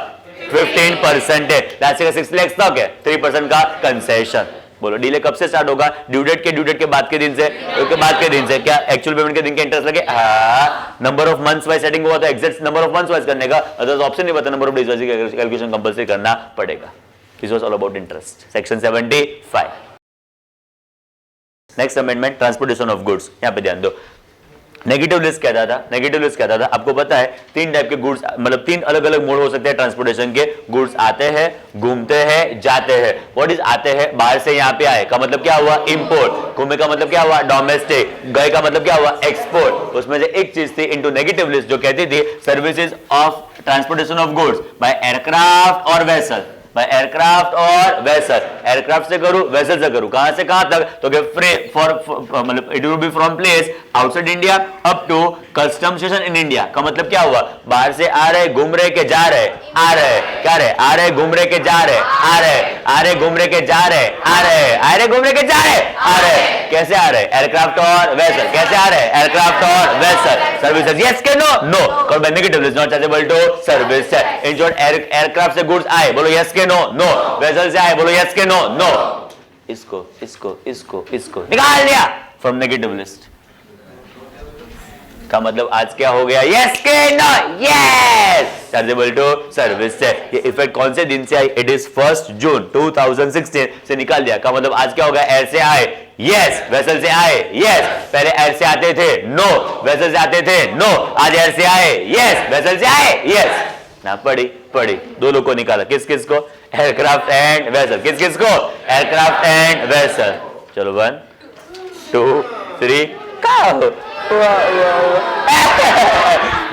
15% है, लास्ट का 6 लाख तक है, 3% का कंसेशन। बोलो डीले कब से स्टार्ट होगा? ड्यू डेट के बाद के दिन से, उसके बाद के दिन से। क्या एक्चुअल पेमेंट के दिन के इंटरेस्ट लगे? हाँ। Number of months wise setting हुआ तो exact number of months wise करने का, अदरवाइज ऑप्शन नहीं पता, number of days wise calculation compulsory करना पड़ेगा। This was all about interest, section 75। Next amendment transportation of goods. यहां पे ध्यान दो। नेगेटिव लिस्ट कहता था, नेगेटिव लिस्ट कहता था, आपको पता है 3 टाइप के गुड्स, मतलब 3 अलग अलग मोड हो सकते हैं ट्रांसपोर्टेशन के। गुड्स आते हैं, घूमते हैं, जाते हैं। व्हाट इज आते हैं? बाहर से यहाँ पे आए का मतलब क्या हुआ? इंपोर्ट। घूमे का मतलब क्या हुआ? डोमेस्टिक। गए का मतलब क्या हुआ? एक्सपोर्ट। उसमें से एक चीज थी इनटू नेगेटिव लिस्ट जो कहती थी services of transportation of goods bye aircraft और वेसल, बाय एयरक्राफ्ट और वेसल। एयरक्राफ्ट से करूं, वेसल से करूं, कहां से कहां तक? तो मतलब it will be from place outside India up to custom station in India. का मतलब क्या हुआ? बाहर से आ रहे, घूम रहे के जा रहे, आ रहे, क्या रहे? आ रहे, घूम रहे के जा रहे, आ रहे, आ रहे, घूम रहे के जा रहे, आ रहे, आ रहे, घूम रहे के जा रहे, आ रहे। कैसे आ रहे? एयरक्राफ्ट और वेसल। कैसे आ रहे? एयरक्राफ्ट और वेसल। सर्विसेज यस के no? No. Called by negative list, not chargeable to service. In short aircraft से गुड्स आए, बोलो यस के नो? नो। वेसल से आए, बोलो यस के नो? नो। इसको इसको इसको इसको निकाल दिया फ्रॉम नेगेटिव लिस्ट। का मतलब आज क्या हो गया? यस के no? Yes, chargeable to service से। ये इफेक्ट कौन से दिन से आई? इट इज 1 जून 2016 से निकाल दिया। का मतलब आज क्या होगा? एयर से आए, यस। वेसल से आए, यस। पहले एयर से आते थे, नो। वेसल से आते थे, नो। आज एयर से आए, यस। वेसल से आए, यस। ना पढ़ी दो लोग को निकाला। किस किस को? Aircraft and vessel. किस किस को? Aircraft and vessel. चलो 1 2 3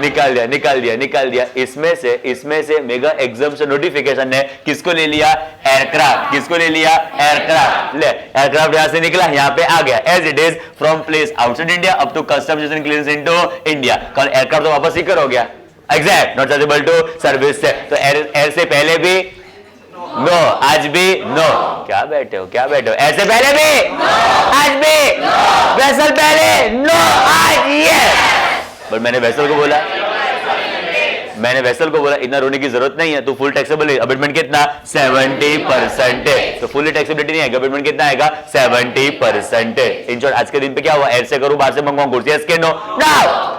निकाल दिया। इसमें से मेगा एग्जाम्पशन नोटिफिकेशन ने किसको ले लिया? एयरक्राफ्ट। किसको ले लिया? एयरक्राफ्ट। ले, एयरक्राफ्ट यहां से निकला, यहां पे आ गया। As it is from place outside India up to custom station clearance into India. कल एयरक्राफ्ट तो वापस सीकर हो गया, exact, not chargeable to service से। तो एयर से पहले भी नो, आज भी नो। क्या बैठे हो? ऐसे पहले भी नो, आज भी नो। वेसल पहले नो, आज यस। बट मैंने वेसल को बोला इतना रोने की जरूरत नहीं है, तो फुल टैक्सेबल है। अबेटमेंट कितना? 70% है। तो फुल टैक्सेबिलिटी नहीं आएगा, अबेटमेंट कितना आएगा? 70%। इन शॉर्ट आज के दिन पे क्या हुआ? एयर से करूं, बाहर से मंगवाऊं, गुड्स यस के नो? नो।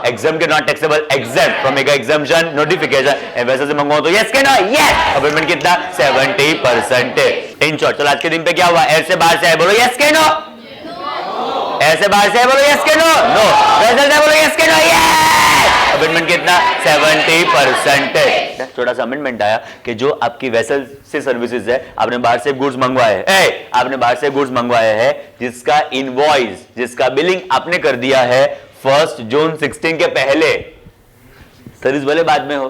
एग्जाम के not taxable, exam from mega exemption notification. And वैसे से मंगवाऊं तो यस के नो? यस। अबेटमेंट कितना? 70%। इन शॉर्ट चलो आज के दिन पे क्या हुआ? एयर से बाहर से आए, बोलो यस के नो? ऐसे बाहर से बोलो यस के नो? नो। वेसल से बोलो यस के नो? यस। अमेंडमेंट कितना? 70% है। छोटा सा अमेंडमेंट आया कि जो आपकी वेसल से सर्विसेज है, आपने बाहर से गुड्स मंगवाए हैं, आपने बाहर से गुड्स मंगवाए हैं, जिसका इनवॉइस, जिसका बिलिंग आपने कर दिया है 1 जून 16 के पहले, सर्विस भले बाद में हो,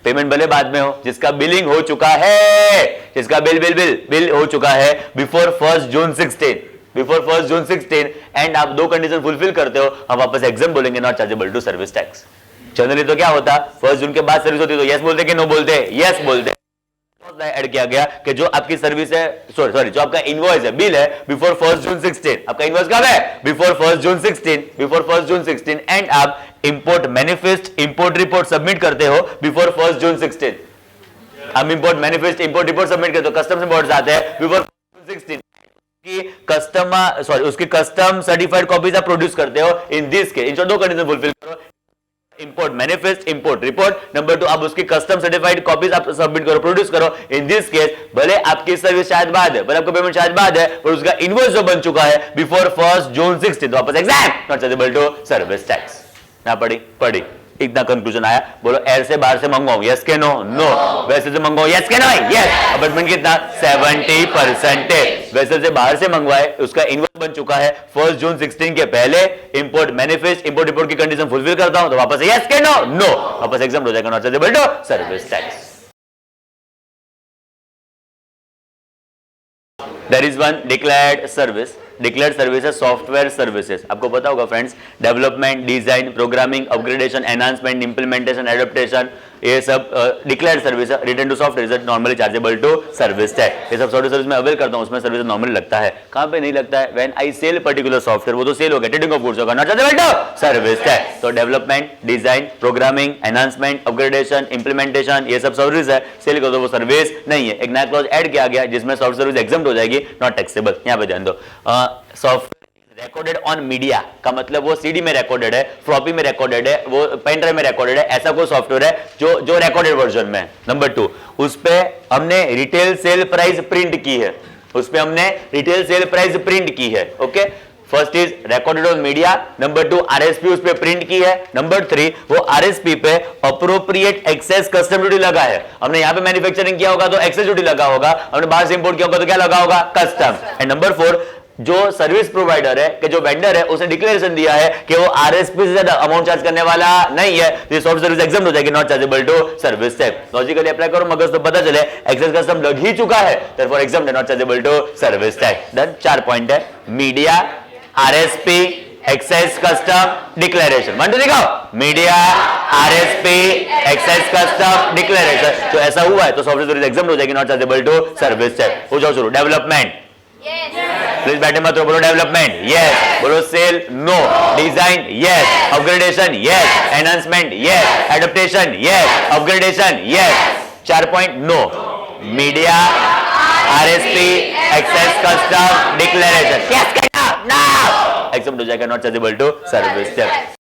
पेमेंट भले बाद में हो, जिसका बिलिंग हो चुका है, जिसका बिल हो चुका है before 1 June 16, before 1 June 16, and आप दो कंडीशन फुलफिल करते हो, हम वापस एग्जाम बोलेंगे not chargeable to service tax. Generally तो क्या होता, 1 जून के बाद सर्विस होती तो यस बोलते कि नो बोलते? यस बोलते। ऐड किया गया कि जो आपकी सर्विस है, सॉरी जो आपका इनवॉइस है, बिल है, बिफोर 1 जून 16, आपका इनवॉइस कब है? Before 1 June 16, before 1 June 16, and आप import manifest, import report submit करते हो बिफोर 1 जून 16। हम import manifest, import report submit करते हो, कस्टम्स रिपोर्ट्स आते हैं बिफोर 16 की उसकी कस्टम सर्टिफाइड कॉपीज आप प्रोड्यूस करते हो। इन दिस केस इन दो कंडीशन फुलफिल करो, import manifest, import report. Number 2, आप उसकी कस्टम सर्टिफाइड कॉपीज आप सबमिट करो, प्रोड्यूस करो। इन दिस केस भले आपकी सर्विस शायद बाद है, भले आपको पेमेंट शायद बाद है, पर उसका इनवॉइस जो बन चुका है बिफोर 1 जून 16, वापस exempt not chargeable to service tax. ना पढ़ी इतना कंक्लूजन आया। बोलो एयर से बाहर से मंगवाऊं, यस के नो? नो। वैसे से मंगवाऊं, यस के नो? यस। अबेटमेंट कितना? 70%। वैसे से बाहर से मंगवाए, उसका इनवॉइस बन चुका है 1 जून 16 के पहले, इंपोर्ट मैनिफेस्ट, इंपोर्ट रिपोर्ट की कंडीशन फुलफिल करता हूं तो वापस यस के नो? नो। वापस एग्जाम हो जाएगा not chargeable to service tax. There is one declared service. Declared services, software services. आपको पता होगा friends, development, design, programming, upgradation, enhancement, implementation, adaptation, ये सब डिक्लेयर्ड सर्विस है, return to software is normally chargeable to service tax. ये सब software service में avail करता हूं, उसमें सर्विस नॉर्मली लगता है। कहां पे नहीं लगता है? When I sell particular software, वो तो सेल हो गया, ट्रेडिंग ऑफ गुड्स होगा, not chargeable to service tax. तो development, design, programming, enhancement, upgradation, implementation, ये सब सर्विस है, सेल कर दो वो सर्विस नहीं है। एक नया क्लॉज ऐड किया गया जिसमें सॉफ्टवेयर सर्विस एग्जम्प्ट हो जाएगी, नॉट टैक्सेबल। यहां पे ध्यान दो, सॉफ्टवेयर रिकॉर्डेड ऑन मीडिया का मतलब वो सीडी में रिकॉर्डेड है, फ्लॉपी में रिकॉर्डेड है, वो पेन ड्राइव में रिकॉर्डेड है, ऐसा कोई सॉफ्टवेयर है जो रिकॉर्डेड वर्जन में है। नंबर 2, उस पे हमने रिटेल सेल प्राइस प्रिंट की है, उस पे हमने रिटेल सेल प्राइस प्रिंट की है। Okay, first is recorded on media, number 2 RSP उस पे प्रिंट की है, नंबर 3 वो आरएसपी पे अप्रोप्रिएट एक्सेस कस्टम ड्यूटी लगा है। हमने यहां पे मैन्युफैक्चरिंग किया होगा तो एक्सेस ड्यूटी लगा होगा, हमने बाहर से इंपोर्ट किया होगा तो क्या लगा होगा? कस्टम। एंड नंबर 4, जो सर्विस प्रोवाइडर है कि जो वेंडर है उसने डिक्लेरेशन दिया है कि वो आरएसपी से ज्यादा अमाउंट चार्ज करने वाला नहीं है, तो सॉफ्ट सर्विस एग्जम्प्ट हो जाएगी, not chargeable to service tax. Logically apply करो, मगर तो पता चले एक्सेस कस्टम लग ही चुका है, देयरफॉर एग्जम्प्ट है, not chargeable to service tax. Then 4 point है, media, RSP, access custom, declaration. 1 2 दिखाओ, media, RSP, access custom, declaration. तो ऐसा हुआ है तो सॉफ्ट सर्विस एग्जम्प्ट हो जाएगी, not chargeable to service tax. हो जाओ शुरू। डेवलपमेंट, प्लीज बैठे मत बोलो डेवलपमेंट, यस। बोलो sale, no. Design, yes. Upgradation, yes. Enhancement, yes. Adaptation, yes. Upgradation, yes. 4 point, no. Media, RSP, access custom, declaration, yes कहना, नो। एग्जम्प्ट हो जाएगा, not chargeable to service tax.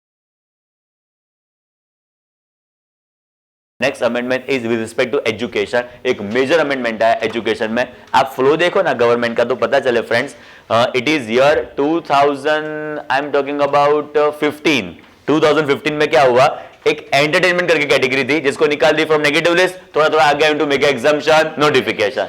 Next amendment is with respect to education. एक major amendment है education में। आप flow देखो ना government का तो पता चले friends. It is year 2000, I am talking about 2015 में क्या हुआ, एक एंटरटेनमेंट करके कैटेगरी थी जिसको निकाल दी फ्रॉम नेगेटिव लिस्ट, थोड़ा थोड़ा आगे into mega exemption, notification.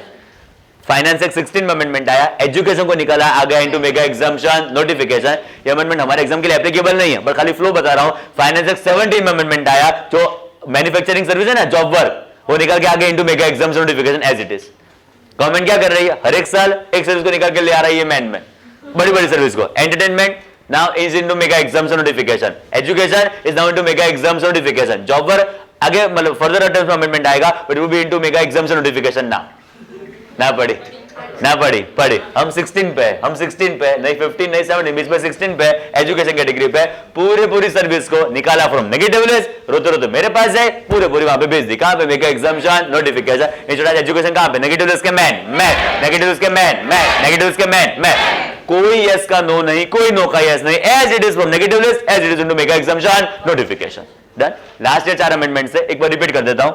Finance act 16 में अमेंडमेंट आया, एजुकेशन को निकाला आ गया इनटू मेगा एग्जम्पशन, नोटिफिकेशन। ये अमेंडमेंट हमारे एग्जाम के लिए एप्लीकेबल नहीं है, पर खाली फ्लो बता रहा हूं। फाइनेंस एक्ट 17 में अमेंडमेंट आया, जो मैन्युफैक्चरिंग सर्विस है ना, जॉब वर्क, वो निकाल के आगे into mega exams notification as it is. Government क्या कर रही है, हर एक साल एक सर्विस को निकाल के ले आ रही है मैन में, बड़ी बड़ी सर्विस को। Entertainment now is into mega exams notification, education is now into mega exams notification, job work आगे मतलब फर्दर अटेम्प्ट में अमेंडमेंट आएगा, बट वो भी इनटू मेगा एग्जाम्स नोटिफिकेशन। ना पढ़ी हम 16 पे, नहीं 15 नहीं 17, बीच में 16 पे एजुकेशन कैटेगरी पे पूरी सर्विस को निकाला फ्रॉम नेगेटिव लिस्ट, रोते मेरे पास है, पूरी वहां पे भेज दी। कहां पे? Mega exemption, notification. Instead education कहां पे? नेगेटिव लिस्ट के मैन, नेगेटिव लिस्ट के मैन, नेगेटिव लिस्ट के मैन। कोई यस का नो नहीं, कोई नो का यस नहीं, as it is from negative list as it is into mega exemption, notification. Done. Last ये 4 अमेंडमेंट से एक बार रिपीट कर देता हूं।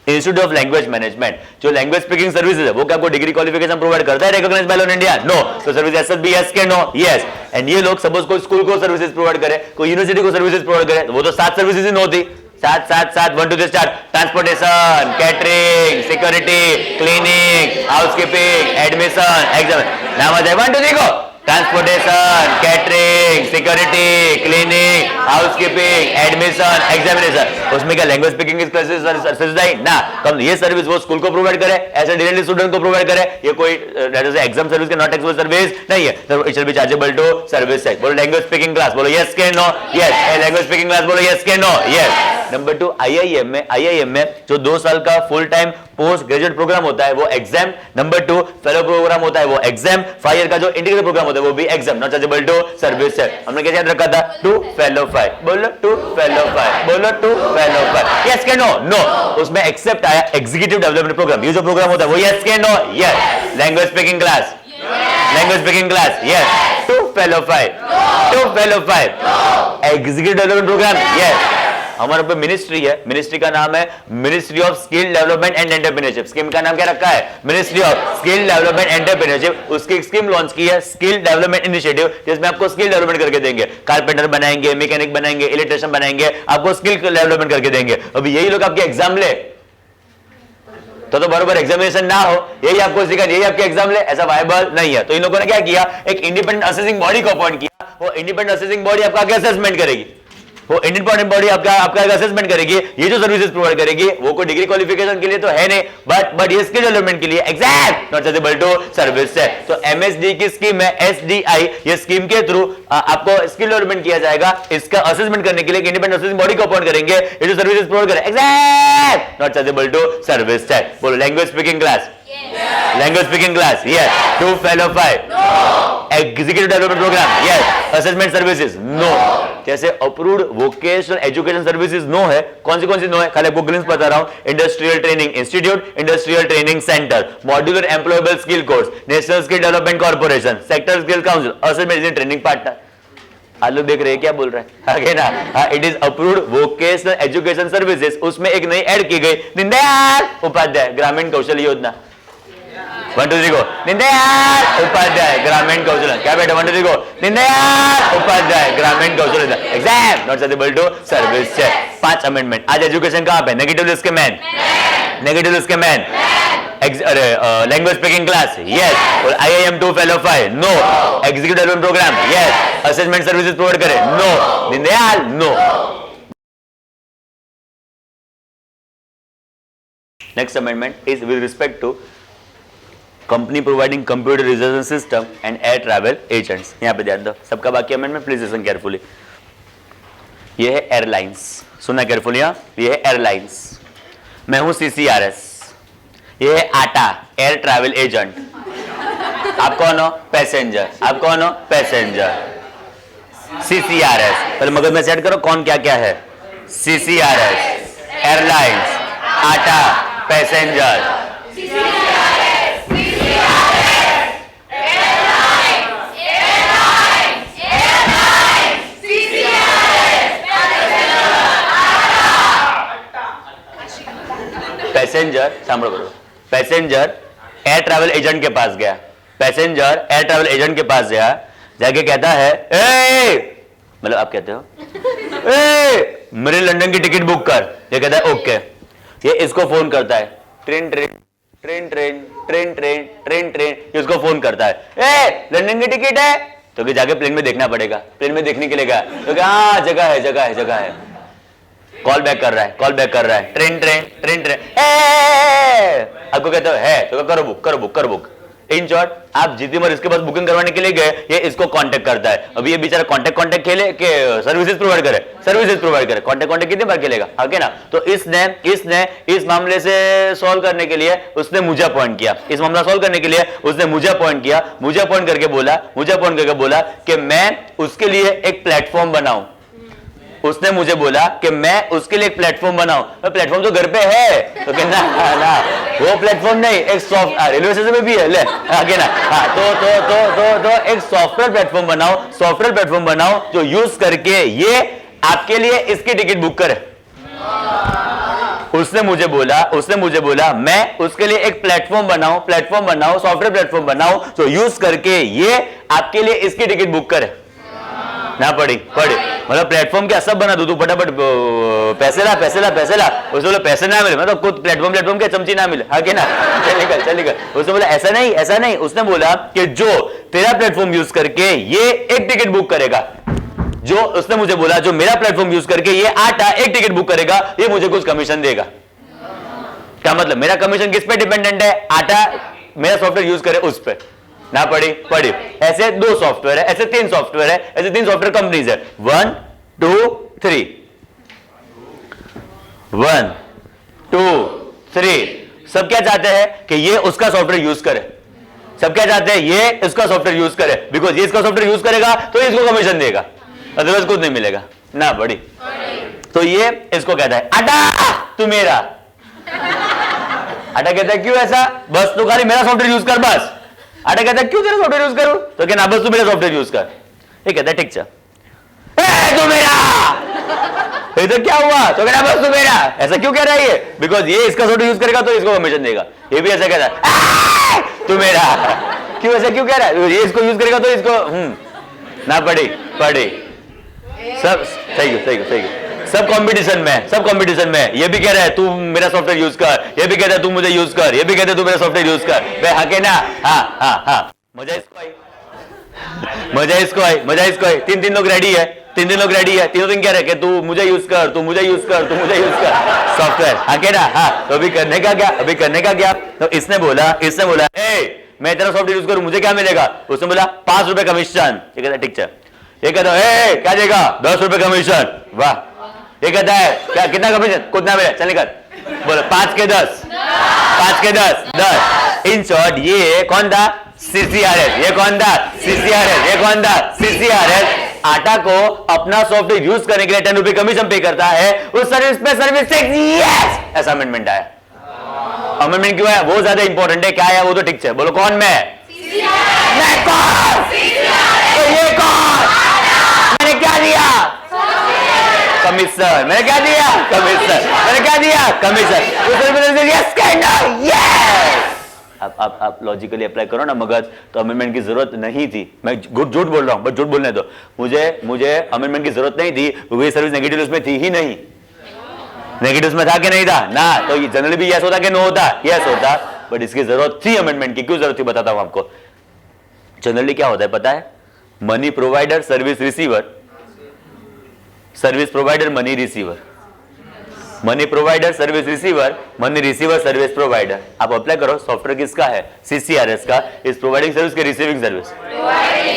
इंस्टीट्यूट ऑफ लैंग्वेज मैनेजमेंट जो लैंग्वेज स्पीकिंग सर्विसेज है वो क्या कोई डिग्री क्वालिफिकेशन प्रोवाइड करता है recognised by law in India? No. तो सर्विस एसएसबी यस के नो? यस। एंड ये लोग सपोज कोई स्कूल को सर्विसेज प्रोवाइड करे, कोई यूनिवर्सिटी को सर्विसेज प्रोवाइड करे, वो तो 7 सर्विसेज ही होती। 7 1 2 3 start. Transportation, catering, security, cleaning, housekeeping, admission, exam. नाम आ जाए 1 2 देखो, transportation, catering, security, cleaning, housekeeping, admission, examination. उसमें क्या लैंग्वेज स्पीकिंग सर्विस आई ना? कम ये सर्विस वो स्कूल को प्रोवाइड करे, ऐसे डायरेक्टली स्टूडेंट को प्रोवाइड करे, ये कोई एग्जाम सर्विस के नॉट टैक्सेबल सर्विस नहीं है, तो it will be chargeable to service tax. बोलो लैंग्वेज स्पीकिंग क्लास, बोलो यस के no? Yes. Language speaking class बोलो यस के नो? यस। नंबर 2 आईआईएम में जो 2 साल का full time post graduate programme होता है वो एग्जाम। नंबर 2 फेलो प्रोग्राम होता है वो एग्जाम। 5 ईयर का जो इंटीग्रेटेड प्रोग्राम होता है वो भी exempt, not chargeable to service है। हमने क्या याद रखा था? 2 फेलो 5, बोलो 2 फेलो 5, बोलो 2 फेलो 5। यस के नो? नो। उसमें एक्सेप्ट आया एग्जीक्यूटिव डेवलपमेंट प्रोग्राम, ये जो प्रोग्राम होता है वो यस के no? Yes. Language speaking class, language speaking class, yes. 2 fellow 5, 2 fellow 5। Executive development programme, yes. हमारे पे मिनिस्ट्री है, मिनिस्ट्री का नाम है ministry of skill development and entrepreneurship. Scheme का नाम क्या रखा है? Ministry of skill development entrepreneurship. उसकी एक स्कीम लॉन्च की है स्किल डेवलपमेंट इनिशिएटिव, जिसमें आपको स्किल डेवलपमेंट करके देंगे, कारपेंटर बनाएंगे, मैकेनिक बनाएंगे, इलेक्ट्रिशियन बनाएंगे, आपको स्किल डेवलपमेंट करके देंगे। अभी यही लोग आपके एग्जाम ले तो बरोबर एग्जामिनेशन ना हो, यही आपको सिखा, यही आपके एग्जाम ले, ऐसा वायबल नहीं है। तो इन लोगों ने क्या किया, एक इंडिपेंडेंट असेसिंग बॉडी को अपॉइंट किया। वो इंडिपेंडेंट असेसिंग बॉडी आपका क्या असेसमेंट करेगी? वो इंडिपेंडेंट बॉडी आपका आपका असेसमेंट करेगी, ये जो सर्विसेज प्रोवाइड करेगी वो कोई डिग्री क्वालिफिकेशन के लिए तो है नहीं, बट ये स्किल डेवलपमेंट के लिए exact not chargeable to service है। तो एमएसडी की स्कीम है एसडीआई, ये स्कीम के थ्रू आपको स्किल डेवलपमेंट किया जाएगा, इसका असेसमेंट करने के लिए इंडिपेंडेंट असेसमेंट बॉडी को अपॉइंट करेंगे, ये जो सर्विसेज प्रोवाइड करे exempt not chargeable to service है। बोलो language speaking class, language speaking class yes, to fellow 5 executive development programme yes, assessment services no. जैसे approved vocational education services no है, कौन सी नो है, खाली आपको ग्लिम्स बता रहा हूं। Industrial training institute, industrial training centre, modular employable skill course, national skill development corporation, sector skill council, assessment training partner. आप लोग देख रहे हैं क्या बोल रहे हैं आगे ना, it is approved vocational education services, उसमें एक नई ऐड की गई दीनदयाल उपाध्याय ग्रामीण कौशल योजना। 1 2 3 गो, दीनदयाल उपाध्याय ग्रामीण कौशल, क्या बेटा 1 2 3 गो, Deendayal Upadhyay Grameen Kaushal Yojana exempt not chargeable to service है। 5 अमेंडमेंट। आज एजुकेशन कहां पे, नेगेटिव लिस्ट के मैन, नेगेटिव लिस्ट के मैन, अरे लैंग्वेज स्पीकिंग क्लास यस, और IIM 2 fellow 5 no, executive development programme yes, assessment services provide करें no, Deendayal no. Next amendment is with respect to company providing computer reservation system and air travel agents. यहां पे ध्यान दो, सबका बाकी amendment please listen carefully. ये है airlines, सुना केयरफुली, ये है एयरलाइंस, मैं हूं सीसीआरएस, ये है आटा एयर ट्रैवल एजेंट, आप कौन हो, पैसेंजर, आप कौन हो, पैसेंजर, सीसीआरएस, पहले मगज में सेट करो कौन क्या क्या है, सीसीआरएस, एयरलाइंस, आटा, पैसेंजर, पैसेंजर, सांभो बरोबर, पैसेंजर एयर ट्रैवल एजेंट के पास गया, पैसेंजर एयर ट्रैवल एजेंट के पास गया, जाके कहता है ए, मतलब आप कहते हो ए मेरे लंदन की टिकट बुक कर, ये कहता है ओके, ये इसको फोन करता है, train train train train train train train train, ये उसको फोन करता है, ए लंदन की टिकट है, तो कि जाके प्लेन में देखना पड़ेगा, प्लेन में देखने के लिए गया, तो कि हाँ जगह है जगह है जगह है, कॉल बैक कर रहा है, कॉल बैक कर रहा है, ट्रेन ट्रेन ट्रेन ट्रेन, आपको कहते है तो करो बुक करो बुक करो बुक। इन शॉर्ट आप जितनी बार इसके पास बुकिंग करवाने के लिए गए, ये इसको कांटेक्ट करता है, अभी ये बेचारा कांटेक्ट खेले के सर्विसेज प्रोवाइड करे, सर्विसेज प्रोवाइड करे, कांटेक्ट कितनी बार खेलेगा, ओके ना। तो इसने इस मामले से सॉल्व करने के लिए उसने मुझे अपॉइंट किया, इस मामला सॉल्व करने के लिए उसने मुझे अपॉइंट किया, मुझे अपॉइंट करके बोला कि मैं उसके लिए एक प्लेटफॉर्म बनाऊं, उसने मुझे बोला कि मैं उसके लिए एक प्लेटफॉर्म बनाऊं, प्लेटफॉर्म तो घर पे है, तो कहना ना वो प्लेटफॉर्म नहीं, एक सॉफ्ट रेलवे स्टेशन में भी है, ले आगे ना, हाँ तो एक सॉफ्टवेयर प्लेटफॉर्म बनाओ, सॉफ्टवेयर प्लेटफॉर्म बनाओ जो यूज करके ये आपके लिए इसकी टिकट बुक करे। उसने मुझे बोला मैं उसके लिए एक प्लेटफॉर्म बनाऊं, सॉफ्टवेयर प्लेटफॉर्म बनाऊं जो यूज करके ये आपके लिए इसकी टिकट बुक करे ना पड़ी मतलब प्लेटफॉर्म क्या सब बना दो, तू फटाफट पैसे ला उसने बोला पैसे ना मिले, मतलब खुद प्लेटफॉर्म के चमची ना मिले, हाँ ना, चलेगा। उसने बोला ऐसा नहीं, उसने बोला कि जो तेरा प्लेटफॉर्म यूज करके ये एक टिकट बुक करेगा, जो उसने मुझे बोला जो मेरा प्लेटफॉर्म यूज करके ये आटा एक टिकट बुक करेगा, ये मुझे कुछ कमीशन देगा। क्या मतलब, मेरा कमीशन किस पे डिपेंडेंट है, आटा मेरा सॉफ्टवेयर यूज करे उस पर ना पड़ी। ऐसे 2 सॉफ्टवेयर है, ऐसे 3 सॉफ्टवेयर है, ऐसे 3 सॉफ्टवेयर कंपनीज है, 1 2 3 1 2 3, सब क्या चाहते हैं कि ये उसका सॉफ्टवेयर यूज करे, सब क्या चाहते हैं ये इसका सॉफ्टवेयर यूज करे, बिकॉज ये इसका सॉफ्टवेयर यूज करेगा तो इसको कमीशन देगा, अदरवाइज कुछ नहीं मिलेगा ना पड़ी। तो ये इसको कहता है आटा तू मेरा, आटा कहता है क्यों ऐसा, बस तू खाली मेरा सॉफ्टवेयर यूज कर बस। आटा कहता है क्यों तेरा सॉफ्टवेयर यूज करूं, तो कहना बस तू मेरा सॉफ्टवेयर यूज कर। ये कहता है ठीक है तू मेरा, तो क्या हुआ, तो कहना बस तू मेरा, ऐसा क्यों कह रहा है ये, बिकॉज ये इसका सॉफ्टवेयर यूज करेगा तो इसको कमीशन देगा, ये भी ऐसा कहता है तू मेरा, क्यों ऐसा क्यों कह रहा है, ये इसको यूज करेगा तो इसको ना पड़ी सब सही सब कंपटीशन में ये भी कह रहा है तू मेरा सॉफ्टवेयर यूज कर, ये भी कहता है तू मुझे यूज कर, ये भी कहता है तू मेरा सॉफ्टवेयर यूज कर, भाई हाँ के ना, हाँ मजा इसको आई 3 लोग रेडी है, तीन लोग रेडी है, तीनों दिन क्या रहे तू मुझे यूज कर, तू मुझे यूज कर, तू मुझे यूज कर सॉफ्टवेयर, आगे ना। हाँ तो अभी करने का क्या, अभी करने का क्या? तो इसने बोला मैं तेरा सॉफ्टवेयर यूज करूं मुझे क्या मिलेगा? उसने बोला 5 रुपए कमीशन। ये कहता है ठीक है, ये कहता है क्या देगा? 10 रुपए कमीशन। वाह, ये कहता है क्या कितना कमीशन? कितना मिले? चल निकल, बोलो 5 के 10, 5 के 10। इन शॉर्ट ये कौन था? CCRS। ये कौन था? CCRS। ये कौन था? CCRS। आटा को अपना सॉफ्टवेयर यूज करने के लिए 10 रुपए कमीशन पे करता है, उस सर्विस पे सर्विस टैक्स। यस, ऐसा अमेंडमेंट आया। अमेंडमेंट क्यों है? वो ज्यादा इंपॉर्टेंट है। क्या है वो तो ठीक है, बोलो कौन? मैं कौन? तो ये कौन? मैंने क्या दिया? कमीशन। मैंने क्या दिया? कमीशन। मैंने क्या दिया? कमीशन। यस कहना। यस, आप लॉजिकली अप्लाई करो ना मगज, तो अमेंडमेंट की जरूरत नहीं थी। मैं झूठ बोल रहा हूं, बस झूठ बोलने दो। मुझे अमेंडमेंट की जरूरत नहीं थी, क्योंकि सर्विस नेगेटिव उसमें थी ही नहीं। नेगेटिव में था कि नहीं था ना? तो ये जनरली भी यस होता कि नो होता? यस होता। बट इसकी जरूरत थी अमेंडमेंट की। क्यों जरूरत थी बताता हूं आपको। जनरली क्या होता है पता है? Money provider, service receiver, service provider, money receiver, money provider, service receiver, money receiver, service provider. आप अप्लाई करो, सॉफ्टवेयर किसका है? CCRS का। इज प्रोवाइडिंग सर्विस के रिसीविंग सर्विस,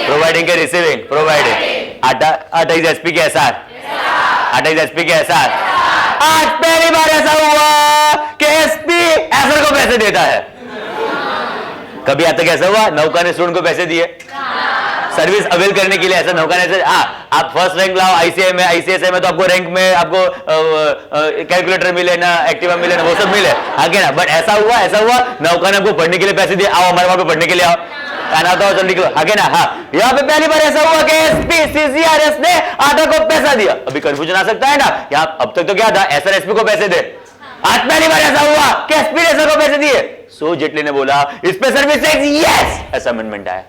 प्रोवाइडिंग के रिसीविंग, प्रोवाइडिंग। आटा इज SP के SR, आटा इज SP के SR। आज पहली बार ऐसा हुआ कि SP SR को पैसे देता है। कभी आज तक ऐसा हुआ नौका ने स्टूडेंट को पैसे दिए सर्विस अवेल करने के लिए? ऐसा नौका ने आप फर्स्ट रैंक लाओ ICSI में तो आपको रैंक में आपको कैलकुलेटर मिले ना, एक्टिवा मिले ना, वो सब मिले, आगे ना। बट ऐसा हुआ नौका ने आपको पढ़ने के लिए पैसे दिए, आओ हमारे वहां पे पढ़ने के लिए आओ, आना तो जल्दी निकलो, आगे ना। हाँ, यहाँ पे पहली बार ऐसा हुआ कि SP CCRS ने आटा को पैसा दिया। अभी कंफ्यूजन आ सकता है ना, यहाँ अब तक तो क्या था? SR SP को पैसे दे। आज पहली बार ऐसा हुआ कि SP ने SR को पैसे दिए। सो जेटली ने बोला इस पे सर्विस टैक्स। यस, ऐसा अमेंडमेंट आया।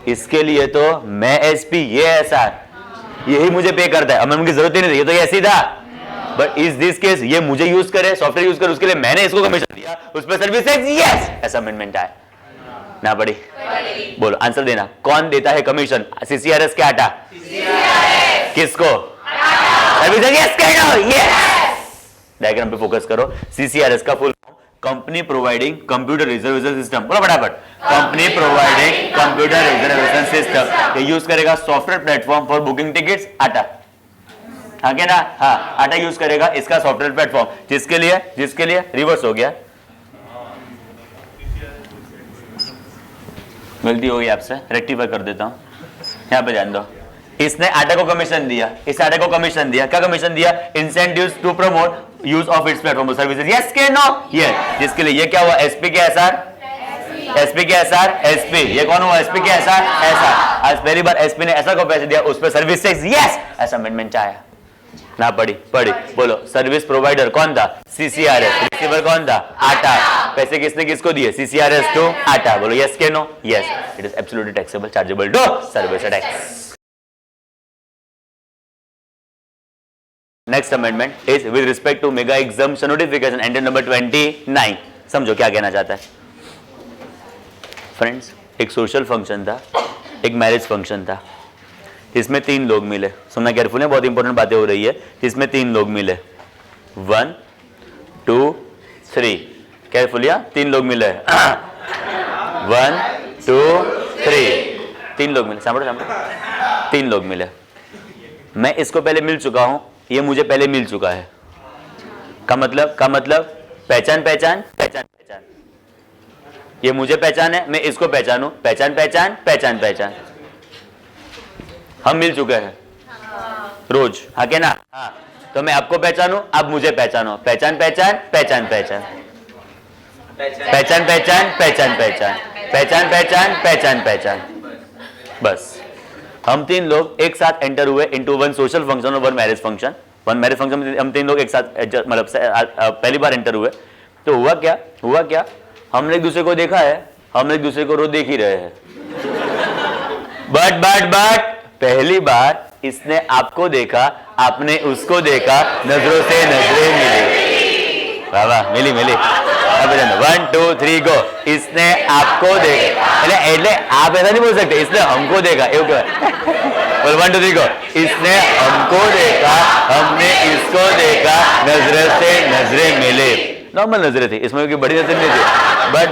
इसके लिए तो मैं SP, ये SR, यही मुझे पे करता है, अमेंडमेंट की जरूरत ही नहीं थी, ये तो ऐसी था। बट इस दिस केस ये मुझे यूज करे, सॉफ्टवेयर यूज करे, उसके लिए मैंने इसको कमीशन दिया, उस पर सर्विस टैक्स। यस, ऐसा अमेंडमेंट आया ना? पड़ी? बोलो आंसर देना, कौन देता है कमीशन? CCRS के आटा। किसको? सर्विस। यस कहना। यस, डायग्राम पे फोकस करो। CCRS का full company providing computer reservation system. बोलो फटाफट, company providing computer reservation system. ये यूज करेगा software platform for booking tickets, आटा, आगे ना। हाँ, आटा यूज करेगा इसका सॉफ्टवेयर प्लेटफॉर्म, जिसके लिए रिवर्स हो गया, गलती हो गई आपसे, रेक्टिफाई कर देता हूं। यहां पे ध्यान दो, इसने आटा को कमीशन दिया, इस आटे को कमीशन दिया। क्या कमीशन दिया? Incentives to promote use of its platform services. Yes के नो? यस, जिसके लिए ये क्या हुआ? SP के SR, SP के SR, SP। ये कौन हुआ? SP के SR, SR। आज पहली बार SP ने SR को पैसे दिया, उस पर सर्विस टैक्स। यस, ऐसा अमेंडमेंट आया ना? पड़ी? बोलो सर्विस प्रोवाइडर कौन था? CCRS। रिसीवर कौन था? आटा। पैसे किसने किसको दिए? CCRS टू आटा। बोलो यस के no? Yes, it is absolutely taxable, chargeable to service tax. Next amendment is with respect to mega exemption notification and number 29। समझो क्या कहना चाहता है फ्रेंड्स। एक सोशल फंक्शन था, एक मैरिज फंक्शन था, इसमें 3 लोग मिले। सुनना केयरफुल है, बहुत इंपॉर्टेंट बातें हो रही है। इसमें 3 लोग मिले, 1 2 3। केयरफुल या 3 लोग मिले 1 2 3, 3 लोग मिले। सामने 3 लोग मिले। मैं इसको पहले मिल चुका हूं, ये मुझे पहले मिल चुका है। का मतलब पहचान पहचान पहचान पहचान। ये मुझे पहचान है, मैं इसको पहचानूं, पहचान पहचान पहचान पहचान। हम मिल चुके हैं रोज, हाँ के ना? हाँ, तो मैं आपको पहचानूं, आप मुझे पहचानो, पहचान पहचान पहचान पहचान, पहचान पहचान पहचान पहचान, पहचान पहचान पहचान पहचान। बस हम 3 लोग एक साथ एंटर हुए इनटू वन सोशल फंक्शन और one marriage function. One marriage function में हम 3 लोग एक साथ मतलब पहली बार एंटर हुए। तो हुआ क्या? हमने एक दूसरे को देखा है, हम एक दूसरे को रोज देख ही रहे हैं। बट पहली बार इसने आपको देखा, आपने उसको देखा, नजरों से नजरें मिली। वाह, मिली। 1 2 3 गो। इसने आपको देखा, आप ऐसा नहीं बोल सकते, इसने हमको देखा। बोल 1 2 3 गो। इसने हमको देखा, हमने इसको देखा, नजर से नजरें मिले। नॉर्मल नजरें थी, इसमें कोई बड़ी नजर नहीं थी,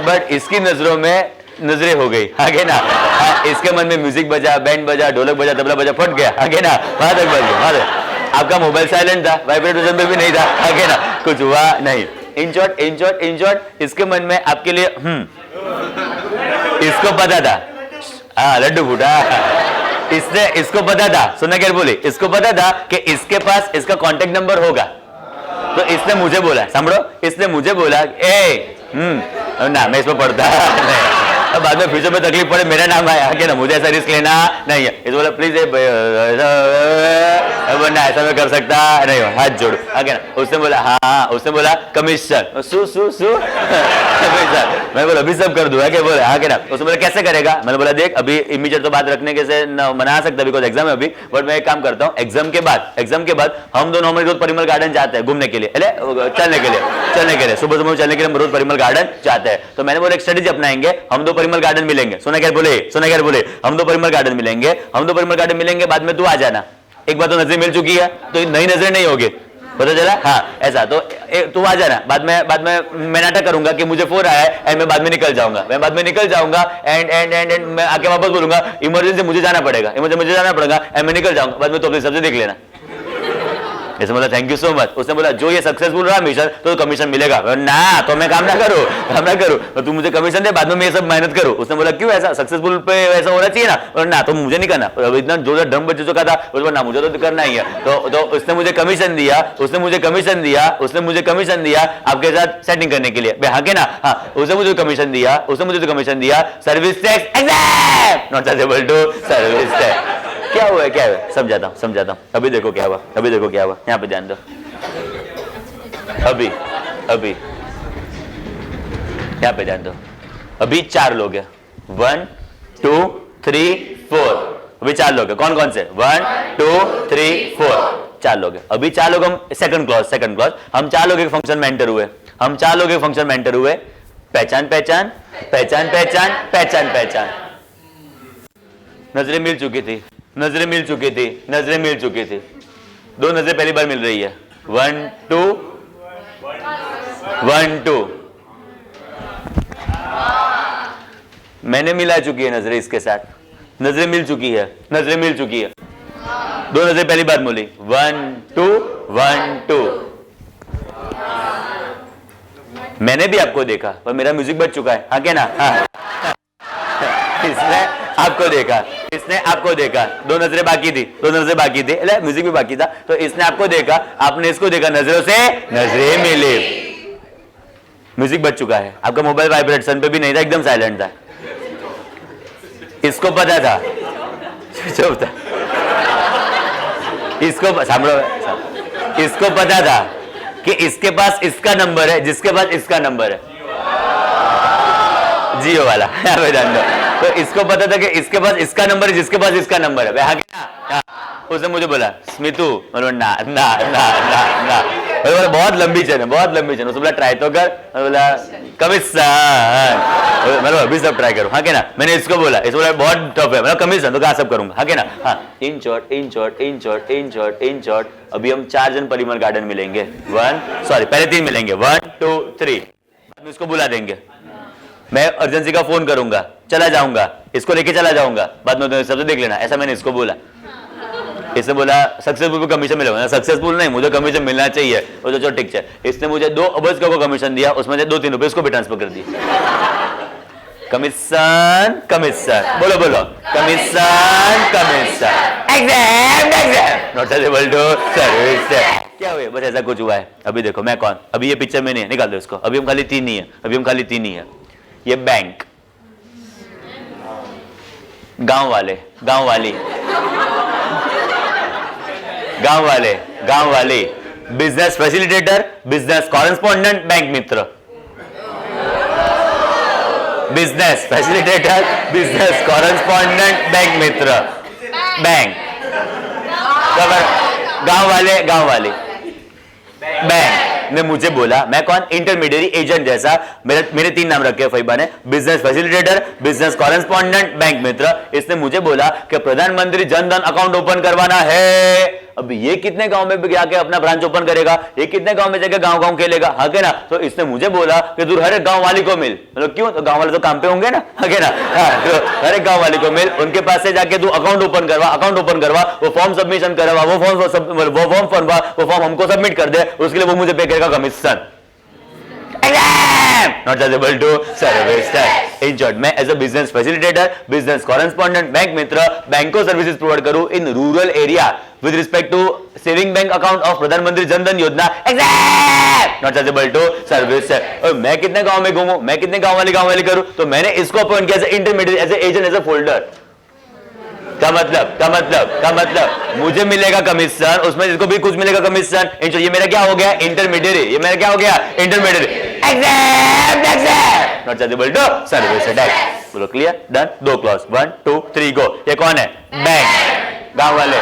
बट इसकी नजरों में नजरें हो गई, आगे ना। इसके मन में म्यूजिक बजा, बैंड बजा, ढोलक बजा, तबला बजा, फट गया, आगे ना, वहां तक बज गया, वहां तक। आपका मोबाइल साइलेंट था, वाइब्रेशन पे भी नहीं था, आगे ना, कुछ हुआ नहीं। इन शॉर्ट इसके मन में आपके लिए इसको पता था, हाँ लड्डू फूटा। इसको पता था, सुनना केयरफुली, इसको पता था कि इसके पास इसका कांटेक्ट नंबर होगा, तो इसने मुझे बोला, समझो, इसने मुझे बोला ना मैं इसमें पढ़ता नहीं, अब बाद में फ्यूचर में तकलीफ पड़े, मेरा नाम आया कि ना, मुझे ऐसा रिस्क लेना नहीं है। इस बोला प्लीज ऐसा मैं कर सकता नहीं हो, हाथ जोड़ो, आगे ना। उसने बोला हाँ, उसने बोला कमीशन सु मैं बोला अभी सब कर दूंगा, क्या बोला आगे ना। उसने बोला कैसे करेगा, मैंने बोला देख अभी इमीडिएट तो बात रखने के से मना सकता बिकॉज एग्जाम है अभी, बट मैं एक काम करता हूँ, एग्जाम के बाद हम दोनों नॉर्मली रोज परिमल गार्डन जाते हैं घूमने के लिए, चलने के लिए सुबह चलने के लिए हम रोज परिमल गार्डन जाते हैं। तो मैंने बोला एक स्ट्रेटेजी अपनाएंगे, हम दो परिमल गार्डन मिलेंगे, सुना क्या बोले, हम दो परिमल गार्डन मिलेंगे, बाद में तू आ जाना। एक बार तो नजरें मिल चुकी है, तो नई नजरें नहीं होगी, पता चला, हाँ ऐसा। तो तू आ जाना, बाद में मैं नाटक करूंगा कि मुझे फोन आया है एंड मैं बाद में निकल जाऊंगा, एंड मैं आके वापस बोलूंगा इमरजेंसी मुझे जाना पड़ेगा एंड मैं निकल जाऊंगा, बाद में तो अपनी सबसे देख लेना। ऐसे बोला थैंक यू सो मच। उसने बोला जो ये सक्सेसफुल रहा मिशन तो कमीशन मिलेगा ना, तो मैं काम ना करूं, तो तू मुझे कमीशन दे, बाद में मैं ये सब मेहनत करूं। उसने बोला क्यों, ऐसा सक्सेसफुल पे ऐसा होना चाहिए ना, और ना तो मुझे नहीं करना, इतना जोरदार ड्रम बज चुका था, उसने ना मुझे तो करना ही है, तो उसने मुझे कमीशन दिया आपके साथ सेटिंग करने के लिए, हाँ के ना, हाँ उसने मुझे कमीशन दिया service tax exempt not able to service tax. क्या हुआ समझाता हूं, अभी देखो क्या हुआ, यहाँ पे ध्यान दो। अभी यहाँ पे ध्यान दो, अभी 4 लोग हैं, 1 2 3 4, अभी 4 लोग हैं, कौन से 1 2 3 4, 4 लोग हैं। अभी 4 लोग हम सेकंड क्लॉज, हम 4 लोग एक फंक्शन में एंटर हुए, पहचान, नजरें मिल चुकी थी, दो नजरें पहली बार मिल रही है, 1 2 मैंने मिला चुकी है नजरें इसके साथ, नजरें मिल चुकी है, दो नजरें पहली बार मिली, 1 2 मैंने भी आपको देखा पर मेरा म्यूजिक बज चुका है, हाँ क्या ना, हाँ। इसने आपको देखा, दो नजरें बाकी थी, म्यूजिक भी बाकी था, तो इसने आपको देखा, आपने इसको देखा, नजरों से नजरें मिली, म्यूजिक बज चुका है, आपका मोबाइल वाइब्रेशन पे भी नहीं था, एकदम साइलेंट था। इसको पता था, चुप था, इसको पता था कि इसके पास इसका नंबर है, जिसके पास इसका नंबर है, जियो वाला, तो इसको पता था कि इसके पास इसका नंबर है, जिसके पास इसका नंबर है, हाँ क्या? उसने मुझे बोला स्मितू, ना बहुत लंबी चेन है, उसने बोला ट्राई तो कर, बोला कमीशन, मैं अभी सब ट्राई करूं, हाँ क्या ना। मैंने इसको बोला बहुत टफ है, मतलब कमीशन तो कहा सब करूंगा, हाँ क्या ना, हाँ। इन शॉर्ट अभी हम 4 जन परिमल गार्डन मिलेंगे, पहले 3 मिलेंगे, 1 2 3, इसको बुला देंगे, मैं अर्जेंसी का फोन करूंगा, चला जाऊंगा, इसको लेके चला जाऊंगा, बाद में सबसे देख लेना, ऐसा मैंने इसको बोला। इसने बोला सक्सेसफुल को कमीशन मिलेगा, सक्सेसफुल नहीं, मुझे कमीशन मिलना चाहिए, तो ठीक है। इसने मुझे 2 अबज का कमीशन दिया, उसमें से 2-3 रुपए इसको भी ट्रांसफर कर दिए। कमीशन बोलो commission exempt not able to service. क्या हुआ, बस ऐसा कुछ हुआ है। अभी देखो मैं कौन, अभी ये पिक्चर में नहीं है, निकाल दो इसको, अभी हम खाली 3 ही है, ये बैंक, गांव वाले, business facilitator, business correspondent, bank मित्र, business facilitator, business correspondent, bank मित्र, बैंक, गांव वाले, बैंक ने मुझे बोला, मैं कौन, इंटरमीडियरी एजेंट जैसा, मेरे 3 नाम रखे फैबा ने, business facilitator, business correspondent, bank मित्र। इसने मुझे बोला कि प्रधानमंत्री जन धन अकाउंट ओपन करवाना है। अब ये कितने गांव में जाके अपना ब्रांच ओपन करेगा, ये कितने गांव में जाके गांव खेलेगा, हाँ के ना। तो इसने मुझे बोला कि तू हर एक गांव वाली को मिल। मतलब क्यों, तो गांव वाले तो काम पे होंगे ना, हाँ के ना। हाँ, तो हर एक गांव वाली को मिल, उनके पास से जाके तू अकाउंट ओपन करवा, वो फॉर्म सबमिशन करवा, वो फॉर्म हमको सबमिट कर दे, उसके लिए वो मुझे पे करेगा commission. Not eligible to service tax. In short, मैं as a business facilitator, business correspondent, bank मित्र, बैंक को सर्विसेज प्रोवाइड करूं in rural area with respect to saving bank account of प्रधानमंत्री जन धन योजना। Not eligible to service tax. और मैं कितने गांव में घूमूं, मैं कितने गांव वाली करूं, तो मैंने इसको अपॉइंट किया as intermediate, as agent, as a folder. का मतलब मुझे मिलेगा कमीशन, उसमें जिसको भी कुछ मिलेगा कमीशन। ये मेरा क्या हो गया, इंटरमीडिएट। ये मेरा क्या हो गया, intermediate. Not chargeable to service tax. बोलो क्लियर, डन। 2 clause, 1 2 3 go. ये कौन है, बैंक। गांव वाले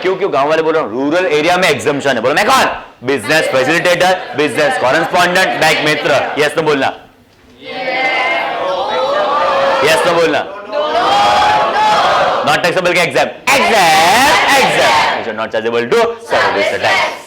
क्यों गांव वाले बोल रहा हूं, रूरल एरिया में एग्जम्पशन है। बोलो मैं कौन, business facilitator, business correspondent, bank मित्र। यस तो बोलना, यस तो बोलना। Not taxable के exempt, not chargeable to service tax।